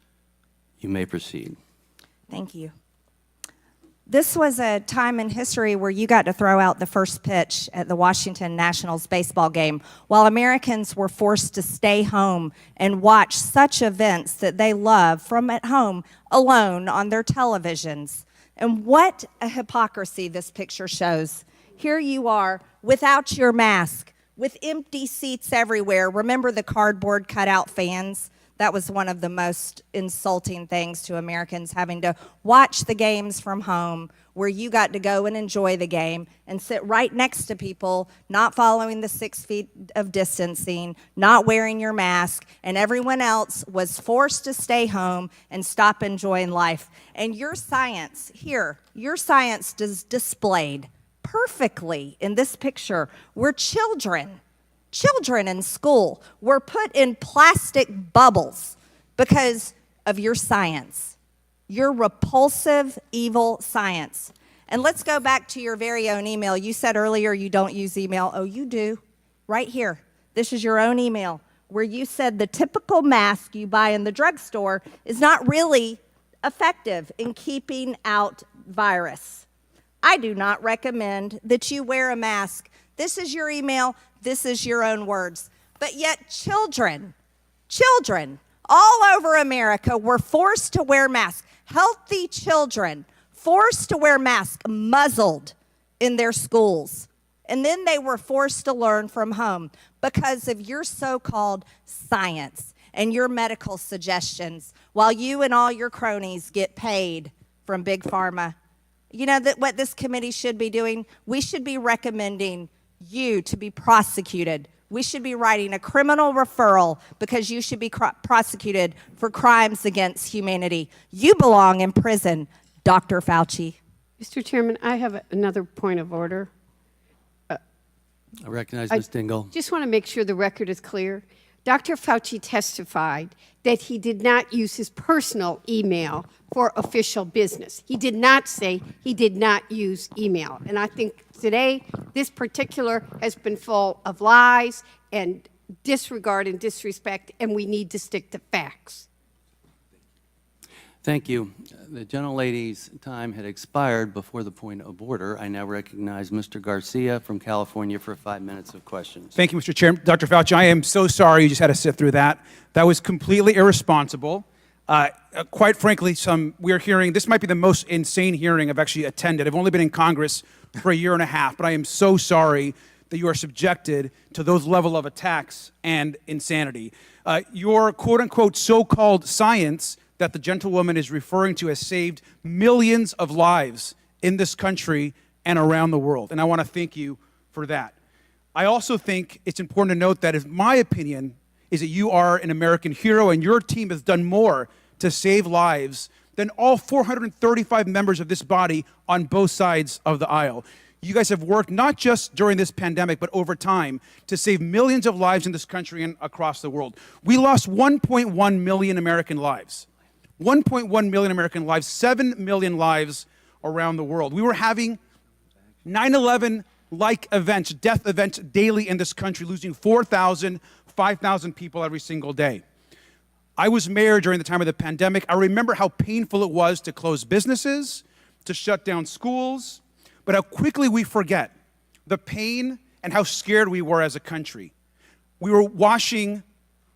You may proceed. Thank you. This was a time in history where you got to throw out the first pitch at the Washington Nationals baseball game while Americans were forced to stay home and watch such events that they love from at home alone on their televisions. And what a hypocrisy this picture shows. Here you are without your mask, with empty seats everywhere. Remember the cardboard cutout fans? That was one of the most insulting things to Americans, having to watch the games from home where you got to go and enjoy the game and sit right next to people not following the 6 feet of distancing, not wearing your mask, and everyone else was forced to stay home and stop enjoying life. And your science here, your science is displayed perfectly in this picture where children in school were put in plastic bubbles because of your science, your repulsive, evil science. And let's go back to your very own email. You said earlier you don't use email. Oh, you do. Right here. This is your own email where you said the typical mask you buy in the drugstore is not really effective in keeping out virus. I do not recommend that you wear a mask. This is your email. This is your own words. But yet children all over America were forced to wear masks. Healthy children forced to wear masks, muzzled in their schools. And then they were forced to learn from home because of your so-called science and your medical suggestions while you and all your cronies get paid from Big Pharma. You know that what this committee should be doing? We should be recommending you to be prosecuted. We should be writing a criminal referral because you should be prosecuted for crimes against humanity. You belong in prison, Dr. Fauci. Mr. Chairman, I have another point of order. I recognize Ms. Dingell. Just want to make sure the record is clear. Dr. Fauci testified that he did not use his personal email for official business. He did not say he did not use email. And I think today, this particular has been full of lies and disregard and disrespect, and we need to stick to facts. Thank you. The gentlelady's time had expired before the point of order. I now recognize Mr. Garcia from California for 5 minutes of questions. Thank you, Mr. Chairman. Dr. Fauci, I am so sorry you just had to sit through that. That was completely irresponsible. Quite frankly, we're hearing, this might be the most insane hearing I've actually attended. I've only been in Congress for a year and a half, but I am so sorry that you are subjected to those level of attacks and insanity. Your quote-unquote so-called science that the gentlewoman is referring to has saved millions of lives in this country and around the world, and I want to thank you for that. I also think it's important to note that, in my opinion, is that you are an American hero and your team has done more to save lives than all 435 members of this body on both sides of the aisle. You guys have worked not just during this pandemic, but over time to save millions of lives in this country and across the world. We lost 1.1 million American lives. 1.1 million American lives, 7 million lives around the world. We were having 9/11-like events, death events daily in this country, losing 4,000, 5,000 people every single day. I was mayor during the time of the pandemic. I remember how painful it was to close businesses, to shut down schools, but how quickly we forget the pain and how scared we were as a country. We were washing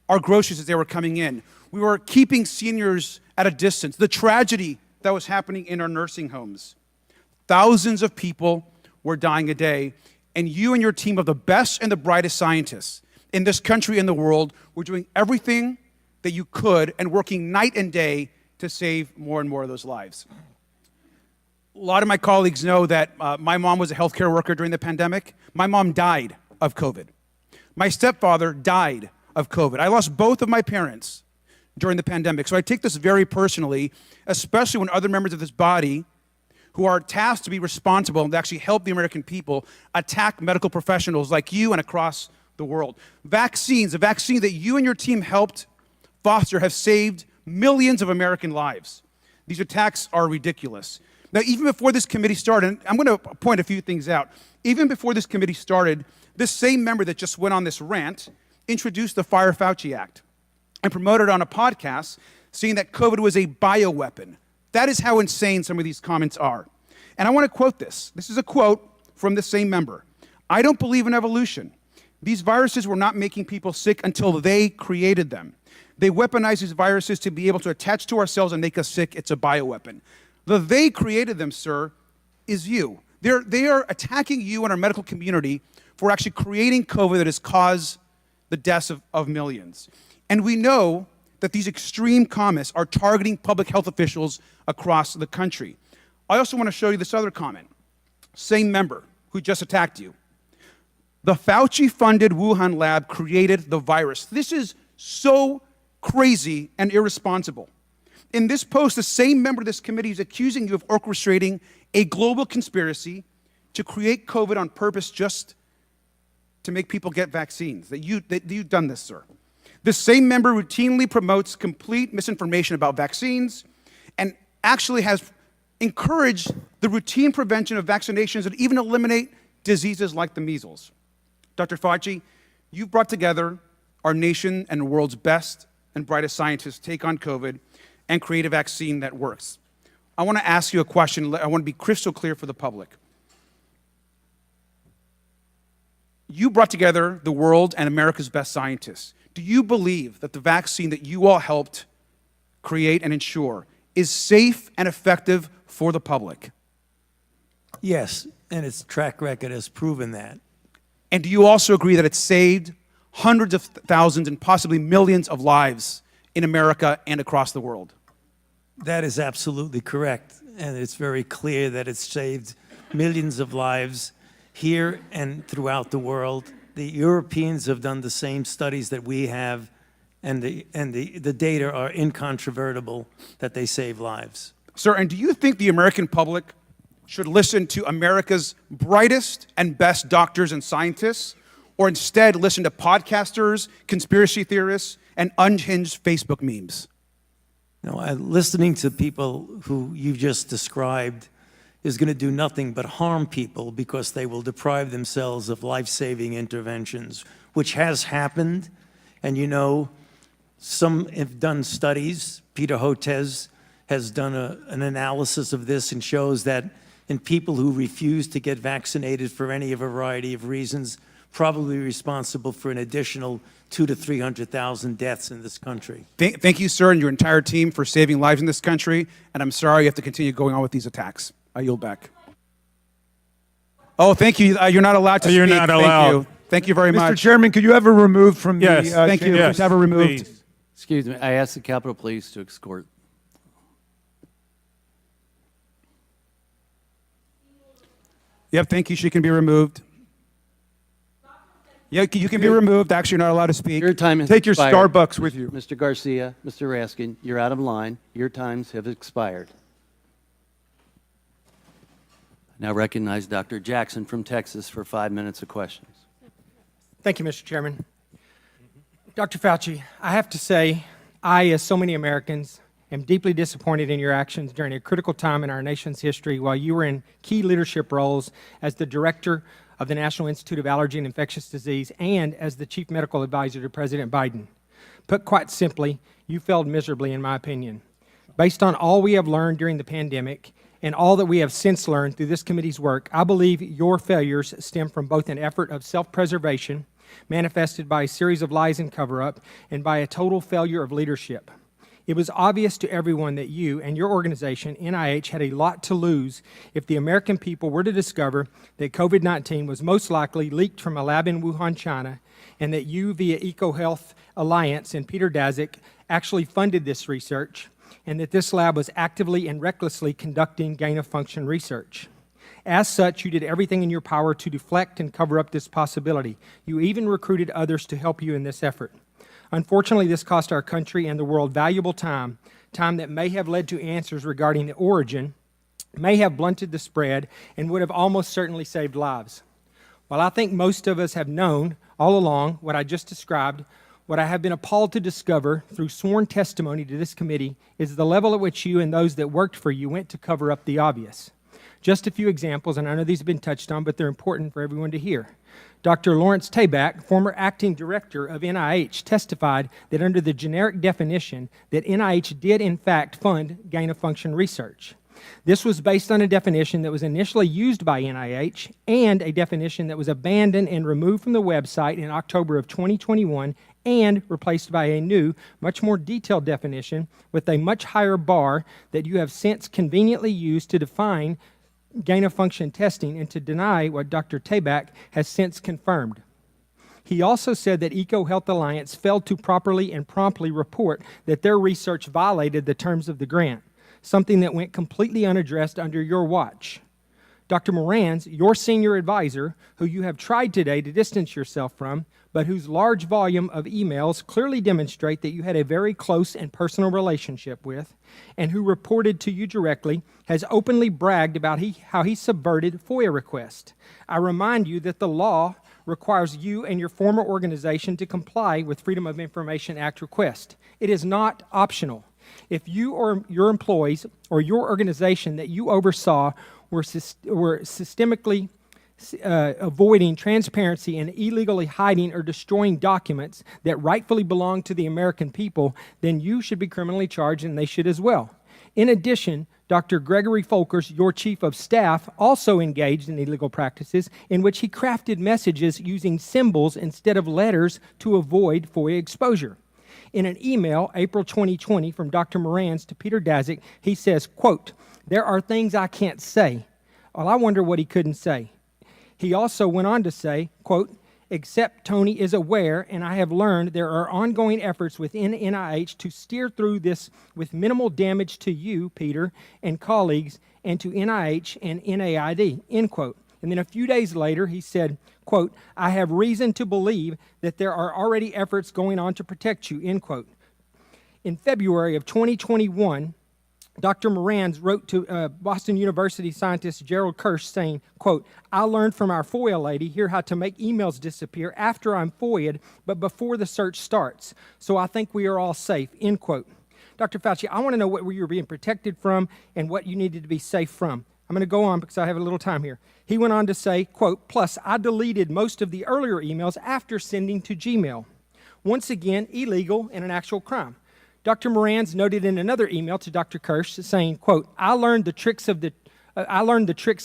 our groceries as they were coming in. We were keeping seniors at a distance. The tragedy that was happening in our nursing homes. Thousands of people were dying a day, and you and your team of the best and the brightest scientists in this country and the world were doing everything that you could and working night and day to save more and more of those lives. A lot of my colleagues know that my mom was a healthcare worker during the pandemic. My mom died of COVID. My stepfather died of COVID. I lost both of my parents during the pandemic. So I take this very personally, especially when other members of this body who are tasked to be responsible and to actually help the American people attack medical professionals like you and across the world. Vaccines, the vaccine that you and your team helped foster have saved millions of American lives. These attacks are ridiculous. Now, even before this committee started, and I'm going to point a few things out. Even before this committee started, this same member that just went on this rant introduced the Fire Fauci Act and promoted it on a podcast, saying that COVID was a bioweapon. That is how insane some of these comments are. And I want to quote this. This is a quote from the same member. "I don't believe in evolution. These viruses were not making people sick until they created them. They weaponize these viruses to be able to attach to our cells and make us sick. It's a bioweapon." The "they created them," sir, is you. They are attacking you and our medical community for actually creating COVID that has caused the deaths of millions. And we know that these extreme comments are targeting public health officials across the country. I also want to show you this other comment. Same member who just attacked you. "The Fauci-funded Wuhan lab created the virus." This is so crazy and irresponsible. In this post, the same member of this committee is accusing you of orchestrating a global conspiracy to create COVID on purpose just to make people get vaccines. That you've done this, sir. This same member routinely promotes complete misinformation about vaccines and actually has encouraged the routine prevention of vaccinations and even eliminate diseases like the measles. Dr. Fauci, you've brought together our nation and the world's best and brightest scientists to take on COVID and create a vaccine that works. I want to ask you a question. I want to be crystal clear for the public. You brought together the world and America's best scientists. Do you believe that the vaccine that you all helped create and ensure is safe and effective for the public? Yes, and its track record has proven that. And do you also agree that it saved hundreds of thousands and possibly millions of lives in America and across the world? That is absolutely correct, and it's very clear that it's saved millions of lives here and throughout the world. The Europeans have done the same studies that we have, and the data are incontrovertible that they save lives. Sir, and do you think the American public should listen to America's brightest and best doctors and scientists, or instead listen to podcasters, conspiracy theorists, and unhinged Facebook memes? No, listening to people who you just described is going to do nothing but harm people because they will deprive themselves of life-saving interventions, which has happened. And you know, some have done studies. Peter Hotez has done an analysis of this and shows that in people who refuse to get vaccinated for any variety of reasons, probably responsible for an additional 200,000 to 300,000 deaths in this country. Thank you, sir, and your entire team for saving lives in this country. And I'm sorry you have to continue going on with these attacks. I yield back. Oh, thank you. You're not allowed to speak. You're not allowed. Thank you. Thank you very much. Mr. Chairman, could you have her removed from the Yes. Thank you. Yes, Please have her removed. please. Excuse me, I asked the Capitol Police to escort. Yep, thank you. She can be removed. Yeah, you can be removed. Actually, you're not allowed to speak. Your time has Take your expired. Starbucks with you. Mr. Garcia, Mr. Raskin, you're out of line. Your times have expired. I now recognize Dr. Jackson from Texas for 5 minutes of questions. Thank you, Mr. Chairman. Dr. Fauci, I have to say, I, as so many Americans, am deeply disappointed in your actions during a critical time in our nation's history while you were in key leadership roles as the director of the National Institute of Allergy and Infectious Disease and as the chief medical advisor to President Biden. Put quite simply, you failed miserably, in my opinion. Based on all we have learned during the pandemic and all that we have since learned through this committee's work, I believe your failures stem from both an effort of self-preservation, manifested by a series of lies and cover-up, and by a total failure of leadership. It was obvious to everyone that you and your organization, NIH, had a lot to lose if the American people were to discover that COVID-19 was most likely leaked from a lab in Wuhan, China, and that you, via EcoHealth Alliance and Peter Daszak, actually funded this research, and that this lab was actively and recklessly conducting gain-of-function research. As such, you did everything in your power to deflect and cover up this possibility. You even recruited others to help you in this effort. Unfortunately, this cost our country and the world valuable time that may have led to answers regarding the origin, may have blunted the spread, and would have almost certainly saved lives. While I think most of us have known all along what I just described What I have been appalled to discover through sworn testimony to this committee is the level at which you and those that worked for you went to cover up the obvious. Just a few examples, and I know these have been touched on, but they're important for everyone to hear. Dr. Lawrence Tabak, former acting director of NIH, testified that under the generic definition that NIH did in fact fund gain-of-function research. This was based on a definition that was initially used by NIH and a definition that was abandoned and removed from the website in October of 2021 and replaced by a new, much more detailed definition with a much higher bar that you have since conveniently used to define gain-of-function testing and to deny what Dr. Tabak has since confirmed. He also said that EcoHealth Alliance failed to properly and promptly report that their research violated the terms of the grant, something that went completely unaddressed under your watch. Dr. Morans, your senior advisor, who you have tried today to distance yourself from, but whose large volume of emails clearly demonstrate that you had a very close and personal relationship with, and who reported to you directly, has openly bragged about how he subverted FOIA requests. I remind you that the law requires you and your former organization to comply with Freedom of Information Act requests. It is not optional. If you or your employees or your organization that you oversaw were systemically avoiding transparency and illegally hiding or destroying documents that rightfully belong to the American people, then you should be criminally charged and they should as well. In addition, Dr. Gregory Folkers, your chief of staff, also engaged in illegal practices in which he crafted messages using symbols instead of letters to avoid FOIA exposure. In an email, April 2020, from Dr. Morans to Peter Daszak, he says, quote, "There are things I can't say." Well, I wonder what he couldn't say. He also went on to say, quote, "Except Tony is aware, and I have learned there are ongoing efforts within NIH to steer through this with minimal damage to you, Peter, and colleagues, and to NIH and NAID," end quote. And then a few days later, he said, quote, "I have reason to believe that there are already efforts going on to protect you," end quote. In February of 2021, Dr. Morans wrote to Boston University scientist Gerald Kirsch saying, quote, "I learned from our FOIA lady here how to make emails disappear after I'm FOIA'd, but before the search starts. So I think we are all safe," end quote. Dr. Fauci, I want to know what you were being protected from and what you needed to be safe from. I'm going to go on because I have a little time here. He went on to say, quote, "Plus, I deleted most of the earlier emails after sending to Gmail. Once again, illegal and an actual crime." Dr. Morans noted in another email to Dr. Kirsch saying, quote, I learned the tricks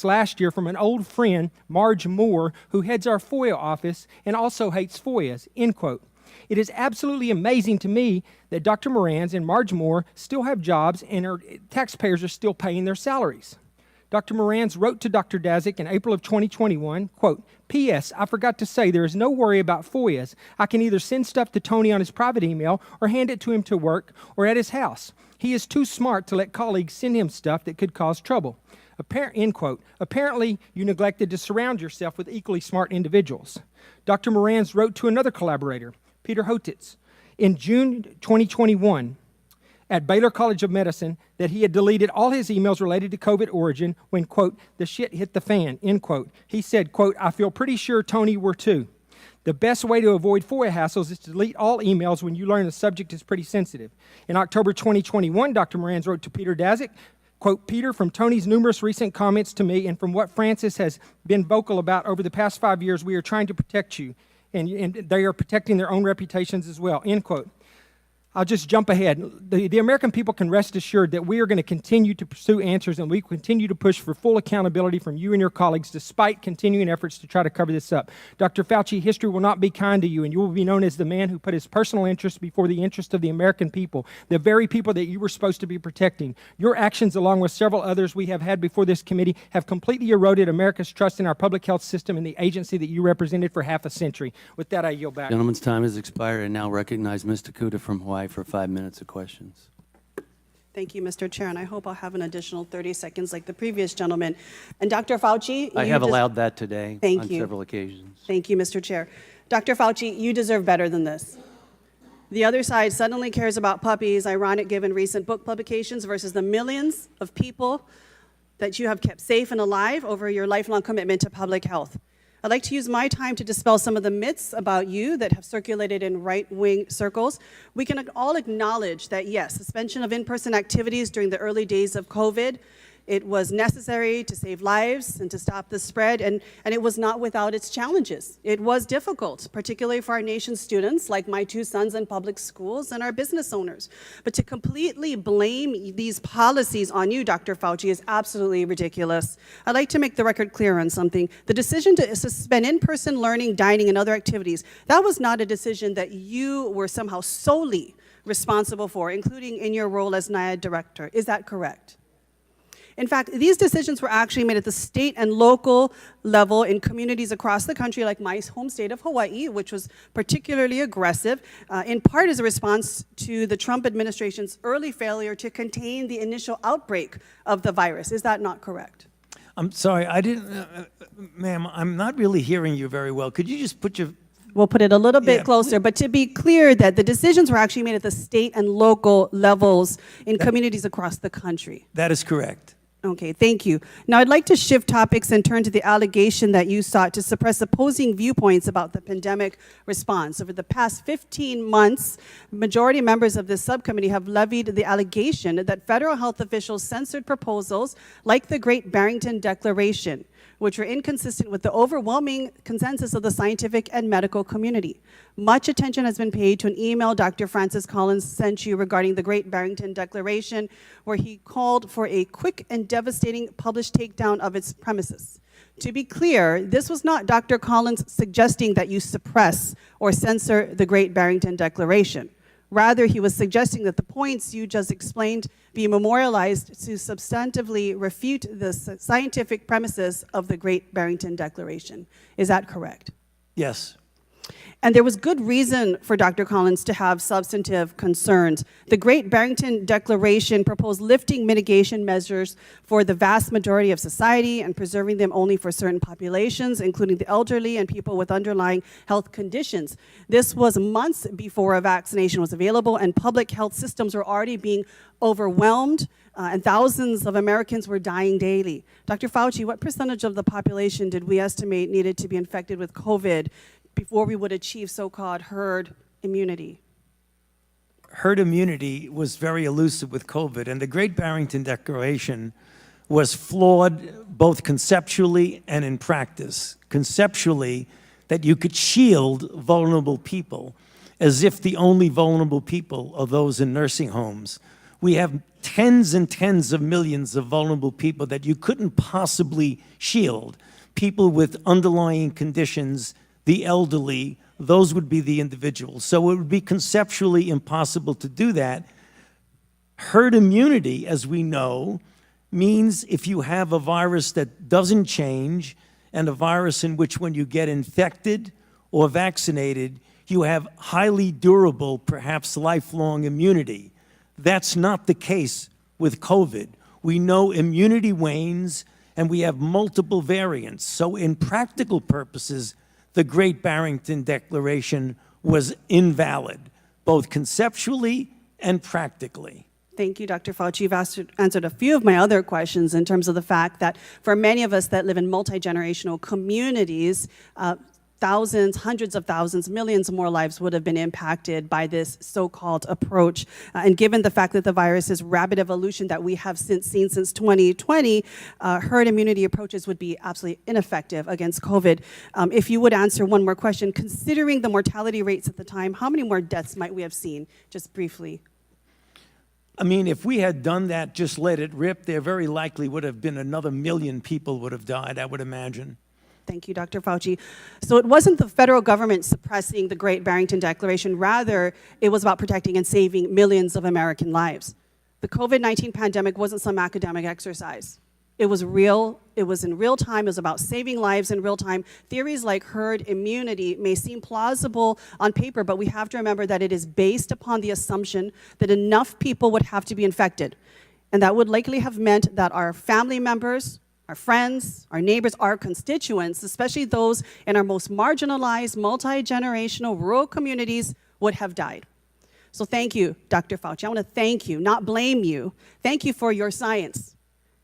last year from an old friend, Marge Moore, who heads our FOIA office and also hates FOIAs," end quote. It is absolutely amazing to me that Dr. Morans and Marge Moore still have jobs and taxpayers are still paying their salaries. Dr. Morans wrote to Dr. Daszak in April of 2021, quote, "P.S. I forgot to say there is no worry about FOIAs. I can either send stuff to Tony on his private email or hand it to him to work or at his house. He is too smart to let colleagues send him stuff that could cause trouble." End quote. Apparently, you neglected to surround yourself with equally smart individuals. Dr. Morans wrote to another collaborator, Peter Hotitz, in June 2021, at Baylor College of Medicine, that he had deleted all his emails related to COVID origin when, quote, "the shit hit the fan," end quote. He said, quote, "I feel pretty sure Tony were too. The best way to avoid FOIA hassles is to delete all emails when you learn the subject is pretty sensitive." In October 2021, Dr. Morans wrote to Peter Daszak, quote, "Peter, from Tony's numerous recent comments to me and from what Francis has been vocal about over the past 5 years, we are trying to protect you, and they are protecting their own reputations as well," end quote. I'll just jump ahead. The American people can rest assured that we are going to continue to pursue answers and we continue to push for full accountability from you and your colleagues despite continuing efforts to try to cover this up. Dr. Fauci, history will not be kind to you and you will be known as the man who put his personal interests before the interest of the American people, the very people that you were supposed to be protecting. Your actions, along with several others we have had before this committee, have completely eroded America's trust in our public health system and the agency that you represented for half a century. With that, I yield back. Gentleman's time has expired. I now recognize Ms. Takuda from Hawaii for 5 minutes of questions. Thank you, Mr. Chair, and I hope I'll have an additional 30 seconds like the previous gentleman. And Dr. Fauci, I have allowed that today on you. several occasions. Thank you, Mr. Chair. Dr. Fauci, you deserve better than this. The other side suddenly cares about puppies, ironic given recent book publications, versus the millions of people that you have kept safe and alive over your lifelong commitment to public health. I'd like to use my time to dispel some of the myths about you that have circulated in right-wing circles. We can all acknowledge that, yes, suspension of in-person activities during the early days of COVID, it was necessary to save lives and to stop the spread, and it was not without its challenges. It was difficult, particularly for our nation's students, like my two sons in public schools, and our business owners. But to completely blame these policies on you, Dr. Fauci, is absolutely ridiculous. I'd like to make the record clear on something. The decision to suspend in-person learning, dining, and other activities, that was not a decision that you were somehow solely responsible for, including in your role as NIAID director. Is that correct? In fact, these decisions were actually made at the state and local level in communities across the country, like my home state of Hawaii, which was particularly aggressive, in part as a response to the Trump administration's early failure to contain the initial outbreak of the virus. Is that not correct? I'm sorry, I didn't, ma'am, I'm not really hearing you very well. Could you just put your... We'll put it a little bit closer, but to be clear that the decisions were actually made at the state and local levels in communities across the country. That is correct. Okay, thank you. Now I'd like to shift topics and turn to the allegation that you sought to suppress opposing viewpoints about the pandemic response. Over the past 15 months, majority members of this subcommittee have levied the allegation that federal health officials censored proposals like the Great Barrington Declaration, which were inconsistent with the overwhelming consensus of the scientific and medical community. Much attention has been paid to an email Dr. Francis Collins sent you regarding the Great Barrington Declaration, where he called for a quick and devastating published takedown of its premises. To be clear, this was not Dr. Collins suggesting that you suppress or censor the Great Barrington Declaration. Rather, he was suggesting that the points you just explained be memorialized to substantively refute the scientific premises of the Great Barrington Declaration. Is that correct? Yes. And there was good reason for Dr. Collins to have substantive concerns. The Great Barrington Declaration proposed lifting mitigation measures for the vast majority of society and preserving them only for certain populations, including the elderly and people with underlying health conditions. This was months before a vaccination was available, and public health systems were already being overwhelmed, and thousands of Americans were dying daily. Dr. Fauci, what percentage of the population did we estimate needed to be infected with COVID before we would achieve so-called herd immunity? Herd immunity was very elusive with COVID, and the Great Barrington Declaration was flawed both conceptually and in practice. Conceptually, that you could shield vulnerable people as if the only vulnerable people are those in nursing homes. We have tens and tens of millions of vulnerable people that you couldn't possibly shield. People with underlying conditions, the elderly, those would be the individuals. So it would be conceptually impossible to do that. Herd immunity, as we know, means if you have a virus that doesn't change and a virus in which when you get infected or vaccinated, you have highly durable, perhaps lifelong immunity. That's not the case with COVID. We know immunity wanes and we have multiple variants. So in practical purposes, the Great Barrington Declaration was invalid, both conceptually and practically. Thank you, Dr. Fauci. You've answered a few of my other questions in terms of the fact that for many of us that live in multi-generational communities, thousands, hundreds of thousands, millions more lives would have been impacted by this so-called approach. And given the fact that the virus's rapid evolution that we have seen since 2020, herd immunity approaches would be absolutely ineffective against COVID. If you would answer one more question, considering the mortality rates at the time, how many more deaths might we have seen, just briefly? I mean, if we had done that, just let it rip, there very likely would have been another 1 million people would have died, I would imagine. Thank you, Dr. Fauci. So it wasn't the federal government suppressing the Great Barrington Declaration. Rather, it was about protecting and saving millions of American lives. The COVID-19 pandemic wasn't some academic exercise. It was real. It was in real time. It was about saving lives in real time. Theories like herd immunity may seem plausible on paper, but we have to remember that it is based upon the assumption that enough people would have to be infected. And that would likely have meant that our family members, our friends, our neighbors, our constituents, especially those in our most marginalized, multi-generational rural communities, would have died. So thank you, Dr. Fauci. I want to thank you, not blame you. Thank you for your science.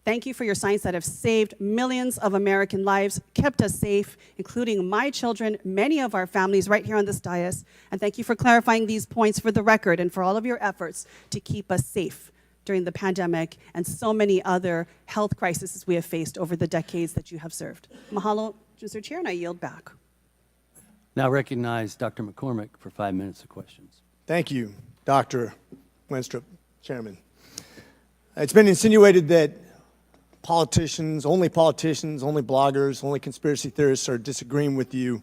Thank you for your science that have saved millions of American lives, kept us safe, including my children, many of our families right here on this dais. And thank you for clarifying these points for the record and for all of your efforts to keep us safe during the pandemic and so many other health crises we have faced over the decades that you have served. Mahalo, Mr. Chair, and I yield back. Now recognize Dr. McCormick for 5 minutes of questions. Thank you, Dr. Wenstrup, Chairman. It's been insinuated that politicians, only bloggers, only conspiracy theorists are disagreeing with you.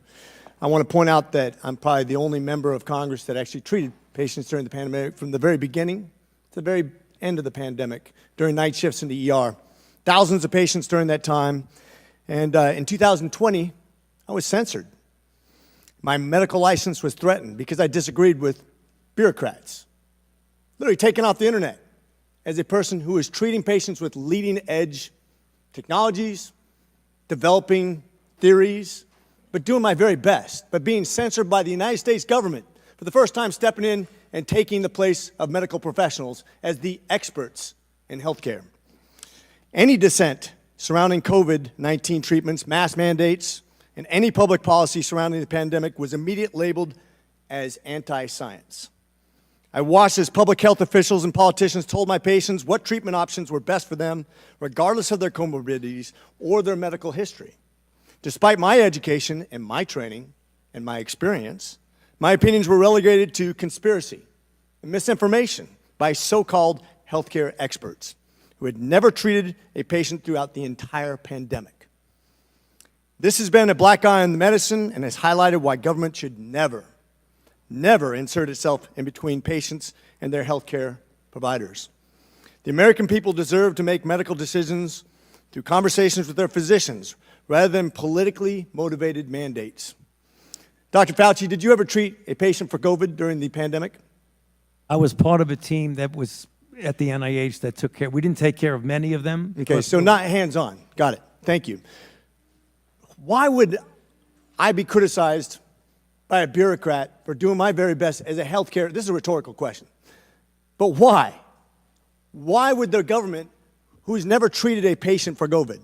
I want to point out that I'm probably the only member of Congress that actually treated patients during the pandemic from the very beginning to the very end of the pandemic, during night shifts in the ER. Thousands of patients during that time. And in 2020, I was censored. My medical license was threatened because I disagreed with bureaucrats. Literally taken off the internet as a person who is treating patients with leading-edge technologies, developing theories, but doing my very best, but being censored by the United States government for the first time, stepping in and taking the place of medical professionals as the experts in healthcare. Any dissent surrounding COVID-19 treatments, mask mandates, and any public policy surrounding the pandemic was immediately labeled as anti-science. I watched as public health officials and politicians told my patients what treatment options were best for them, regardless of their comorbidities or their medical history. Despite my education and my training and my experience, my opinions were relegated to conspiracy and misinformation by so-called healthcare experts who had never treated a patient throughout the entire pandemic. This has been a black eye on the medicine and has highlighted why government should never insert itself in between patients and their healthcare providers. The American people deserve to make medical decisions through conversations with their physicians rather than politically motivated mandates. Dr. Fauci, did you ever treat a patient for COVID during the pandemic? I was part of a team that was at the NIH that took care. We didn't take care of many of them. Okay, so not hands-on. Got it. Thank you. Why would I be criticized by a bureaucrat for doing my very best as a healthcare? This is a rhetorical question. But why? Why would the government, who's never treated a patient for COVID,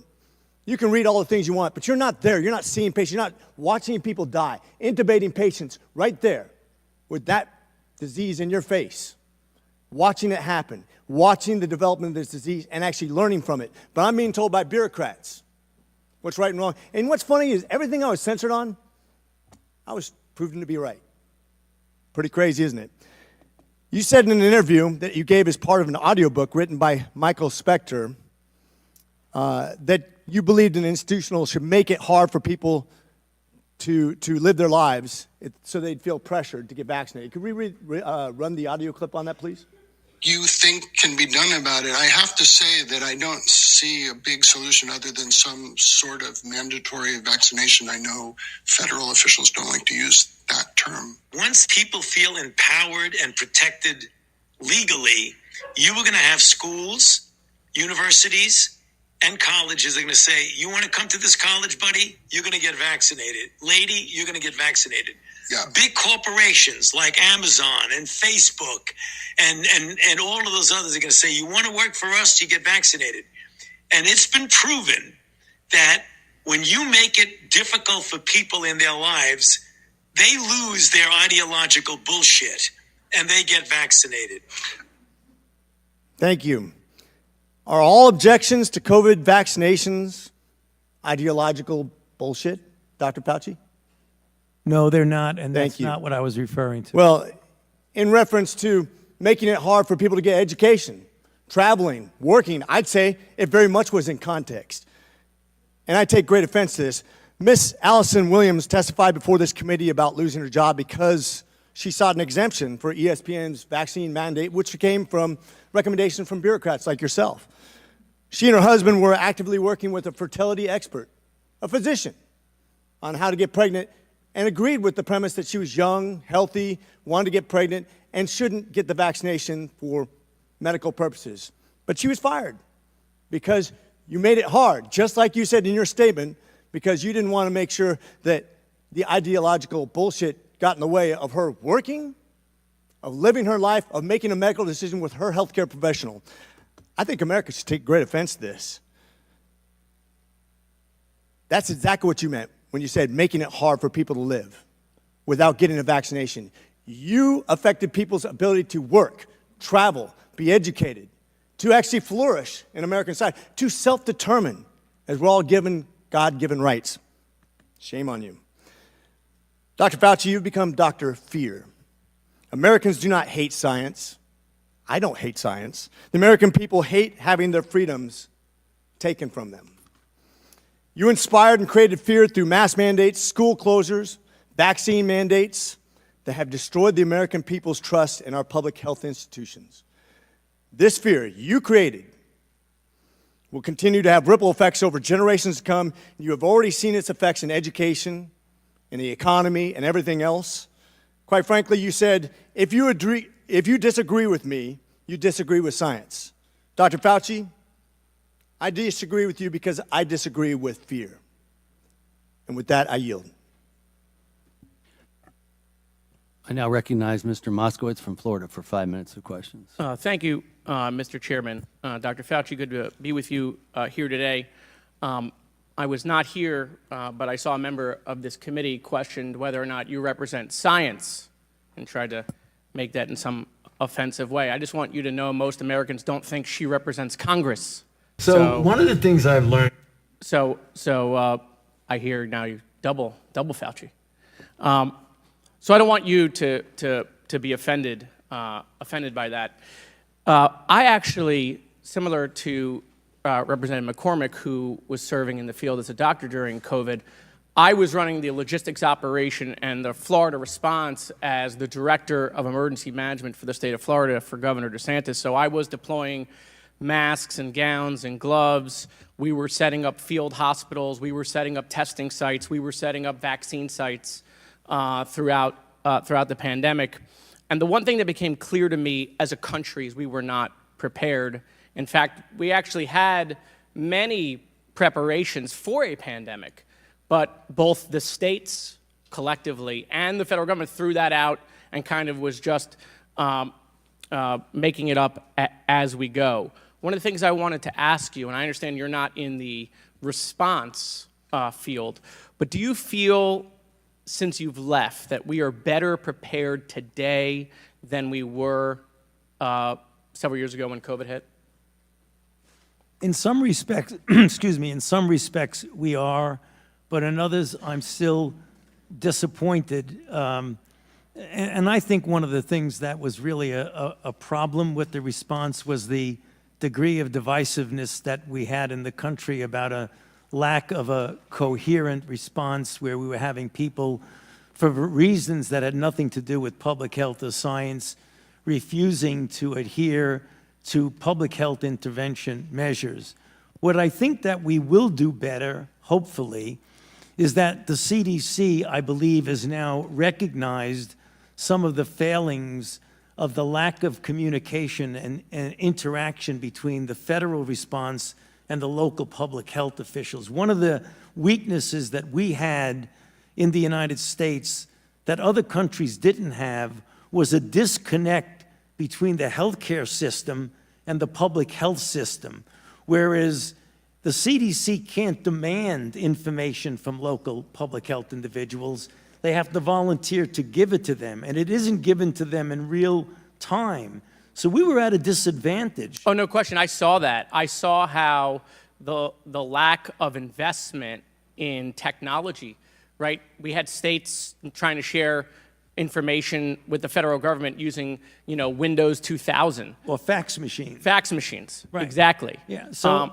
you can read all the things you want, but you're not there. You're not seeing patients. You're not watching people die, intubating patients right there with that disease in your face, watching it happen, watching the development of this disease and actually learning from it. But I'm being told by bureaucrats what's right and wrong. And what's funny is everything I was censored on, I was proven to be right. Pretty crazy, isn't it? You said in an interview that you gave as part of an audiobook written by Michael Spector that you believed an institutional should make it hard for people to live their lives so they'd feel pressured to get vaccinated. Could we run the audio clip on that, please? You think can be done about it. I have to say that I don't see a big solution other than some sort of mandatory vaccination. I know federal officials don't like to use that term. Once people feel empowered and protected legally, you are going to have schools, universities, and colleges are going to say, you want to come to this college, buddy? You're going to get vaccinated. Lady, you're going to get vaccinated. Yeah. Big corporations like Amazon and Facebook and all of those others are going to say, you want to work for us, you get vaccinated. And it's been proven that when you make it difficult for people in their lives, they lose their ideological bullshit and they get vaccinated. Thank you. Are all objections to COVID vaccinations ideological bullshit, Dr. Fauci? No, they're not, and Thank that's you. not what I was referring to. Well, in reference to making it hard for people to get education, traveling, working, I'd say it very much was in context. And I take great offense to this. Miss Allison Williams testified before this committee about losing her job because she sought an exemption for ESPN's vaccine mandate, which came from recommendations from bureaucrats like yourself. She and her husband were actively working with a fertility expert, a physician, on how to get pregnant, and agreed with the premise that she was young, healthy, wanted to get pregnant, and shouldn't get the vaccination for medical purposes. But she was fired because you made it hard, just like you said in your statement, because you didn't want to make sure that the ideological bullshit got in the way of her working, of living her life, of making a medical decision with her healthcare professional. I think America should take great offense to this. That's exactly what you meant when you said making it hard for people to live without getting a vaccination. You affected people's ability to work, travel, be educated, to actually flourish in American society, to self-determine, as we're all given God-given rights. Shame on you. Dr. Fauci, you've become Dr. Fear. Americans do not hate science. I don't hate science. The American people hate having their freedoms taken from them. You inspired and created fear through mask mandates, school closures, vaccine mandates that have destroyed the American people's trust in our public health institutions. This fear you created will continue to have ripple effects over generations to come. You have already seen its effects in education, in the economy, and everything else. Quite frankly, you said, if you disagree with me, you disagree with science. Dr. Fauci, I disagree with you because I disagree with fear. And with that, I yield. I now recognize Mr. Moskowitz from Florida for 5 minutes of questions. Thank you, Mr. Chairman. Dr. Fauci, good to be with you here today. I was not here, but I saw a member of this committee questioned whether or not you represent science and tried to make that in some offensive way. I just want you to know most Americans don't think she represents Congress. So one of the things I've learned. So I hear now you double Fauci. So I don't want you to be offended by that. I actually, similar to Representative McCormick, who was serving in the field as a doctor during COVID, I was running the logistics operation and the Florida response as the director of emergency management for the state of Florida for Governor DeSantis. So I was deploying masks and gowns and gloves. We were setting up field hospitals. We were setting up testing sites. We were setting up vaccine sites throughout the pandemic. And the one thing that became clear to me as a country is we were not prepared. In fact, we actually had many preparations for a pandemic, but both the states collectively and the federal government threw that out and kind of was just making it up as we go. One of the things I wanted to ask you, and I understand you're not in the response field, but do you feel, since you've left, that we are better prepared today than we were several years ago when COVID hit? In some respects, excuse me, in some respects we are, but in others I'm still disappointed. And I think one of the things that was really a problem with the response was the degree of divisiveness that we had in the country about a lack of a coherent response, where we were having people, for reasons that had nothing to do with public health or science, refusing to adhere to public health intervention measures. What I think that we will do better, hopefully, is that the CDC, I believe, has now recognized some of the failings of the lack of communication and interaction between the federal response and the local public health officials. One of the weaknesses that we had in the United States that other countries didn't have was a disconnect between the healthcare system and the public health system, whereas the CDC can't demand information from local public health individuals. They have to volunteer to give it to them, and it isn't given to them in real time. So we were at a disadvantage. Oh, no question. I saw that. I saw how the lack of investment in technology, right? We had states trying to share information with the federal government using, Windows 2000. Or fax machines. Fax machines, right. Exactly. Yeah. So,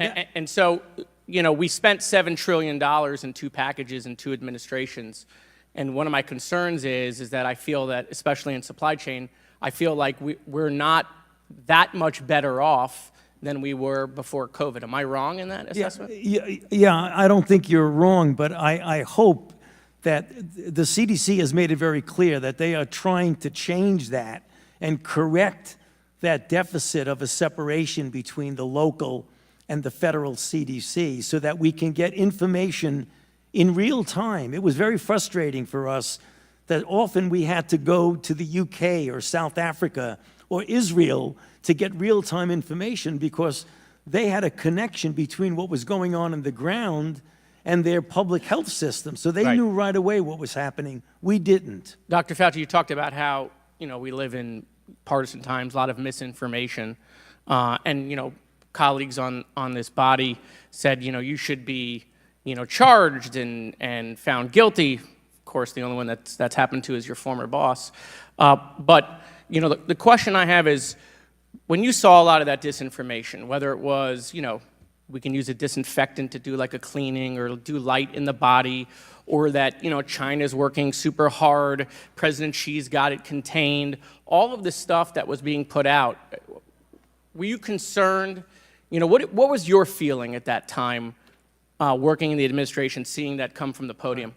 and so, we spent $7 trillion in 2 packages and 2 administrations. And one of my concerns is that I feel that, especially in supply chain, I feel like we're not that much better off than we were before COVID. Am I wrong in that assessment? Yeah, I don't think you're wrong, but I hope that the CDC has made it very clear that they are trying to change that and correct that deficit of a separation between the local and the federal CDC so that we can get information in real time. It was very frustrating for us that often we had to go to the UK or South Africa or Israel to get real-time information because they had a connection between what was going on the ground and their public health system. So they knew right away what was happening. We didn't. Dr. Fauci, you talked about how, we live in partisan times, a lot of misinformation. And, colleagues on this body said, you should be, charged and found guilty. Of course, the only one that's happened to is your former boss. But, the question I have is, when you saw a lot of that disinformation, whether it was, we can use a disinfectant to do like a cleaning or do light in the body, or that, China's working super hard, President Xi's got it contained, all of this stuff that was being put out, were you concerned? What was your feeling at that time, working in the administration, seeing that come from the podium?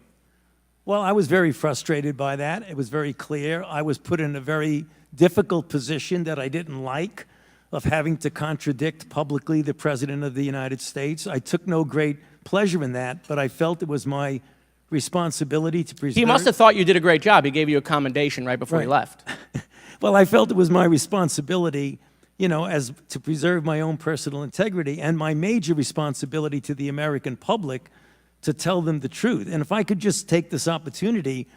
Well, I was very frustrated by that. It was very clear. I was put in a very difficult position that I didn't like, of having to contradict publicly the President of the United States. I took no great pleasure in that, but I felt it was my responsibility to preserve. He must have thought you did a great job. He gave you a commendation right before he left. Well, I felt it was my responsibility, as to preserve my own personal integrity and my major responsibility to the American public to tell them the truth. And if I could just take this opportunity,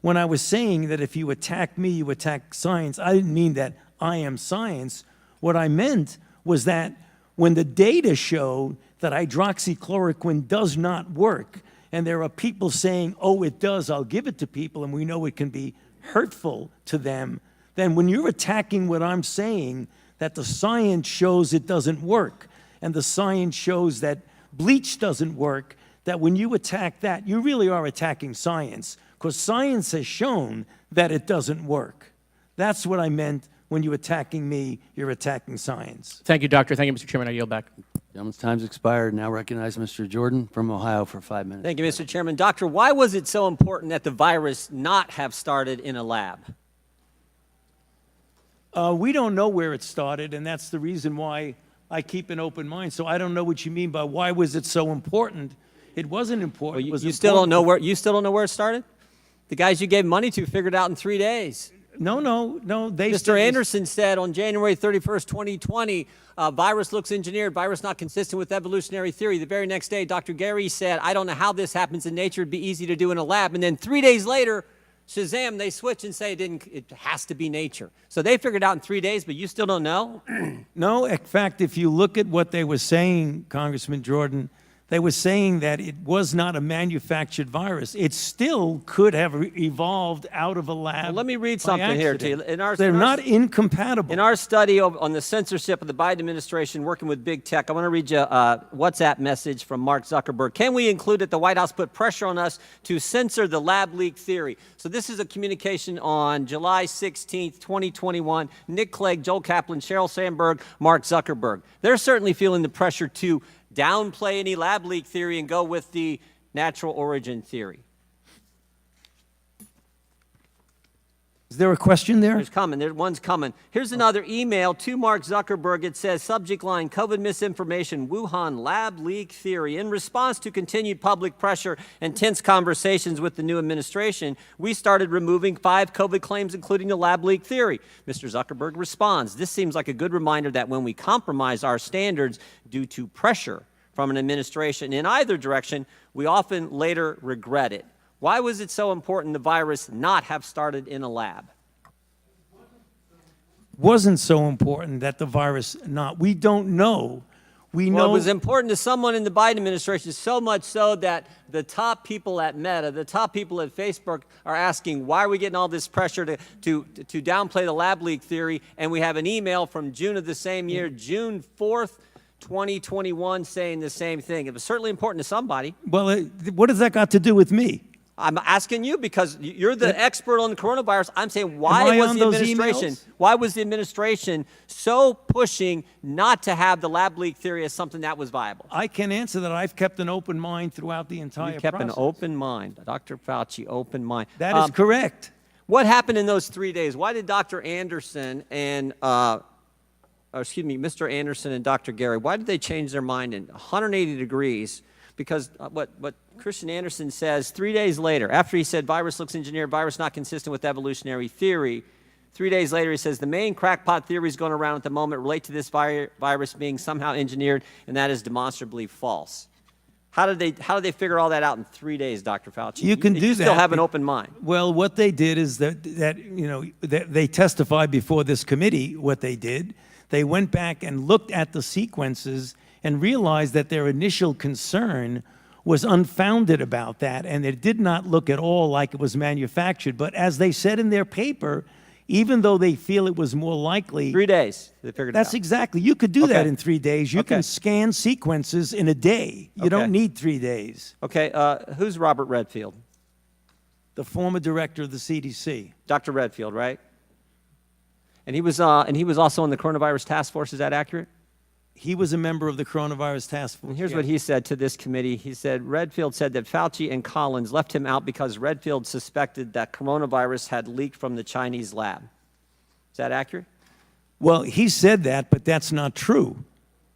when I was saying that if you attack me, you attack science, I didn't mean that I am science. What I meant was that when the data showed that hydroxychloroquine does not work, and there are people saying, oh, it does, I'll give it to people, and we know it can be hurtful to them, then when you're attacking what I'm saying, that the science shows it doesn't work, and the science shows that bleach doesn't work, that when you attack that, you really are attacking science, because science has shown that it doesn't work. That's what I meant. When you're attacking me, you're attacking science. Thank you, Doctor. Thank you, Mr. Chairman. I yield back. Gentleman's time's expired. Now recognize Mr. Jordan from Ohio for 5 minutes. Thank you, Mr. Chairman. Doctor, why was it so important that the virus not have started in a lab? We don't know where it started, and that's the reason why I keep an open mind. So I don't know what you mean by why was it so important. It wasn't important. Well, you still don't know where it started? The guys you gave money to figured it out in 3 days. No. Mr. Anderson said on January 31st, 2020, virus looks engineered, virus not consistent with evolutionary theory. The very next day, Dr. Gary said, I don't know how this happens in nature. It'd be easy to do in a lab. And then 3 days later, Shazam, they switch and say it has to be nature. So they figured it out in 3 days, but you still don't know? No, in fact, if you look at what they were saying, Congressman Jordan, they were saying that it was not a manufactured virus. It still could have evolved out of a lab. Well, let me read something here to you. They're not incompatible. In our study on the censorship of the Biden administration working with big tech, I want to read you a WhatsApp message from Mark Zuckerberg. Can we include that the White House put pressure on us to censor the lab leak theory? So this is a communication on July 16th, 2021. Nick Clegg, Joel Kaplan, Sheryl Sandberg, Mark Zuckerberg. They're certainly feeling the pressure to downplay any lab leak theory and go with the natural origin theory. Is there a question there? One's coming. Here's another email to Mark Zuckerberg. It says, subject line, COVID misinformation, Wuhan lab leak theory. In response to continued public pressure and tense conversations with the new administration, we started removing 5 COVID claims, including the lab leak theory. Mr. Zuckerberg responds, this seems like a good reminder that when we compromise our standards due to pressure from an administration in either direction, we often later regret it. Why was it so important the virus not have started in a lab? Wasn't so important that the virus not. We don't know. We know it was important to someone in the Biden administration, so much so that the top people at Meta, the top people at Facebook are asking, why are we getting all this pressure to downplay the lab leak theory? And we have an email from June of the same year, June 4th, 2021, saying the same thing. It was certainly important to somebody. Well, what has that got to do with me? I'm asking you because you're the expert on the coronavirus. I'm saying why was the administration so pushing not to have the lab leak theory as something that was viable? I can answer that. I've kept an open mind throughout the entire process. You kept an open mind. Dr. Fauci, open mind. That is correct. What happened in those 3 days? Why did Dr. Anderson and Mr. Anderson and Dr. Gary, why did they change their mind in 180 degrees? Because what Christian Anderson says 3 days later, after he said virus looks engineered, virus not consistent with evolutionary theory, 3 days later he says the main crackpot theories going around at the moment relate to this virus being somehow engineered, and that is demonstrably false. How did they figure all that out in 3 days, Dr. Fauci? You can do that. Still have an open mind. Well, what they did is that they testified before this committee. What they did, they went back and looked at the sequences and realized that their initial concern was unfounded about that, and it did not look at all like it was manufactured. But as they said in their paper, even though they feel it was more likely, 3 days, they figured it out. that's exactly. You could do that Okay. in 3 days. You Okay. can scan sequences in a day. You Okay. don't need 3 days. Okay, who's Robert Redfield? The former director of the CDC. Dr. Redfield, right? And he was also on the coronavirus task force. Is that accurate? He was a member of the coronavirus task force. And here's yes. what he said to this committee. He said, Redfield said that Fauci and Collins left him out because Redfield suspected that coronavirus had leaked from the Chinese lab. Is that accurate? Well, he said that, but that's not true.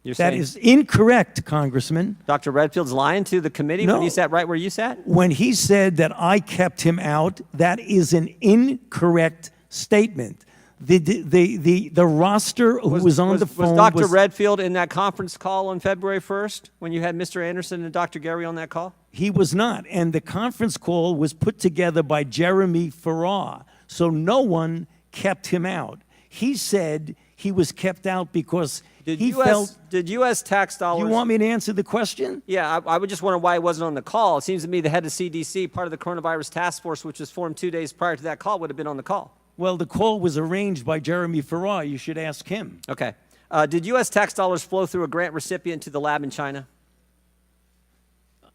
You're That saying is incorrect, Congressman. Dr. Redfield's lying to the committee when he sat right where you sat? When he said that I kept him out, that is an incorrect statement. The roster who was on the phone was Dr. Redfield in that conference call on February 1st when you had Mr. Anderson and Dr. Gary on that call? He was not. And the conference call was put together by Jeremy Farrar. So no one kept him out. He said he was kept out because he felt... Did U.S. tax dollars... You want me to answer the question? Yeah, I would just wonder why he wasn't on the call. It seems to me the head of CDC, part of the coronavirus task force, which was formed 2 days prior to that call, would have been on the call. Well, the call was arranged by Jeremy Farrar. You should ask him. Okay. Did U.S. tax dollars flow through a grant recipient to the lab in China?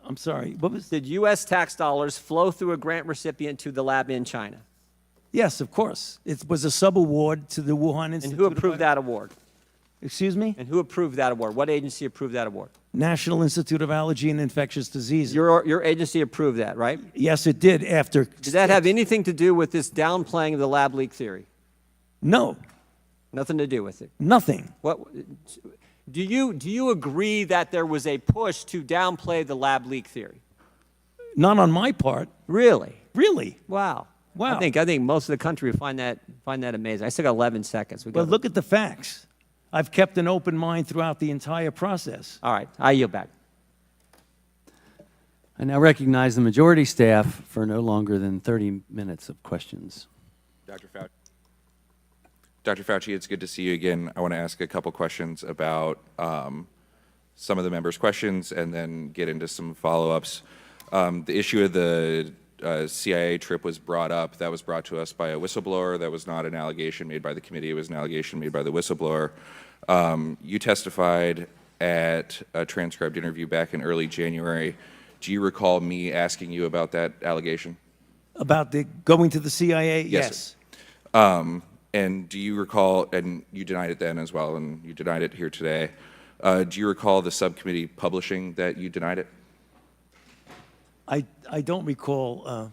I'm sorry, what was... Did U.S. tax dollars flow through a grant recipient to the lab in China? Yes, of course. It was a sub-award to the Wuhan Institute. And who approved that award? Excuse me? And who approved that award? What agency approved that award? National Institute of Allergy and Infectious Diseases. Your agency approved that, right? Yes, it did after... Did that have anything to do with this downplaying of the lab leak theory? No. Nothing to do with it? Nothing. What, do you agree that there was a push to downplay the lab leak theory? Not on my part. Really? Really? Wow. Wow. I think most of the country would find that amazing. I still got 11 seconds. Well, look at the facts. I've kept an open mind throughout the entire process. All right, I yield back. I now recognize the majority staff for no longer than 30 minutes of questions. Dr. Fauci, it's good to see you again. I want to ask a couple questions about some of the members' questions and then get into some follow-ups. The issue of the CIA trip was brought up. That was brought to us by a whistleblower. That was not an allegation made by the committee. It was an allegation made by the whistleblower. You testified at a transcribed interview back in early January. Do you recall me asking you about that allegation? About the going to the CIA? Yes. And do you recall, and you denied it then as well, and you denied it here today, do you recall the subcommittee publishing that you denied it? I don't recall.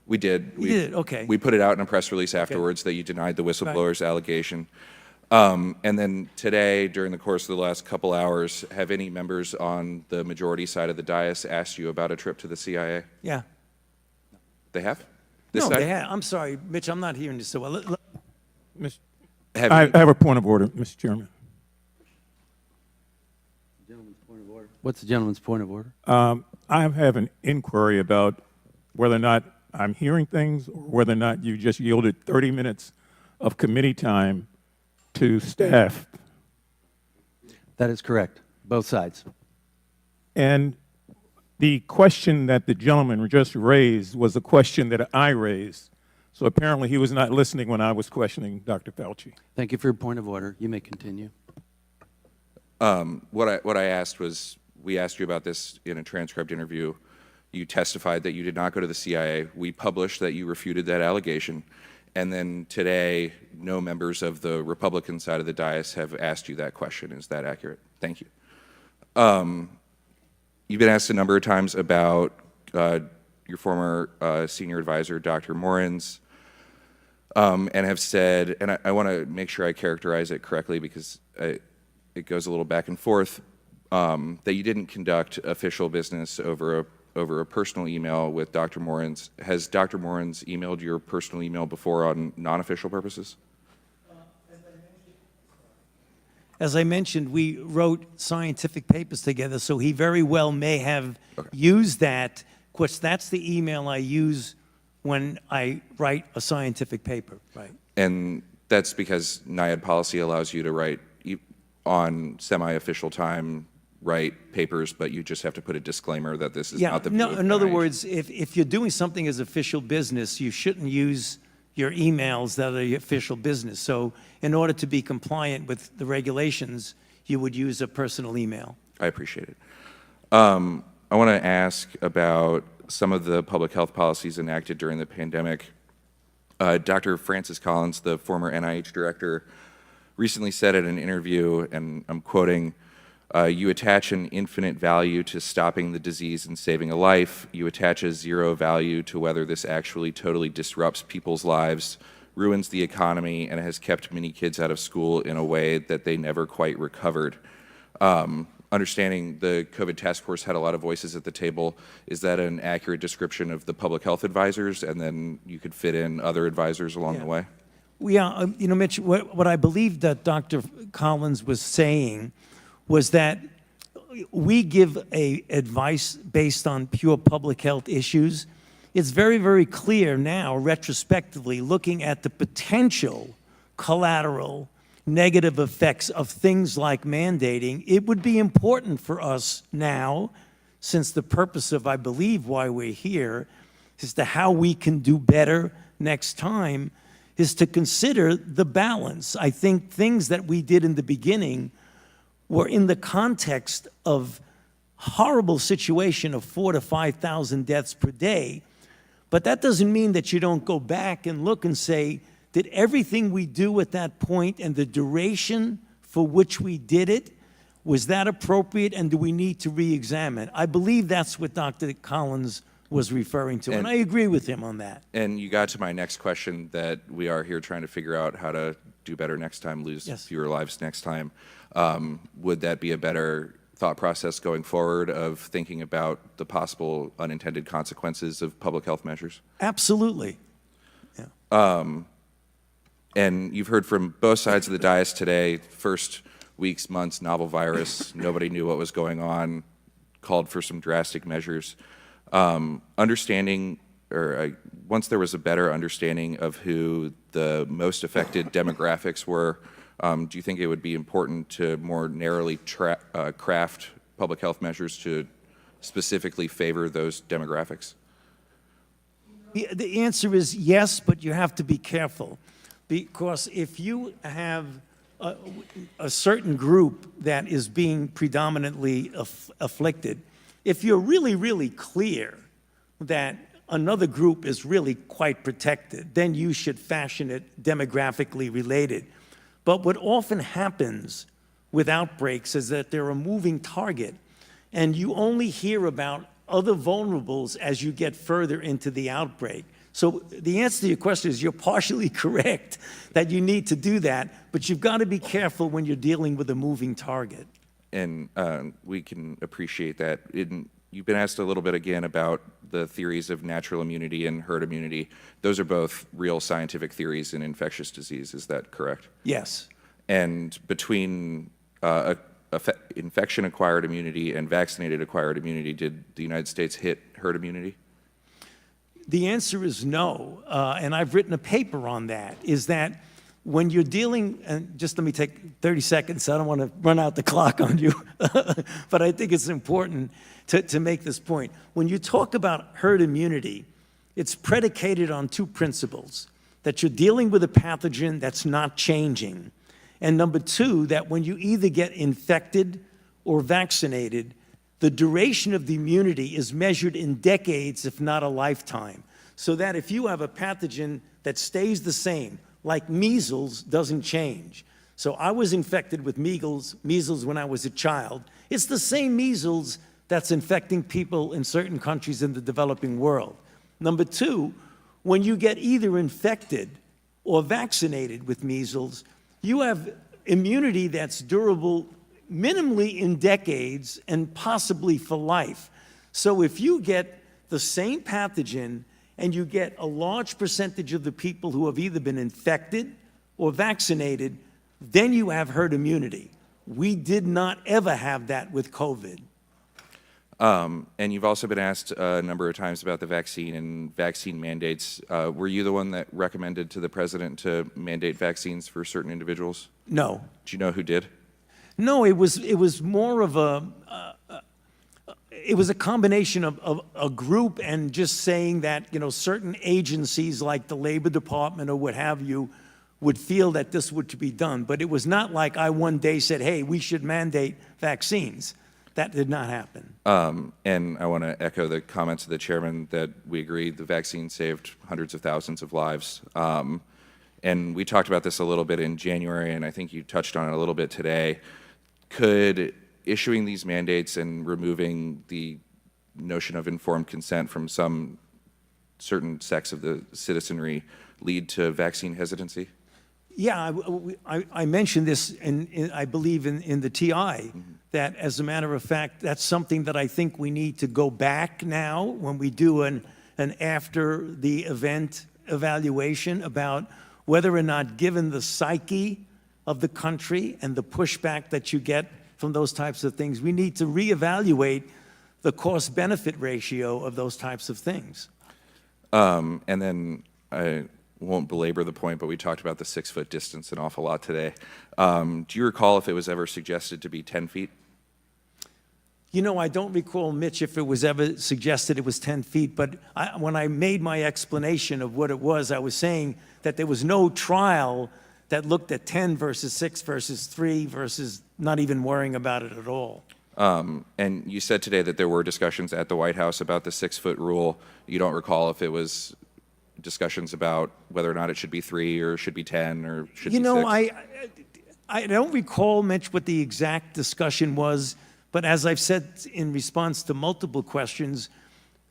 We did. You did, okay. We put it out in a press release afterwards that you denied the whistleblower's allegation. And then today, during the course of the last couple hours, have any members on the majority side of the dais asked you about a trip to the CIA? Yeah. They have? No, they have. I'm sorry, Mitch, I'm not hearing this so well. I have a point of order, Mr. Chairman. What's the gentleman's point of order? I have an inquiry about whether or not I'm hearing things or whether or not you just yielded 30 minutes of committee time to staff. That is correct, both sides. And the question that the gentleman just raised was a question that I raised. So apparently he was not listening when I was questioning Dr. Fauci. Thank you for your point of order. You may continue. What I asked was, we asked you about this in a transcribed interview. You testified that you did not go to the CIA. We published that you refuted that allegation. And then today, no members of the Republican side of the dais have asked you that question. Is that accurate? Thank you. You've been asked a number of times about your former senior advisor, Dr. Morin's, and have said, and I want to make sure I characterize it correctly because it goes a little back and forth, that you didn't conduct official business over a personal email with Dr. Morin's. Has Dr. Morin's emailed your personal email before on non-official purposes? As I mentioned, we wrote scientific papers together, so he very well may have used that. Of course, that's the email I use when I write a scientific paper, right? And that's because NIAID policy allows you to write on semi-official time, write papers, but you just have to put a disclaimer that this is not the view of in other NIH. words, if you're doing something as official business, you shouldn't use your emails that are your official business. So in order to be compliant with the regulations, you would use a personal email. I appreciate it. I want to ask about some of the public health policies enacted during the pandemic. Dr. Francis Collins, the former NIH director, recently said in an interview, and I'm quoting, you attach an infinite value to stopping the disease and saving a life. You attach a zero value to whether this actually totally disrupts people's lives, ruins the economy, and has kept many kids out of school in a way that they never quite recovered. Understanding the COVID task force had a lot of voices at the table, is that an accurate description of the public health advisors, and then you could fit in other advisors along the way? Yeah, you know, Mitch, what I believe that Dr. Collins was saying was that we give advice based on pure public health issues. It's very, very clear now, retrospectively, looking at the potential collateral negative effects of things like mandating. It would be important for us now, since the purpose of, I believe, why we're here, is to how we can do better next time, is to consider the balance. I think things that we did in the beginning were in the context of horrible situation of 4,000 to 5,000 deaths per day. But that doesn't mean that you don't go back and look and say, did everything we do at that point and the duration for which we did it, was that appropriate, and do we need to re-examine? I believe that's what Dr. Collins was referring to, and I agree with him on that. And you got to my next question, that we are here trying to figure out how to do better next time, lose fewer lives next time. Would that be a better thought process going forward of thinking about the possible unintended consequences of public health measures? Absolutely. And you've heard from both sides of the dais today, first weeks, months, novel virus, nobody knew what was going on, called for some drastic measures. Understanding, or once there was a better understanding of who the most affected demographics were, do you think it would be important to more narrowly craft public health measures to specifically favor those demographics? The answer is yes, but you have to be careful. Because if you have a certain group that is being predominantly afflicted, if you're really, really clear that another group is really quite protected, then you should fashion it demographically related. But what often happens with outbreaks is that they're a moving target, and you only hear about other vulnerables as you get further into the outbreak. So the answer to your question is you're partially correct that you need to do that, but you've got to be careful when you're dealing with a moving target. And we can appreciate that. You've been asked a little bit again about the theories of natural immunity and herd immunity. Those are both real scientific theories in infectious disease, is that correct? Yes. And between infection-acquired immunity and vaccinated-acquired immunity, did the United States hit herd immunity? The answer is no, and I've written a paper on that, is that when you're dealing, and just let me take 30 seconds, I don't want to run out the clock on you, but I think it's important to make this point. When you talk about herd immunity, it's predicated on two principles: that you're dealing with a pathogen that's not changing, and number two, that when you either get infected or vaccinated, the duration of the immunity is measured in decades, if not a lifetime. So that if you have a pathogen that stays the same, like measles doesn't change. So I was infected with measles when I was a child. It's the same measles that's infecting people in certain countries in the developing world. Number two, when you get either infected or vaccinated with measles, you have immunity that's durable minimally in decades and possibly for life. So if you get the same pathogen and you get a large percentage of the people who have either been infected or vaccinated, then you have herd immunity. We did not ever have that with COVID. And you've also been asked a number of times about the vaccine and vaccine mandates. Were you the one that recommended to the president to mandate vaccines for certain individuals? No. Do you know who did? No, it was more of it was a combination of a group and just saying that, certain agencies like the Labor Department or what have you would feel that this would be done. But it was not like I one day said, hey, we should mandate vaccines. That did not happen. And I want to echo the comments of the chairman that we agree the vaccine saved hundreds of thousands of lives. And we talked about this a little bit in January, and I think you touched on it a little bit today. Could issuing these mandates and removing the notion of informed consent from some certain sects of the citizenry lead to vaccine hesitancy? Yeah, I mentioned this, I believe, in the TI, that as a matter of fact, that's something that I think we need to go back now when we do an after the event evaluation about whether or not, given the psyche of the country and the pushback that you get from those types of things, we need to reevaluate the cost-benefit ratio of those types of things. And then I won't belabor the point, but we talked about the 6-foot distance an awful lot today. Do you recall if it was ever suggested to be 10 feet? I don't recall, Mitch, if it was ever suggested it was 10 feet, but when I made my explanation of what it was, I was saying that there was no trial that looked at 10 versus 6 versus 3 versus not even worrying about it at all. And you said today that there were discussions at the White House about the 6-foot rule. You don't recall if it was discussions about whether or not it should be 3 or should be 10 or should be 6? I don't recall, Mitch, what the exact discussion was, but as I've said in response to multiple questions,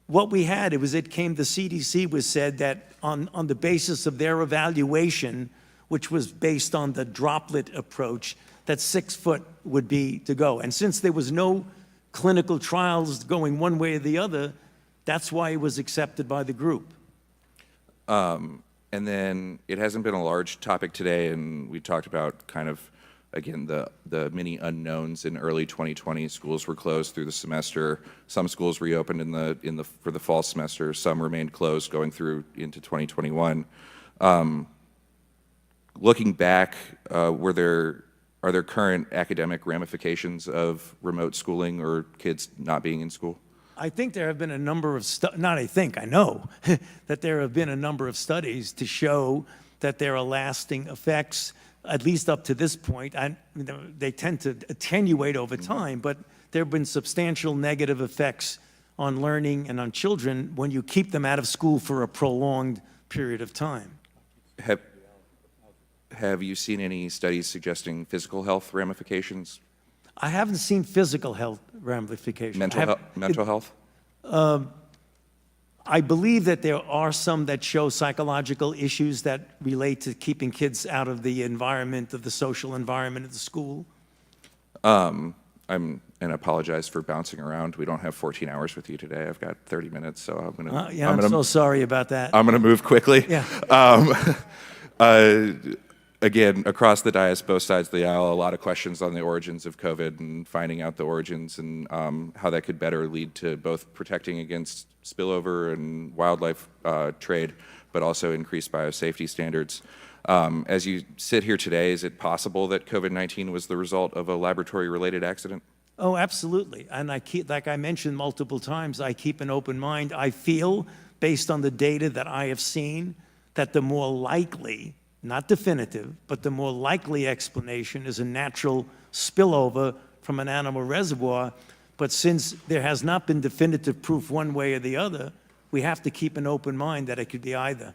what we had, the CDC was said that on the basis of their evaluation, which was based on the droplet approach, that 6 foot would be to go. And since there was no clinical trials going one way or the other, that's why it was accepted by the group. And then it hasn't been a large topic today, and we talked about kind of, again, the many unknowns in early 2020. Schools were closed through the semester. Some schools reopened for the fall semester. Some remained closed going through into 2021. Looking back, are there current academic ramifications of remote schooling or kids not being in school? I think there have been a number of, I know, that there have been a number of studies to show that there are lasting effects, at least up to this point. They tend to attenuate over time, but there have been substantial negative effects on learning and on children when you keep them out of school for a prolonged period of time. Have you seen any studies suggesting physical health ramifications? I haven't seen physical health ramifications. Mental health? I believe that there are some that show psychological issues that relate to keeping kids out of the environment, of the social environment of the school. And apologize for bouncing around. We don't have 14 hours with you today. I've got 30 minutes, so I'm going to... I'm so sorry about that. I'm going to move quickly. Yeah. Again, across the dais, both sides of the aisle, a lot of questions on the origins of COVID and finding out the origins and how that could better lead to both protecting against spillover and wildlife trade, but also increased biosafety standards. As you sit here today, is it possible that COVID-19 was the result of a laboratory-related accident? Oh, absolutely. And like I mentioned multiple times, I keep an open mind. I feel, based on the data that I have seen, that the more likely, not definitive, but the more likely explanation is a natural spillover from an animal reservoir. But since there has not been definitive proof one way or the other, we have to keep an open mind that it could be either.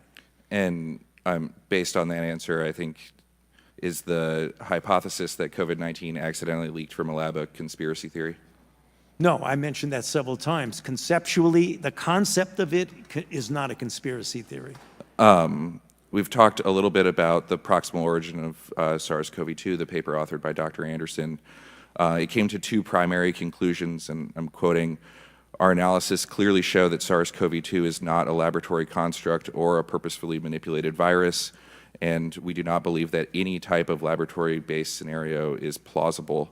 And based on that answer, I think, is the hypothesis that COVID-19 accidentally leaked from a lab a conspiracy theory? No, I mentioned that several times. Conceptually, the concept of it is not a conspiracy theory. We've talked a little bit about the proximal origin of SARS-CoV-2, the paper authored by Dr. Anderson. It came to two primary conclusions, and I'm quoting, "Our analysis clearly show that SARS-CoV-2 is not a laboratory construct or a purposefully manipulated virus, and we do not believe that any type of laboratory-based scenario is plausible.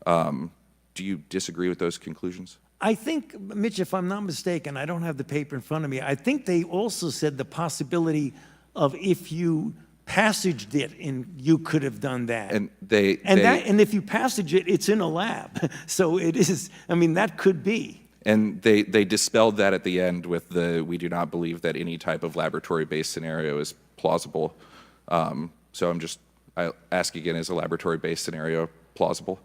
Do you disagree with those conclusions? I think, Mitch, if I'm not mistaken, I don't have the paper in front of me, I think they also said the possibility of if you passaged it, and you could have done that. And and if you passage it, it's in a lab. So it is, I mean, that could be. And they dispelled that at the end with we do not believe that any type of laboratory-based scenario is plausible. So I ask again, is a laboratory-based scenario plausible?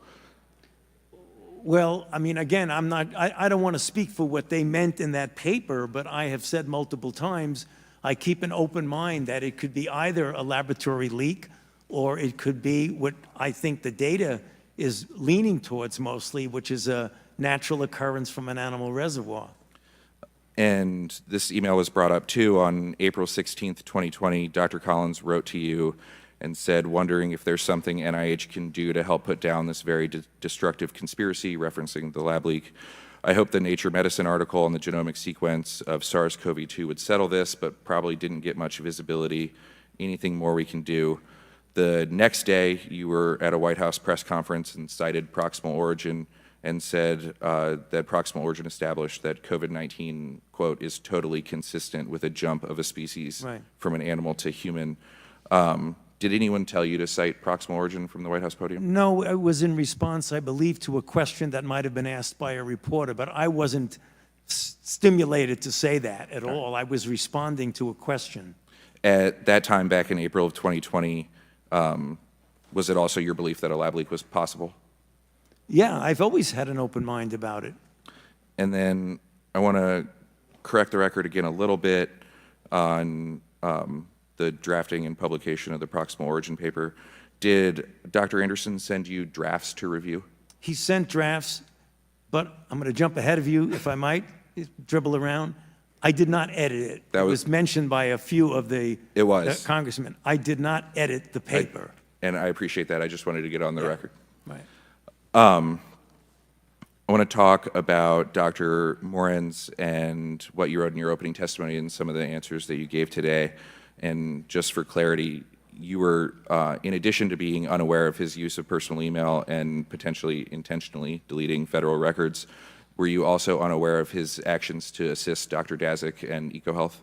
Well, I mean, again, I don't want to speak for what they meant in that paper, but I have said multiple times, I keep an open mind that it could be either a laboratory leak or it could be what I think the data is leaning towards mostly, which is a natural occurrence from an animal reservoir. And this email was brought up too on April 16th, 2020. Dr. Collins wrote to you and said, wondering if there's something NIH can do to help put down this very destructive conspiracy, referencing the lab leak. I hope the Nature Medicine article on the genomic sequence of SARS-CoV-2 would settle this, but probably didn't get much visibility. Anything more we can do? The next day, you were at a White House press conference and cited proximal origin and said that proximal origin established that COVID-19, quote, is totally consistent with a jump of a species from an animal to human. Did anyone tell you to cite proximal origin from the White House podium? No, it was in response, I believe, to a question that might have been asked by a reporter, but I wasn't stimulated to say that at all. I was responding to a question. At that time, back in April of 2020, was it also your belief that a lab leak was possible? Yeah, I've always had an open mind about it. And then I want to correct the record again a little bit on the drafting and publication of the proximal origin paper. Did Dr. Anderson send you drafts to review? He sent drafts, but I'm going to jump ahead of you, if I might, dribble around. I did not edit it. It was mentioned by a few of the congressmen. I did not edit the paper. And I appreciate that. I just wanted to get on the record. Right. I want to talk about Dr. Morin's and what you wrote in your opening testimony and some of the answers that you gave today. And just for clarity, you were, in addition to being unaware of his use of personal email and potentially intentionally deleting federal records, were you also unaware of his actions to assist Dr. Daszak and EcoHealth?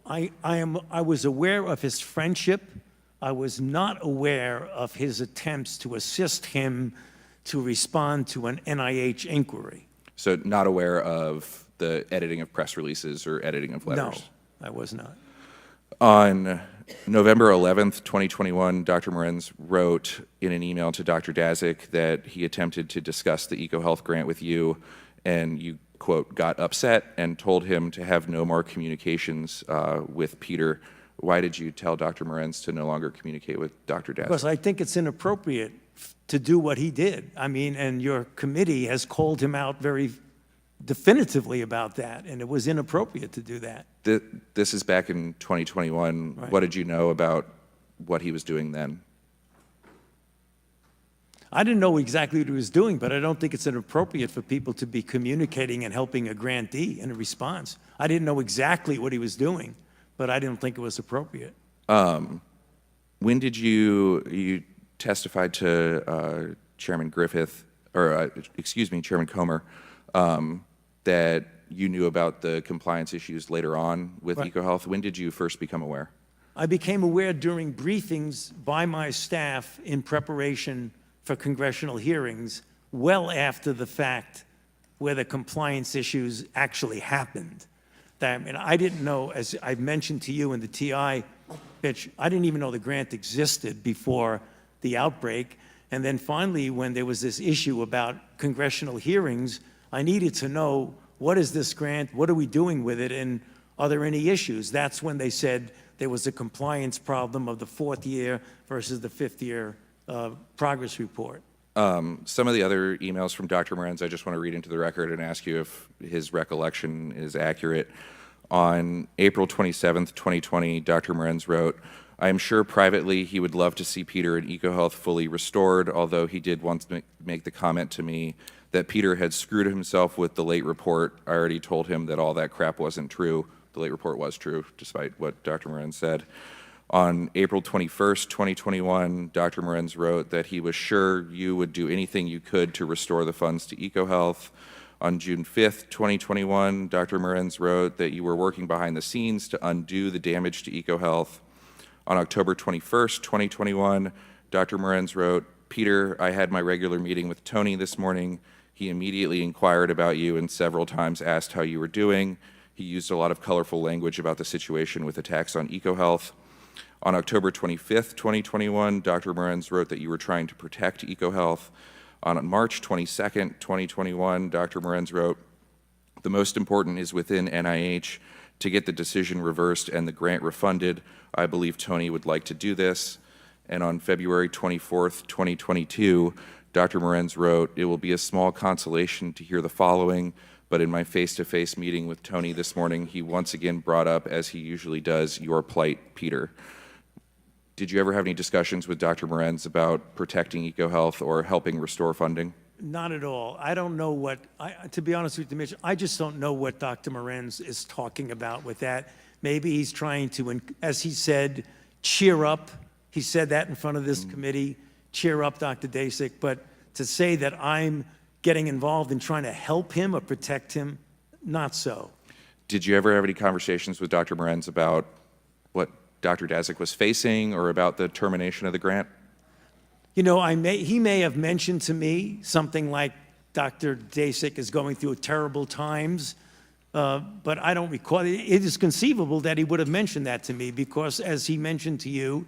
I was aware of his friendship. I was not aware of his attempts to assist him to respond to an NIH inquiry. So not aware of the editing of press releases or editing of letters? No, I was not. On November 11th, 2021, Dr. Morin's wrote in an email to Dr. Daszak that he attempted to discuss the EcoHealth grant with you, and you, quote, got upset and told him to have no more communications with Peter. Why did you tell Dr. Morin's to no longer communicate with Dr. Daszak? Because I think it's inappropriate to do what he did. I mean, and your committee has called him out very definitively about that, and it was inappropriate to do that. This is back in 2021. Right. What did you know about what he was doing then? I didn't know exactly what he was doing, but I don't think it's inappropriate for people to be communicating and helping a grantee in a response. I didn't know exactly what he was doing, but I didn't think it was appropriate. When did you testified to Chairman Griffith, or excuse me, Chairman Comer, that you knew about the compliance issues later on with EcoHealth? When did you first become aware? I became aware during briefings by my staff in preparation for congressional hearings well after the fact where the compliance issues actually happened. I mean, I didn't know, as I've mentioned to you in the TI pitch, I didn't even know the grant existed before the outbreak. And then finally, when there was this issue about congressional hearings, I needed to know, what is this grant? What are we doing with it? And are there any issues? That's when they said there was a compliance problem of the 4th year versus the 5th year progress report. Some of the other emails from Dr. Morin's, I just want to read into the record and ask you if his recollection is accurate. On April 27th, 2020, Dr. Morin's wrote, I am sure privately he would love to see Peter and EcoHealth fully restored, although he did once make the comment to me that Peter had screwed himself with the late report. I already told him that all that crap wasn't true. The late report was true, despite what Dr. Morin said. On April 21st, 2021, Dr. Morenz wrote that he was sure you would do anything you could to restore the funds to EcoHealth. On June 5th, 2021, Dr. Morenz wrote that you were working behind the scenes to undo the damage to EcoHealth. On October 21st, 2021, Dr. Morenz wrote, Peter, I had my regular meeting with Tony this morning. He immediately inquired about you and several times asked how you were doing. He used a lot of colorful language about the situation with attacks on EcoHealth. On October 25th, 2021, Dr. Morenz wrote that you were trying to protect EcoHealth. On March 22nd, 2021, Dr. Morenz wrote, the most important is within NIH to get the decision reversed and the grant refunded. I believe Tony would like to do this. And on February 24th, 2022, Dr. Morenz wrote, it will be a small consolation to hear the following, but in my face-to-face meeting with Tony this morning, he once again brought up, as he usually does, your plight, Peter. Did you ever have any discussions with Dr. Morenz about protecting EcoHealth or helping restore funding? Not at all. I don't know what, to be honest with you, Mitch, I just don't know what Dr. Morenz is talking about with that. Maybe he's trying to, as he said, cheer up. He said that in front of this committee, cheer up Dr. Dasick. But to say that I'm getting involved in trying to help him or protect him, not so. Did you ever have any conversations with Dr. Morenz about what Dr. Dasick was facing or about the termination of the grant? You know, he may have mentioned to me something like Dr. Dasick is going through terrible times, but I don't recall. It is conceivable that he would have mentioned that to me because, as he mentioned to you,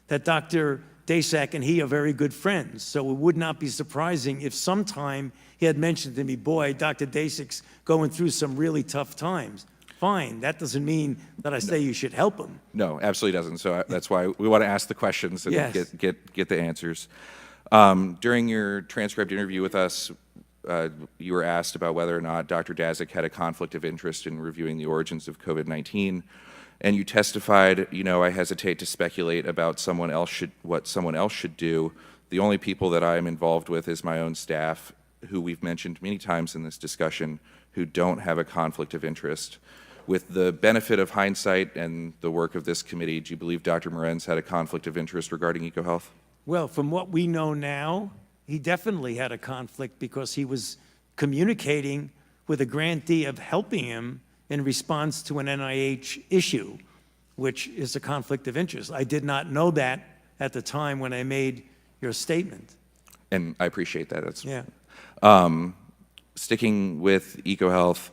that Dr. Dasick and he are very good friends. So it would not be surprising if sometime he had mentioned to me, boy, Dr. Dasick's going through some really tough times. Fine, that doesn't mean that I say you should help him. No, absolutely doesn't. So that's why we want to ask the questions and Yes. get the answers. During your transcribed interview with us, you were asked about whether or not Dr. Dasick had a conflict of interest in reviewing the origins of COVID-19, and you testified, you know, I hesitate to speculate about what someone else should do. The only people that I am involved with is my own staff, who we've mentioned many times in this discussion, who don't have a conflict of interest. With the benefit of hindsight and the work of this committee, do you believe Dr. Morenz had a conflict of interest regarding EcoHealth? Well, from what we know now, he definitely had a conflict because he was communicating with a grantee of helping him in response to an NIH issue, which is a conflict of interest. I did not know that at the time when I made your statement. And I appreciate that. That's, yeah. Sticking with EcoHealth,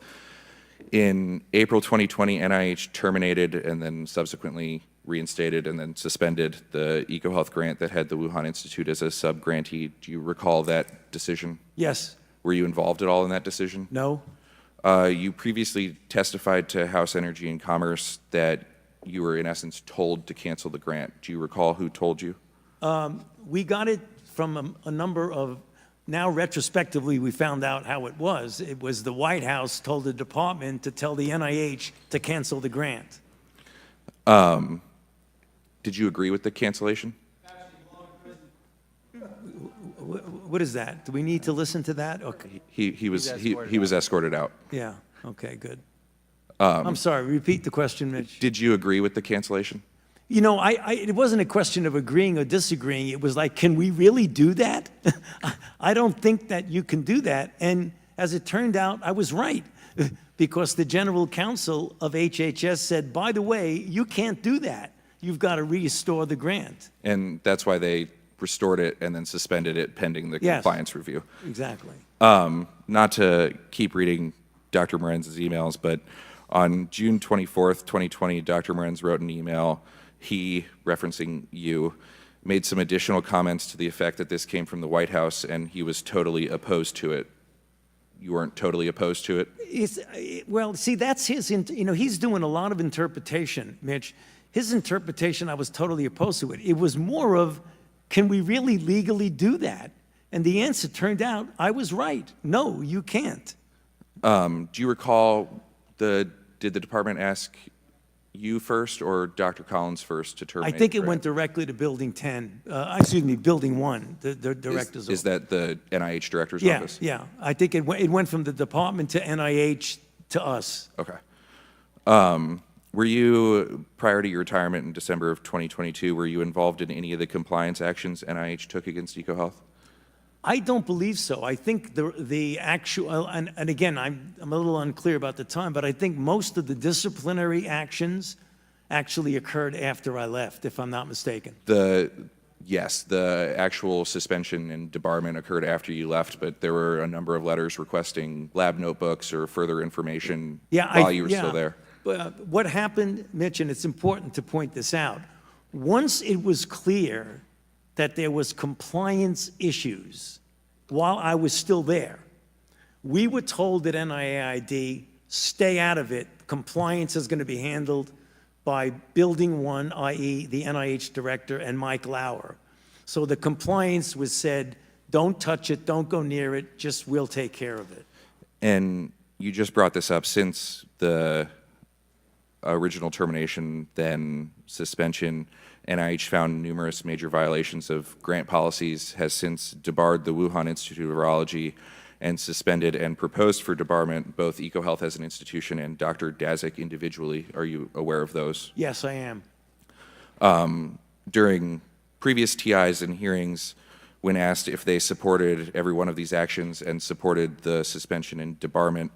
in April 2020, NIH terminated and then subsequently reinstated and then suspended the EcoHealth grant that had the Wuhan Institute as a sub-grantee. Do you recall that decision? Yes. Were you involved at all in that decision? No. You previously testified to House Energy and Commerce that you were, in essence, told to cancel the grant. Do you recall who told you? We got it from a number of, now retrospectively we found out how it was. It was the White House told the department to tell the NIH to cancel the grant. Did you agree with the cancellation? What is that? Do we need to listen to that? Okay. He was escorted out. Yeah, okay, good. I'm sorry, repeat the question, Mitch. Did you agree with the cancellation? You know, it wasn't a question of agreeing or disagreeing. It was like, can we really do that? I don't think that you can do that. And as it turned out, I was right because the general counsel of HHS said, by the way, you can't do that. You've got to restore the grant. And that's why they restored it and then suspended it pending the compliance review. Exactly. Not to keep reading Dr. Morenz's emails, but on June 24th, 2020, Dr. Morenz wrote an email. He, referencing you, made some additional comments to the effect that this came from the White House and he was totally opposed to it. You weren't totally opposed to it? Well, see, that's his, you know, he's doing a lot of interpretation, Mitch. His interpretation, I was totally opposed to it. It was more of, can we really legally do that? And the answer turned out, I was right. No, you can't. Do you recall, did the department ask you first or Dr. Collins first to terminate? I think it went directly to Building 10, excuse me, Building 1, the director's office. Is that the NIH director's Yeah, office? yeah. I think it went from the department to NIH to us. Okay. Were you, prior to your retirement in December of 2022, were you involved in any of the compliance actions NIH took against EcoHealth? I don't believe so. I think the actual, and again, I'm a little unclear about the time, but I think most of the disciplinary actions actually occurred after I left, if I'm not mistaken. Yes, the actual suspension and debarment occurred after you left, but there were a number of letters requesting lab notebooks or further information while you were still there. But what happened, Mitch, and it's important to point this out, once it was clear that there was compliance issues while I was still there, we were told at NIAID, stay out of it. Compliance is going to be handled by Building 1, i.e. the NIH director, and Mike Lauer. So the compliance was said, don't touch it, don't go near it, just we'll take care of it. And you just brought this up, since the original termination, then suspension, NIH found numerous major violations of grant policies, has since debarred the Wuhan Institute of Virology, and suspended and proposed for debarment both EcoHealth as an institution and Dr. Daszak individually. Are you aware of those? Yes, I am. During previous TIs and hearings, when asked if they supported every one of these actions and supported the suspension and debarment,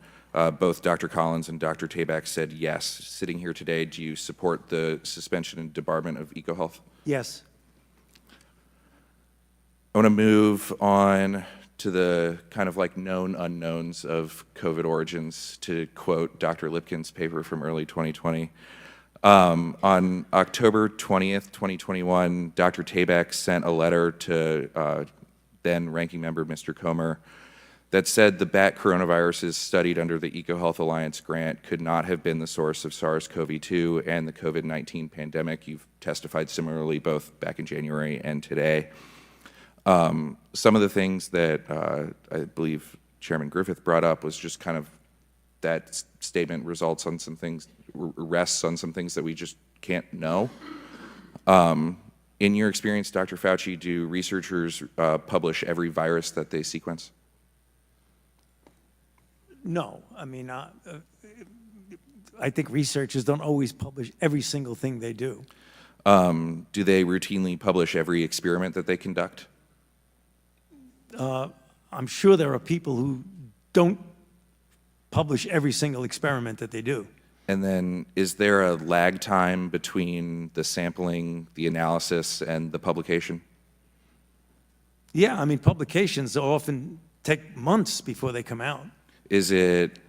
both Dr. Collins and Dr. Tabak said yes. Sitting here today, do you support the suspension and debarment of EcoHealth? Yes. I want to move on to the kind of like known unknowns of COVID origins, to quote Dr. Lipkin's paper from early 2020. On October 20th, 2021, Dr. Tabak sent a letter to then Ranking Member Mr. Comer that said the bat coronaviruses studied under the EcoHealth Alliance grant could not have been the source of SARS-CoV-2 and the COVID-19 pandemic. You've testified similarly both back in January and today. Some of the things that I believe Chairman Griffith brought up was just kind of that statement results on some things, rests on some things that we just can't know. In your experience, Dr. Fauci, do researchers publish every virus that they sequence? No. I mean, I think researchers don't always publish every single thing they do. Do they routinely publish every experiment that they conduct? I'm sure there are people who don't publish every single experiment that they do. And then is there a lag time between the sampling, the analysis, and the publication? Yeah, I mean, publications often take months before they come out. Is it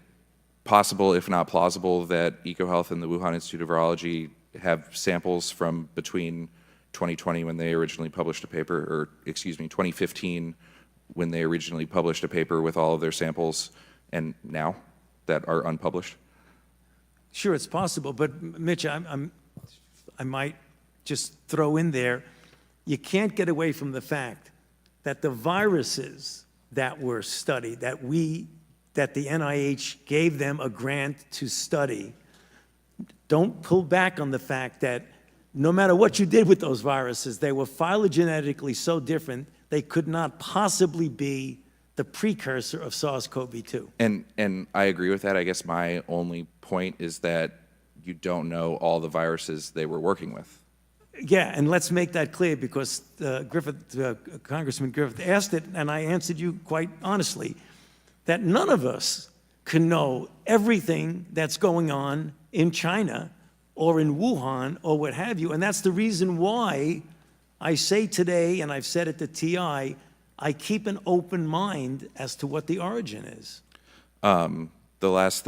possible, if not plausible, that EcoHealth and the Wuhan Institute of Virology have samples from between 2020 when they originally published a paper, or excuse me, 2015 when they originally published a paper with all of their samples, and now that are unpublished? Sure, it's possible, but Mitch, I might just throw in there, you can't get away from the fact that the viruses that were studied, that the NIH gave them a grant to study, don't pull back on the fact that no matter what you did with those viruses, they were phylogenetically so different, they could not possibly be the precursor of SARS-CoV-2. And I agree with that. I guess my only point is that you don't know all the viruses they were working with. Yeah, and let's make that clear, because Congressman Griffith asked it, and I answered you quite honestly, that none of us can know everything that's going on in China or in Wuhan or what have you. And that's the reason why I say today, and I've said at the TI, I keep an open mind as to what the origin is. The last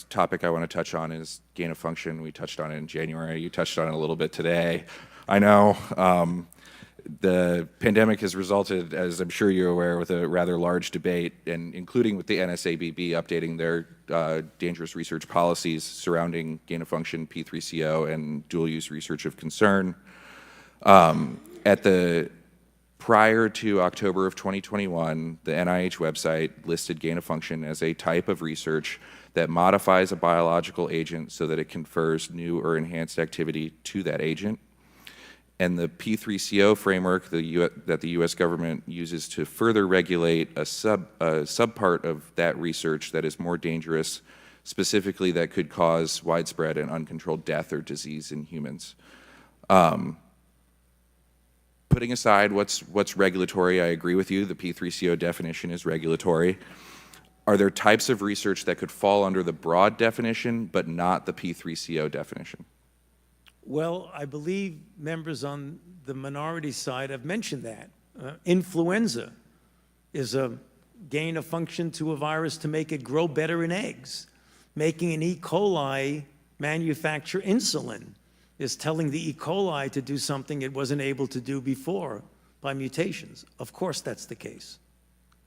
topic I want to touch on is gain of function. We touched on it in January. You touched on it a little bit today. I know the pandemic has resulted, as I'm sure you're aware, with a rather large debate, and including with the NSABB updating their dangerous research policies surrounding gain of function, P3CO, and dual use research of concern. Prior to October of 2021, the NIH website listed gain of function as a type of research that modifies a biological agent so that it confers new or enhanced activity to that agent. And the P3CO framework that the U.S. government uses to further regulate a subpart of that research that is more dangerous specifically that could cause widespread and uncontrolled death or disease in humans. Putting aside what's regulatory, I agree with you. The P3CO definition is regulatory. Are there types of research that could fall under the broad definition but not the P3CO definition? Well, I believe members on the minority side have mentioned that. Influenza is a gain of function to a virus to make it grow better in eggs. Making an E. coli manufacture insulin is telling the E. coli to do something it wasn't able to do before by mutations. Of course that's the case.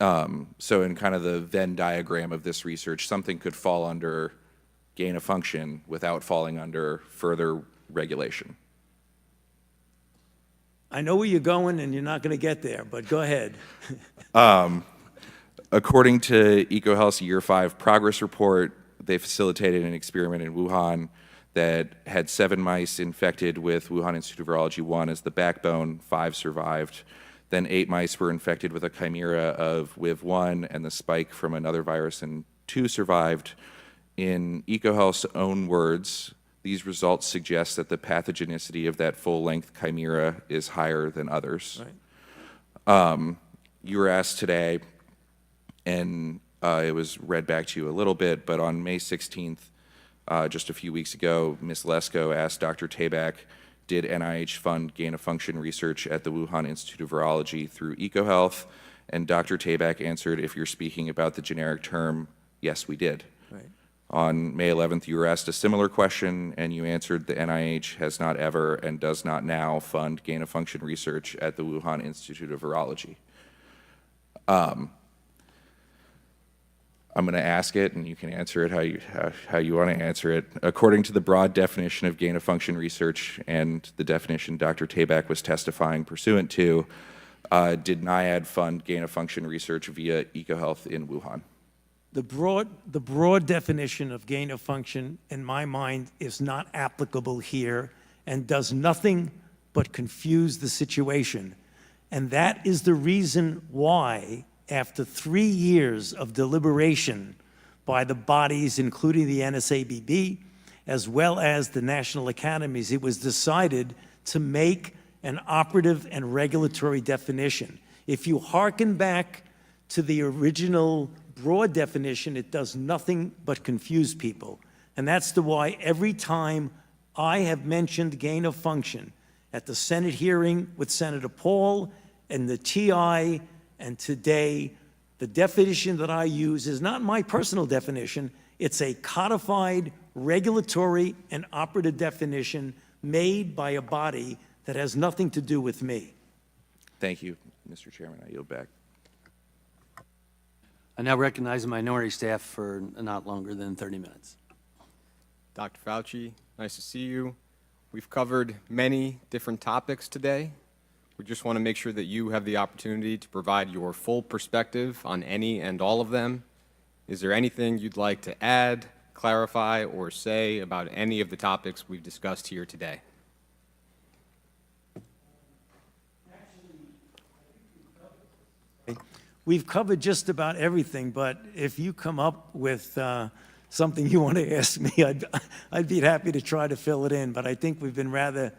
So in kind of the Venn diagram of this research, something could fall under gain of function without falling under further regulation. I know where you're going and you're not going to get there, but go ahead. According to EcoHealth's Year 5 progress report, they facilitated an experiment in Wuhan that had 7 mice infected with Wuhan Institute of Virology 1 as the backbone, 5 survived. Then 8 mice were infected with a chimera of WIV1 and the spike from another virus, and 2 survived. In EcoHealth's own words, these results suggest that the pathogenicity of that full-length chimera is higher than others. Right. You were asked today, and it was read back to you a little bit, but on May 16th, just a few weeks ago, Ms. Lesko asked Dr. Tabak, did NIH fund gain-of-function research at the Wuhan Institute of Virology through EcoHealth? And Dr. Tabak answered, if you're speaking about the generic term, yes, we did. Right. On May 11th, you were asked a similar question, and you answered the NIH has not ever and does not now fund gain-of-function research at the Wuhan Institute of Virology. I'm going to ask it, and you can answer it how you want to answer it. According to the broad definition of gain-of-function research and the definition Dr. Tabak was testifying pursuant to, did NIAID fund gain-of-function research via EcoHealth in Wuhan? The broad definition of gain of function, in my mind, is not applicable here and does nothing but confuse the situation. And that is the reason why, after 3 years of deliberation by the bodies, including the NSABB, as well as the national academies, it was decided to make an operative and regulatory definition. If you hearken back to the original broad definition, it does nothing but confuse people. And that's the why every time I have mentioned gain of function at the Senate hearing with Senator Paul and the TI, and today, the definition that I use is not my personal definition. It's a codified, regulatory, and operative definition made by a body that has nothing to do with me. Thank you, Mr. Chairman. I yield back. I now recognize the minority staff for not longer than 30 minutes. Dr. Fauci, nice to see you. We've covered many different topics today. We just want to make sure that you have the opportunity to provide your full perspective on any and all of them. Is there anything you'd like to add, clarify, or say about any of the topics we've discussed here today? We've covered just about everything, but if you come up with something you want to ask me, I'd be happy to try to fill it in, but I think we've been rather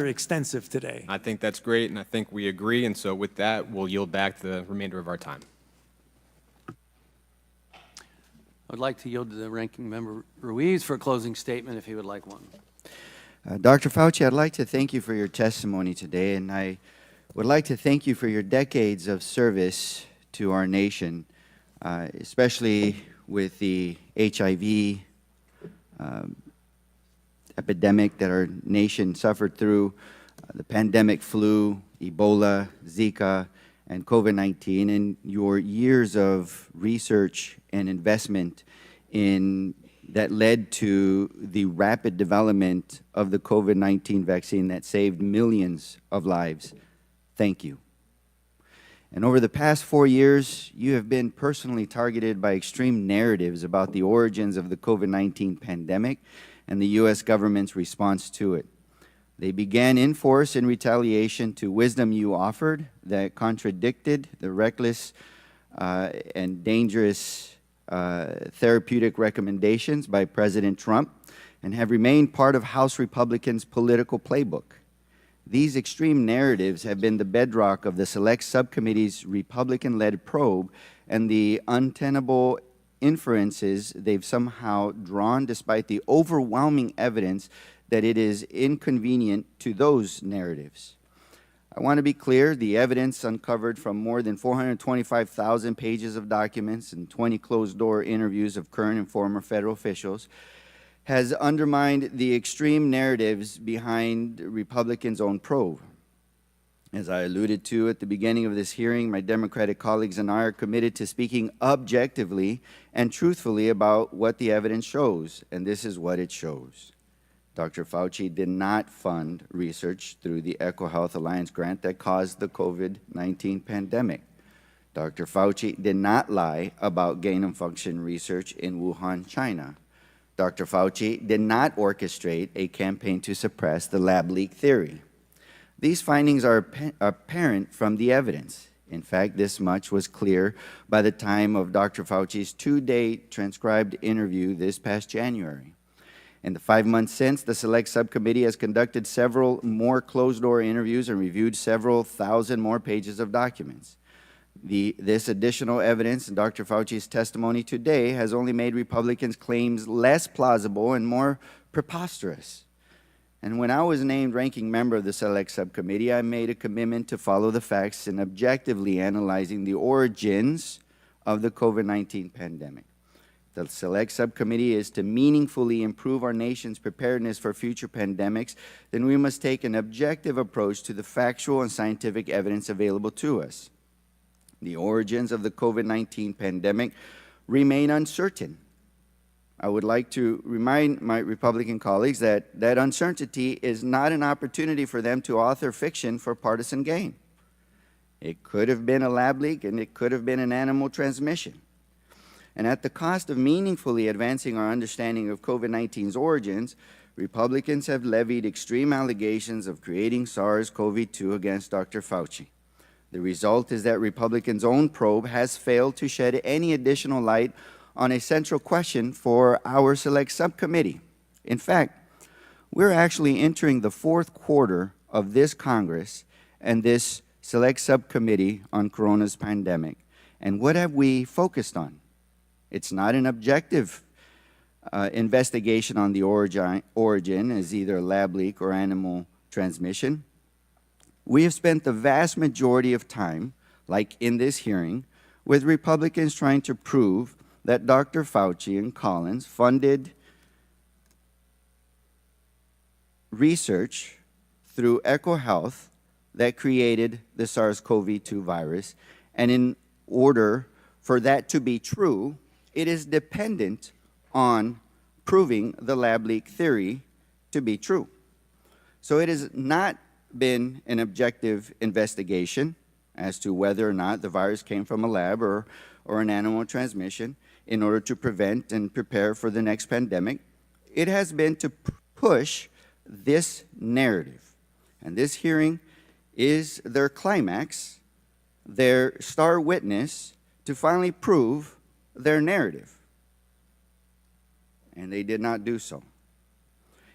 extensive today. I think that's great, and I think we agree, and so with that, we'll yield back the remainder of our time. I'd like to yield to the ranking member Ruiz for a closing statement if he would like one. Dr. Fauci, I'd like to thank you for your testimony today, and I would like to thank you for your decades of service to our nation, especially with the HIV epidemic that our nation suffered through, the pandemic flu, Ebola, Zika, and COVID-19, and your years of research and investment that led to the rapid development of the COVID-19 vaccine that saved millions of lives. Thank you. And over the past 4 years, you have been personally targeted by extreme narratives about the origins of the COVID-19 pandemic and the U.S. government's response to it. They began in force in retaliation to wisdom you offered that contradicted the reckless and dangerous therapeutic recommendations by President Trump and have remained part of House Republicans' political playbook. These extreme narratives have been the bedrock of the Select Subcommittee's Republican-led probe and the untenable inferences they've somehow drawn despite the overwhelming evidence that it is inconvenient to those narratives. I want to be clear, the evidence uncovered from more than 425,000 pages of documents and 20 closed-door interviews of current and former federal officials has undermined the extreme narratives behind Republicans' own probe. As I alluded to at the beginning of this hearing, my Democratic colleagues and I are committed to speaking objectively and truthfully about what the evidence shows, and this is what it shows. Dr. Fauci did not fund research through the EcoHealth Alliance grant that caused the COVID-19 pandemic. Dr. Fauci did not lie about gain-of-function research in Wuhan, China. Dr. Fauci did not orchestrate a campaign to suppress the lab leak theory. These findings are apparent from the evidence. In fact, this much was clear by the time of Dr. Fauci's 2-day transcribed interview this past January. In the 5 months since, the Select Subcommittee has conducted several more closed-door interviews and reviewed several thousand more pages of documents. This additional evidence in Dr. Fauci's testimony today has only made Republicans' claims less plausible and more preposterous. And when I was named ranking member of the Select Subcommittee, I made a commitment to follow the facts in objectively analyzing the origins of the COVID-19 pandemic. The Select Subcommittee is to meaningfully improve our nation's preparedness for future pandemics, then we must take an objective approach to the factual and scientific evidence available to us. The origins of the COVID-19 pandemic remain uncertain. I would like to remind my Republican colleagues that that uncertainty is not an opportunity for them to author fiction for partisan gain. It could have been a lab leak, and it could have been an animal transmission. And at the cost of meaningfully advancing our understanding of COVID-19's origins, Republicans have levied extreme allegations of creating SARS-CoV-2 against Dr. Fauci. The result is that Republicans' own probe has failed to shed any additional light on a central question for our Select Subcommittee. In fact, we're actually entering the 4th quarter of this Congress and this Select Subcommittee on Corona's pandemic. And what have we focused on? It's not an objective investigation on the origin as either a lab leak or animal transmission. We have spent the vast majority of time, like in this hearing, with Republicans trying to prove that Dr. Fauci and Collins funded research through EcoHealth that created the SARS-CoV-2 virus. And in order for that to be true, it is dependent on proving the lab leak theory to be true. So it has not been an objective investigation as to whether or not the virus came from a lab or an animal transmission in order to prevent and prepare for the next pandemic. It has been to push this narrative. And this hearing is their climax, their star witness to finally prove their narrative. And they did not do so.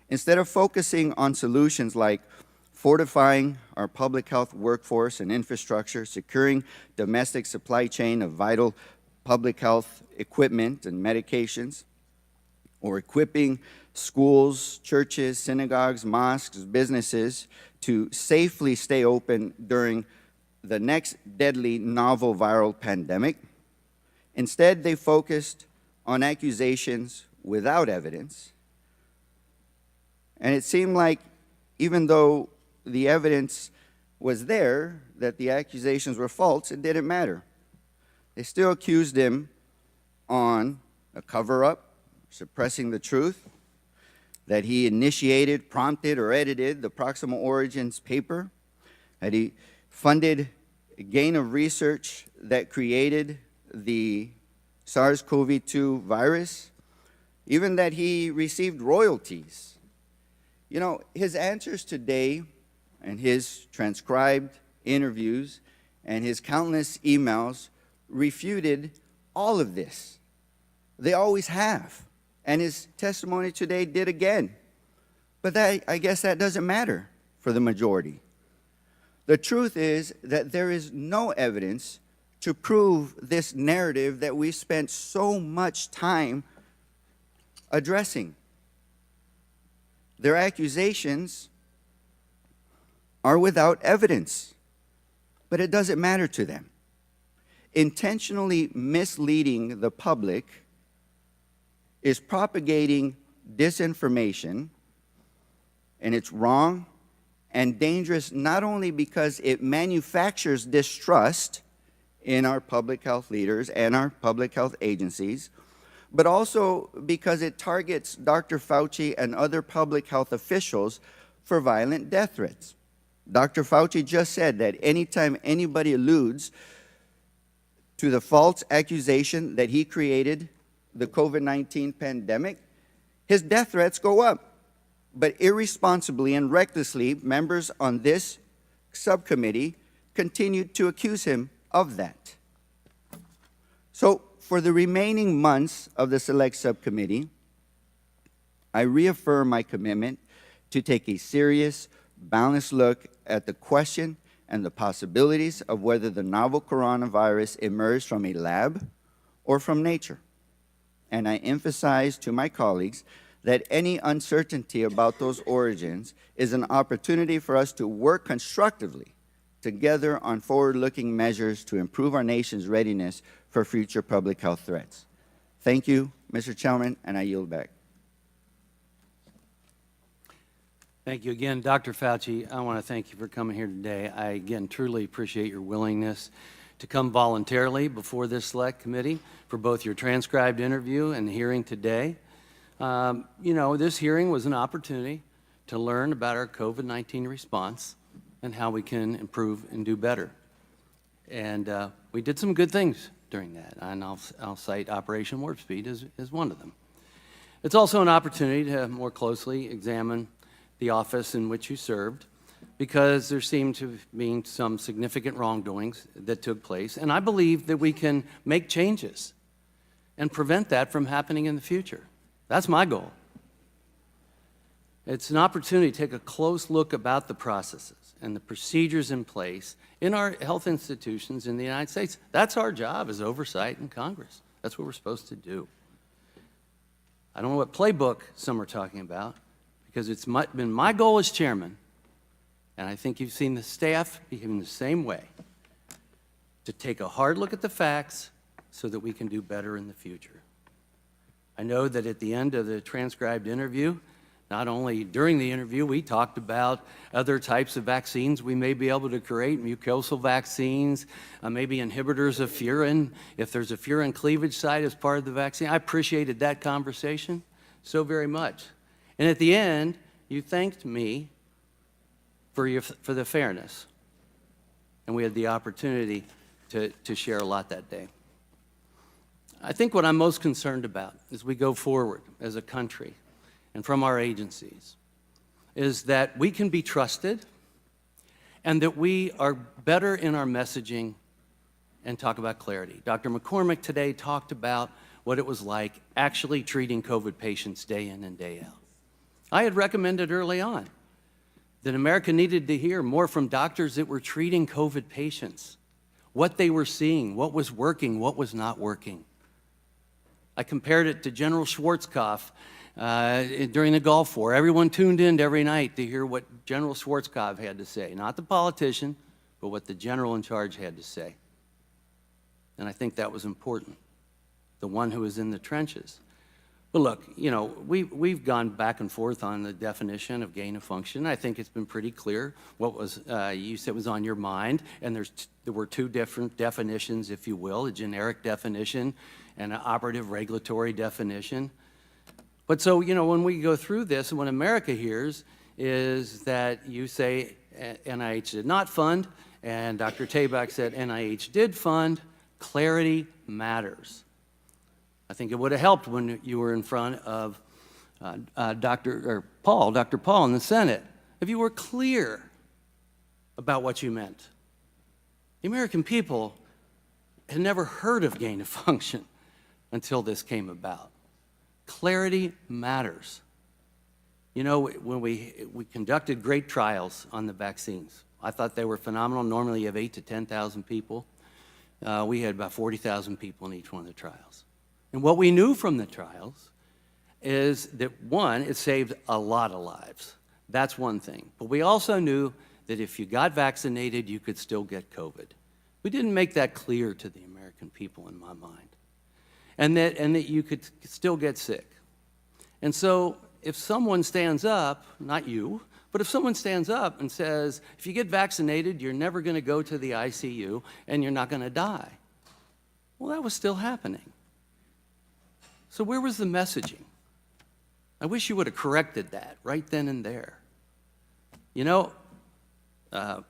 Instead of focusing on solutions like fortifying our public health workforce and infrastructure, securing domestic supply chain of vital public health equipment and medications, or equipping schools, churches, synagogues, mosques, businesses to safely stay open during the next deadly novel viral pandemic. Instead, they focused on accusations without evidence. And it seemed like even though the evidence was there that the accusations were false, it didn't matter. They still accused him on a cover-up, suppressing the truth, that he initiated, prompted, or edited the Proximal Origins paper, that he funded a gain of research that created the SARS-CoV-2 virus, even that he received royalties. You know, his answers today and his transcribed interviews and his countless emails refuted all of this. They always have. And his testimony today did again. But I guess that doesn't matter for the majority. The truth is that there is no evidence to prove this narrative that we spent so much time addressing. Their accusations are without evidence, but it doesn't matter to them. Intentionally misleading the public is propagating disinformation, and it's wrong and dangerous not only because it manufactures distrust in our public health leaders and our public health agencies, but also because it targets Dr. Fauci and other public health officials for violent death threats. Dr. Fauci just said that anytime anybody alludes to the false accusation that he created the COVID-19 pandemic, his death threats go up. But irresponsibly and recklessly, members on this subcommittee continued to accuse him of that. So, for the remaining months of the Select Subcommittee, I reaffirm my commitment to take a serious, balanced look at the question and the possibilities of whether the novel coronavirus emerged from a lab or from nature. And I emphasize to my colleagues that any uncertainty about those origins is an opportunity for us to work constructively together on forward-looking measures to improve our nation's readiness for future public health threats. Thank you, Mr. Chairman, and I yield back. Thank you again, Dr. Fauci. I want to thank you for coming here today. I, again, truly appreciate your willingness to come voluntarily before this Select Committee for both your transcribed interview and the hearing today. You know, this hearing was an opportunity to learn about our COVID-19 response and how we can improve and do better. And we did some good things during that, and I'll cite Operation Warp Speed as one of them. It's also an opportunity to more closely examine the office in which you served, because there seemed to be some significant wrongdoings that took place, and I believe that we can make changes and prevent that from happening in the future. That's my goal. It's an opportunity to take a close look about the processes and the procedures in place in our health institutions in the United States. That's our job as oversight in Congress. That's what we're supposed to do. I don't know what playbook some are talking about, because it's been my goal as chairman, and I think you've seen the staff behaving the same way, to take a hard look at the facts so that we can do better in the future. I know that at the end of the transcribed interview, not only during the interview, we talked about other types of vaccines we may be able to create, mucosal vaccines, maybe inhibitors of furin, if there's a furin cleavage site as part of the vaccine. I appreciated that conversation so very much. And at the end, you thanked me for the fairness. And we had the opportunity to share a lot that day. I think what I'm most concerned about as we go forward as a country and from our agencies is that we can be trusted and that we are better in our messaging and talk about clarity. Dr. McCormick today talked about what it was like actually treating COVID patients day in and day out. I had recommended early on that America needed to hear more from doctors that were treating COVID patients, what they were seeing, what was working, what was not working. I compared it to General Schwarzkopf during the Gulf War. Everyone tuned in every night to hear what General Schwarzkopf had to say, not the politician, but what the general in charge had to say. And I think that was important, the one who was in the trenches. But look, you know, we've gone back and forth on the definition of gain of function. I think it's been pretty clear what was you said was on your mind, and there were two different definitions, if you will, a generic definition and an operative regulatory definition. But so, you know, when we go through this, and what America hears is that you say NIH did not fund, and Dr. Tabak said NIH did fund. Clarity matters. I think it would have helped when you were in front of Dr. Paul in the Senate, if you were clear about what you meant. The American people had never heard of gain of function until this came about. Clarity matters. You know, when we conducted great trials on the vaccines, I thought they were phenomenal. Normally you have 8,000 to 10,000 people. We had about 40,000 people in each one of the trials. And what we knew from the trials is that, one, it saved a lot of lives. That's one thing. But we also knew that if you got vaccinated, you could still get COVID. We didn't make that clear to the American people in my mind. And that you could still get sick. And so if someone stands up, not you, but if someone stands up and says, if you get vaccinated, you're never going to go to the ICU and you're not going to die. Well, that was still happening. So where was the messaging? I wish you would have corrected that right then and there. You know,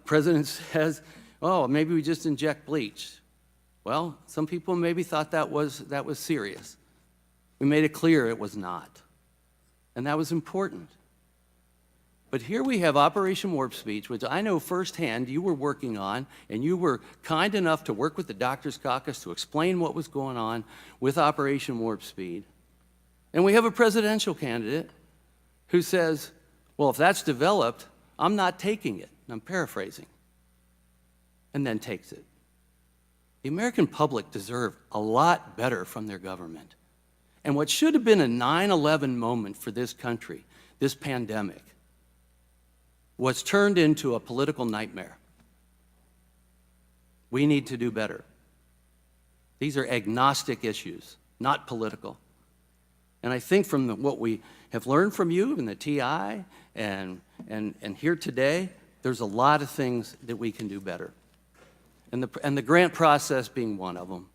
President says, oh, maybe we just inject bleach. Well, some people maybe thought that was serious. We made it clear it was not. And that was important. But here we have Operation Warp Speed, which I know firsthand you were working on, and you were kind enough to work with the Doctors Caucus to explain what was going on with Operation Warp Speed. And we have a presidential candidate who says, well, if that's developed, I'm not taking it. And I'm paraphrasing. And then takes it. The American public deserve a lot better from their government. And what should have been a 9/11 moment for this country, this pandemic, was turned into a political nightmare. We need to do better. These are agnostic issues, not political. And I think from what we have learned from you in the TI and here today, there's a lot of things that we can do better. And the grant process being one of them.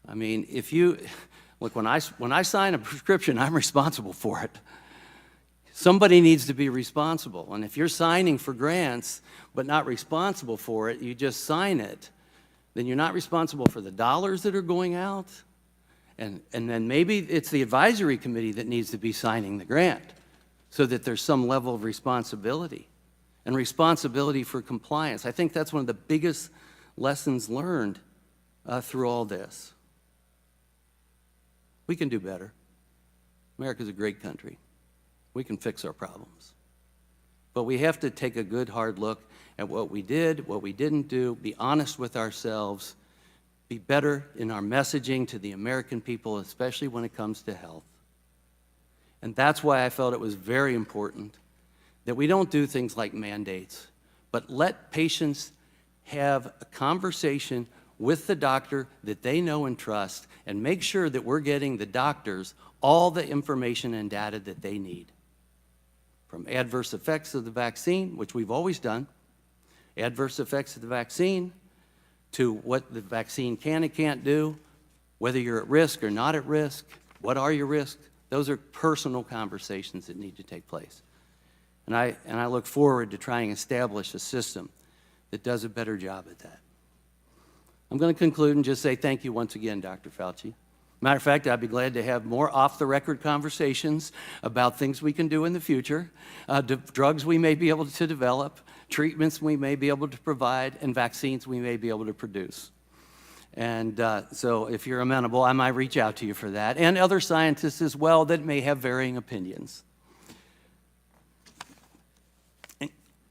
I mean, if you, look, when I sign a prescription, I'm responsible for it. Somebody needs to be responsible. And if you're signing for grants but not responsible for it, you just sign it, then you're not responsible for the dollars that are going out. And then maybe it's the advisory committee that needs to be signing the grant so that there's some level of responsibility and responsibility for compliance. I think that's one of the biggest lessons learned through all this. We can do better. America's a great country. We can fix our problems. But we have to take a good hard look at what we did, what we didn't do, be honest with ourselves, be better in our messaging to the American people, especially when it comes to health. And that's why I felt it was very important that we don't do things like mandates, but let patients have a conversation with the doctor that they know and trust, and make sure that we're getting the doctors all the information and data that they need. From adverse effects of the vaccine, which we've always done, adverse effects of the vaccine, to what the vaccine can and can't do, whether you're at risk or not at risk, what are your risks. Those are personal conversations that need to take place. And I look forward to trying to establish a system that does a better job at that. I'm going to conclude and just say thank you once again, Dr. Fauci. Matter of fact, I'd be glad to have more off-the-record conversations about things we can do in the future, drugs we may be able to develop, treatments we may be able to provide, and vaccines we may be able to produce. And so if you're amenable, I might reach out to you for that, and other scientists as well that may have varying opinions.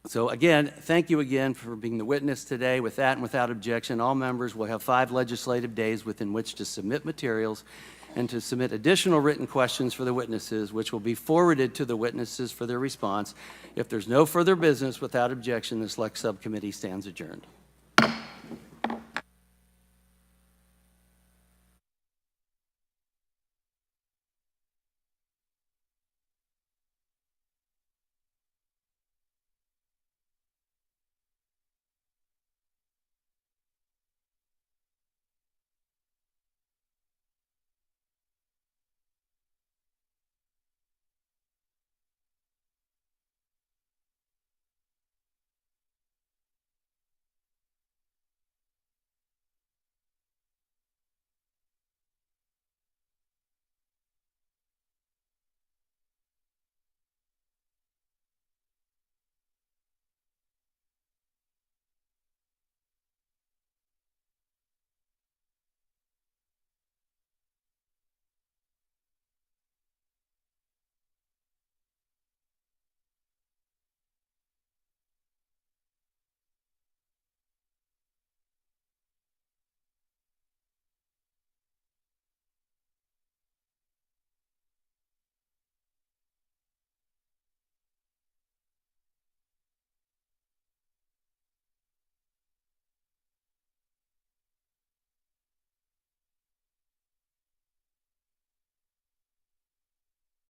So again, thank you again for being the witness today. With that and without objection, all members will have 5 legislative days within which to submit materials and to submit additional written questions for the witnesses, which will be forwarded to the witnesses for their response. If there's no further business, without objection, the Select Subcommittee stands adjourned.